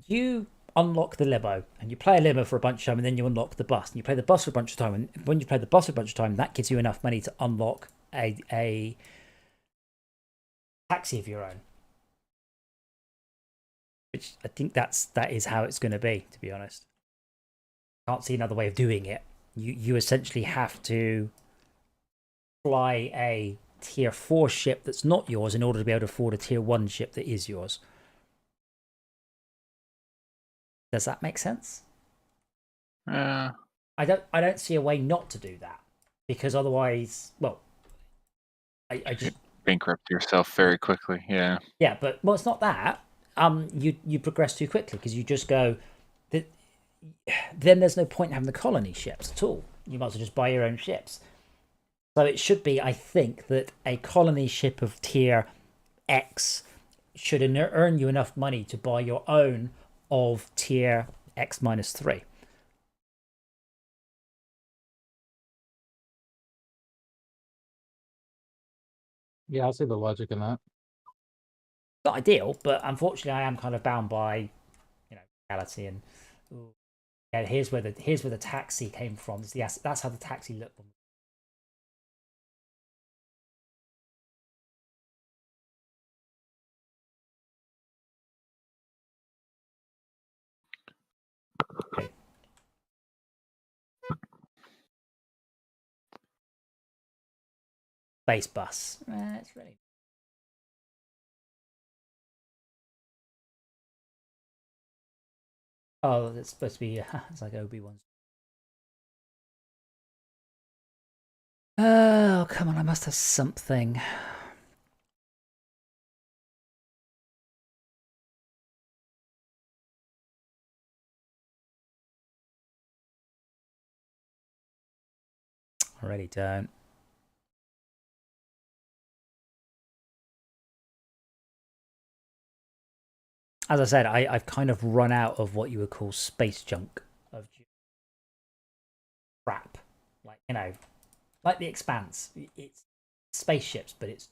you unlock the limo and you play a limo for a bunch of time, and then you unlock the bus and you play the bus for a bunch of time, and when you play the bus for a bunch of time, that gives you enough money to unlock a taxi of your own, which I think that is how it's going to be, to be honest. Can't see another way of doing it. You essentially have to fly a tier 4 ship that's not yours in order to be able to afford a tier 1 ship that is yours. Does that make sense? I don't see a way not to do that, because otherwise, well, I just bankrupt yourself very quickly. Yeah. Yeah, but well, it's not that. You progress too quickly because you just go. Then there's no point in having the colony ships at all. You might as well just buy your own ships. So it should be, I think, that a colony ship of tier X should earn you enough money to buy your own of tier X -3. Yeah, I see the logic in that. Not ideal, but unfortunately, I am kind of bound by, reality. And yeah, here's where the taxi came from. That's how the taxi looked. Okay. Base bus. It's really. Oh, it's supposed to be. It's like Obi-Wan's. Oh, come on! I must have something. I really don't. As I said, I've kind of run out of what you would call space junk of crap. Like like the Expanse. It's spaceships, but it's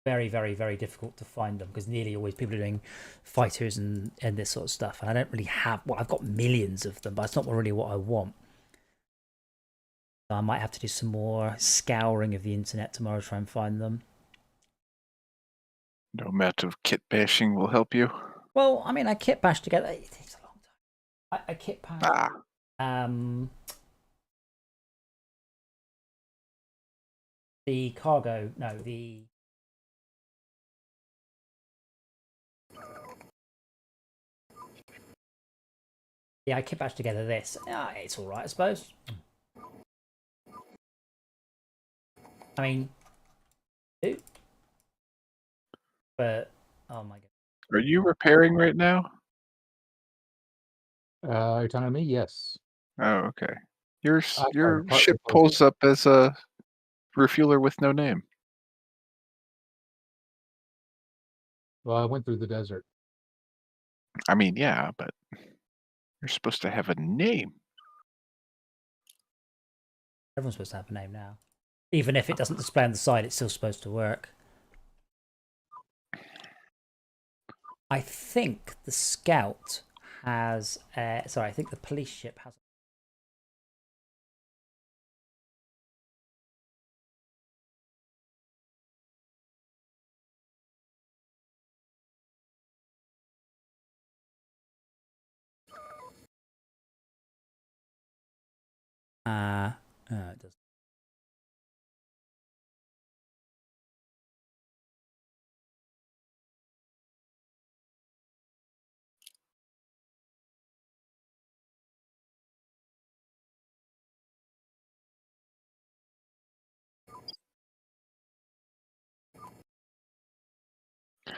very, very, very difficult to find them because nearly always people are doing fighters and this sort of stuff. And I don't really have. Well, I've got millions of them, but it's not really what I want. So I might have to do some more scouring of the internet tomorrow to try and find them. No amount of kit bashing will help you. Well, I mean, I kit bash together. It takes a long time. I kit bash. The cargo. No, the. Yeah, I kit bash together this. It's all right, I suppose. I mean, but oh my god. Are you repairing right now? You're talking to me? Yes. Oh, okay. Your part ship replacement. pulls up as a refueler with no name. Well, I went through the desert. I mean, yeah, but you're supposed to have a name. Everyone's supposed to have a name now. Even if it doesn't display on the side, it's still supposed to work. I think the Scout has... sorry, I think the police ship has... it doesn't.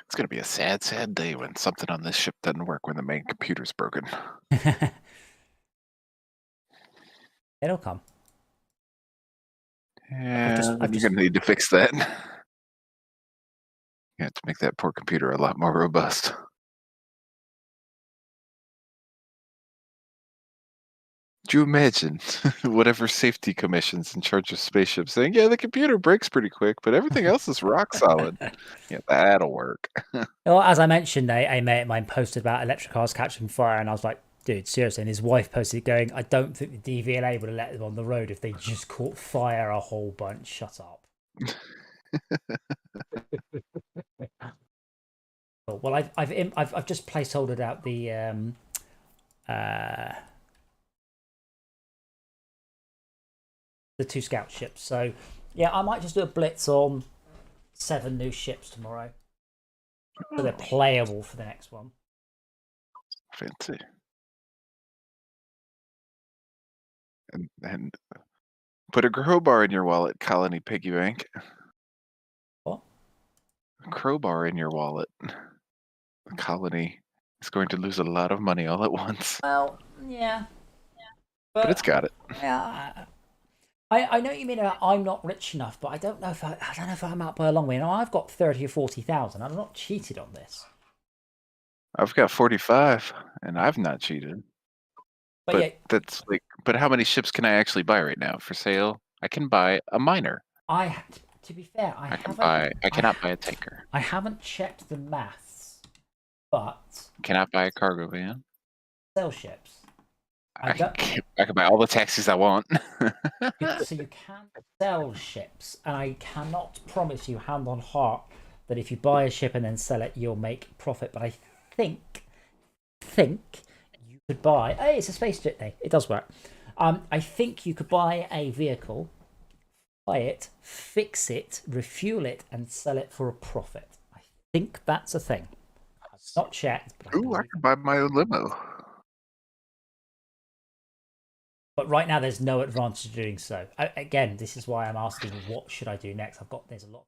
It's going to be a sad, sad day when something on this ship doesn't work when the main computer's broken. It'll come. Yeah, you're going to need to fix that. You have to make that poor computer a lot more robust. Do you imagine whatever safety commission's in charge of spaceships saying, yeah, the computer breaks pretty quick, but everything else is rock solid. Yeah, that'll work. Well, as I mentioned, a mate of mine posted about electric cars catching fire, and I was like, dude, seriously. And his wife posted going, I don't think the DVLA would have let them on the road if they just caught fire a whole bunch. Shut up. Well, I've just placeholdered out the 2 scout ships. So yeah, I might just do a blitz on 7 new ships tomorrow. So they're playable for the next one. Fancy. And put a crowbar in your wallet, Colony Piggy Bank. What? A crowbar in your wallet. The Colony is going to lose a lot of money all at once. Well, yeah. But it's got it. Yeah. I know what you mean about I'm not rich enough, but I don't know if I'm out by a long way. Now I've got 30 or 40,000. I'm not cheated on this. I've got 45, and I've not cheated. But yeah, that's like. But how many ships can I actually buy right now for sale? I can buy a miner. To be fair, I cannot buy a tanker. I haven't checked the maths, but cannot buy a cargo van. Sell ships. I can buy all the taxis I want. So you can sell ships, and I cannot promise you hand on heart that if you buy a ship and then sell it, you'll make profit. But I think you could buy. Hey, it's a space jet day. It does work. I think you could buy a vehicle, buy it, fix it, refuel it, and sell it for a profit. I think that's a thing. I've not checked. Ooh, I could buy my own limo. But right now, there's no advantage to doing so. Again, this is why I'm asking, what should I do next? There's a lot.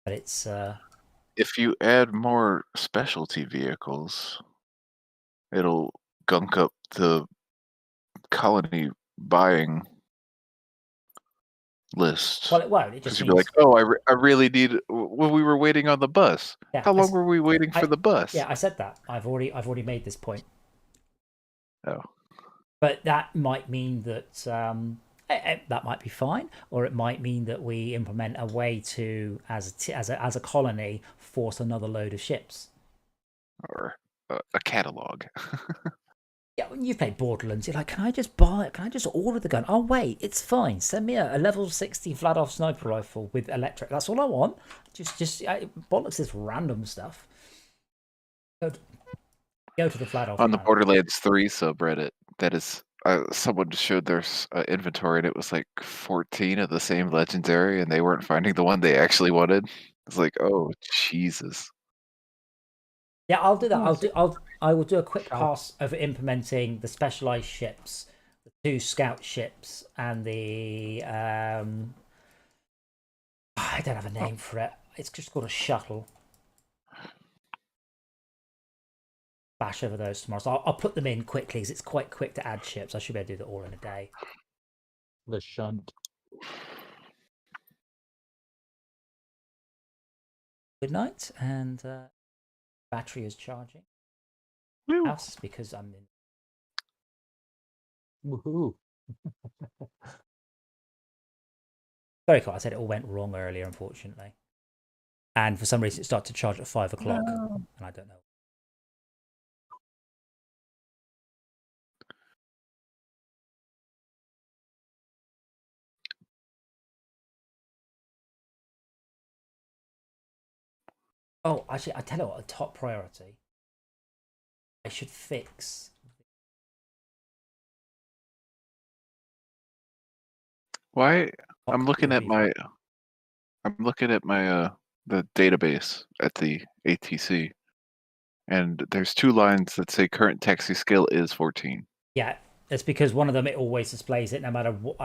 But it's... If you add more specialty vehicles, it'll gunk up the Colony buying list. Well, it won't. It just means... you'll be like, oh, I really need... Well, we were waiting on the bus. Yeah, how long were we waiting for the bus? Yeah, I said that. I've already made this point. Oh. But that might mean that that might be fine, or it might mean that we implement a way to, as a colony, force another load of ships. Or a catalog. Yeah, when you play Borderlands, you're like, can I just buy it? Can I just order the gun? Oh, wait, it's fine. Send me a level 60 Vladov sniper rifle with electric. That's all I want. Just bollocks this random stuff. Go to the Vladov. On the Borderlands 3 subreddit, that is, someone showed their inventory and it was like 14 of the same legendary, and they weren't finding the one they actually wanted. It's like, oh Jesus. Yeah, I'll do that. I will do a quick Shall- pass over implementing the specialized ships, the 2 scout ships, and the I don't have a name for it. It's just called a shuttle. Bash over those tomorrow. So I'll put them in quickly because it's quite quick to add ships. I should be able to do that all in a day. The shunt. Good night, and battery is charging. Woo. House because I'm in. Woohoo. Very cool. I said it all went wrong earlier, unfortunately. And for some reason, it started to charge at 5 o'clock, and I don't know. Oh, actually, I tell you what, a top priority. I should fix. Why? I'm top looking at review. my the database at the ATC, and there's 2 lines that say current taxi skill is 14. Yeah, it's because one of them, it always displays it no matter what.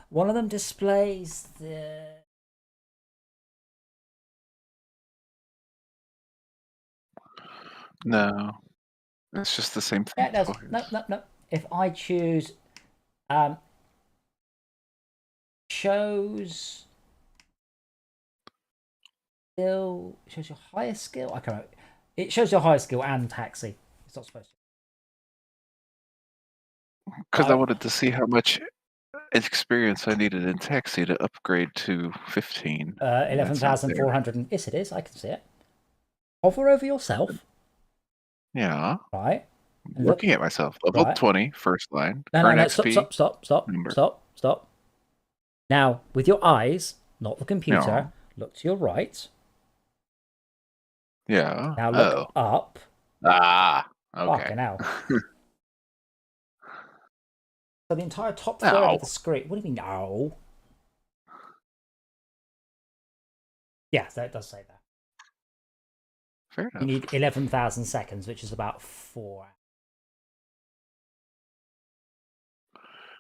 One of them displays the. No, it's just the same thing. Yeah, no. If I choose, shows skill, shows your highest skill. I can't remember. It shows your highest skill and taxi. It's not supposed to. Because I Right. wanted to see how much experience I needed in taxi to upgrade to 15. and that's not there. 11,400. Yes, it is. I can see it. Hover over yourself. Yeah. Right. I'm looking at myself. Level Right. 20, first line. No, Current stop, XP. Number. stop. Now, with your eyes, not the computer, Yeah. look to your right. Yeah. Now look up. Ah. Okay. Fucking hell. So the entire top third of the screen. What do you mean, no? Yeah, so it does say that. Fair enough. You need 11,000 seconds, which is about 4 hours.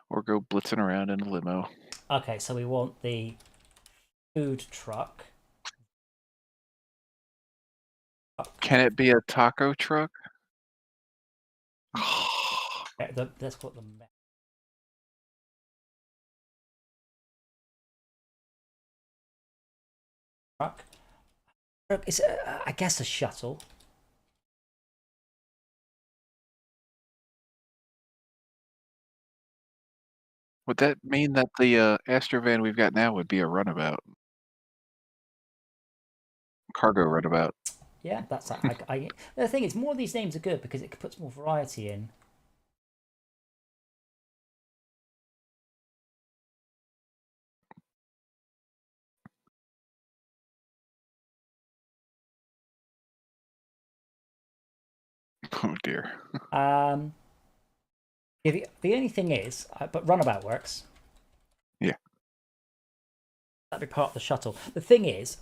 Or go blitzing around in a limo. Okay, so we want the food truck. Can it be a taco truck? Let's call it the truck. It's, I guess, a shuttle. Would that mean that the Astrovan we've got now would be a runabout? Cargo runabout. Yeah, that's the thing is, more of these names are good because it puts more variety in. Oh dear. Yeah, the only thing is, but runabout works. Yeah. That'd be part of the shuttle. The thing is,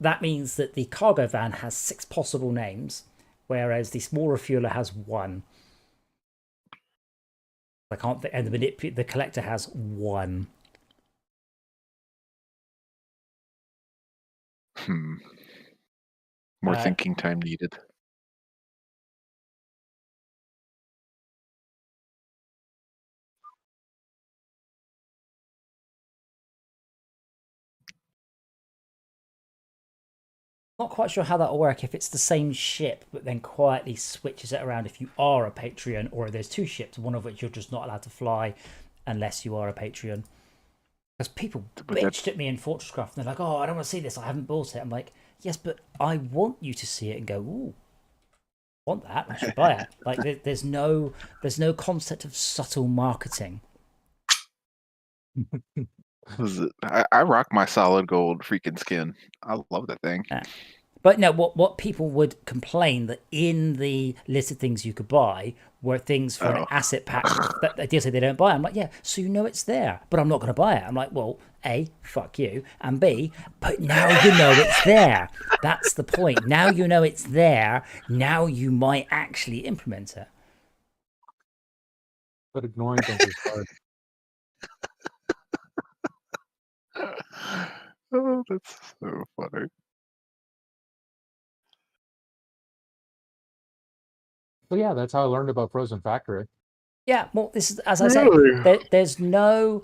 that means that the cargo van has 6 possible names, whereas the small refueler has 1. I can't think, and the collector has 1. More thinking time needed. Not quite sure how that'll work if it's the same ship, but then quietly switches it around if you are a Patreon, or if there's two ships, one of which you're just not allowed to fly unless you are a Patreon. Because people bitched at me in Fortress Craft, and they're like, "Oh, I don't want to see this. I haven't bought it." I'm like, "Yes, but I want you to see it and go, ooh, want that? I should buy it." Like, there's no concept of subtle marketing. I rock my solid gold freaking skin. I love that thing. Yeah. But no, what people would complain that in the list of things you could buy were things for an asset pack that they say they don't buy. I'm like, yeah, so you know it's there, but I'm not going to buy it. I'm like, well, A, fuck you, and B, but now you know it's there. That's the point. Now you know it's there. Now you might actually implement it. But ignoring things is hard. Oh, that's so funny. So yeah, that's how I learned about Frozen Factory. Yeah, well, this is, as I say, there's no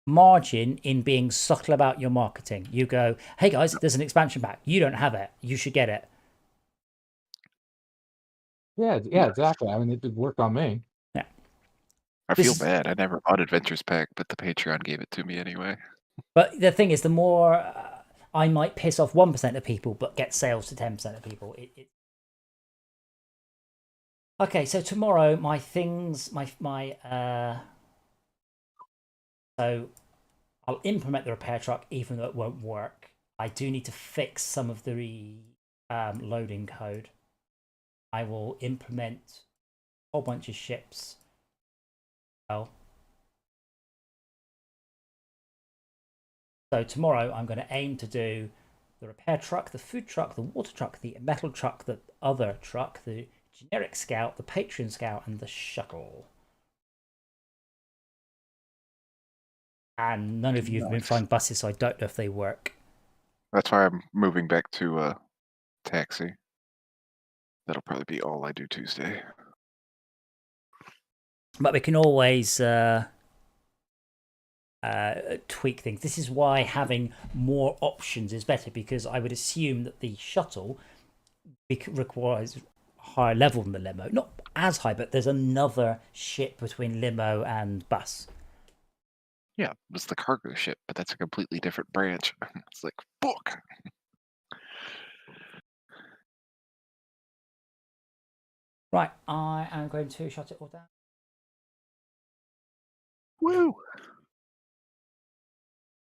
margin in being subtle about your marketing. You go, hey guys, there's an expansion pack. You don't have it. You should get it. Yeah, exactly. I mean, it worked on me. Yeah. I feel bad. I never bought Adventures Pack, but the Patreon gave it to me anyway. But the thing is, the more I might piss off 1% of people, but get sales to 10% of people. Okay, so tomorrow, my things, so I'll implement the repair truck, even though it won't work. I do need to fix some of the loading code. I will implement a whole bunch of ships. Well, so tomorrow I'm going to aim to do the repair truck, the food truck, the water truck, the metal truck, the other truck, the generic scout, the Patreon scout, and the shuttle. And none of you have been flying buses, so I don't know if they work. That's why I'm moving back to taxi. That'll probably be all I do Tuesday. But we can always tweak things. This is why having more options is better, because I would assume that the shuttle requires a higher level than the limo. Not as high, but there's another ship between limo and bus. Yeah, it's the cargo ship, but that's a completely different branch. It's like, fuck. Right, I am going to shut it all down. Woo!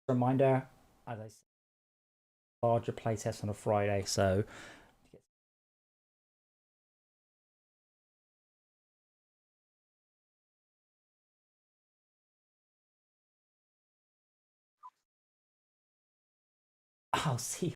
Reminder, as I said, larger playtest on a Friday, so I'll see you.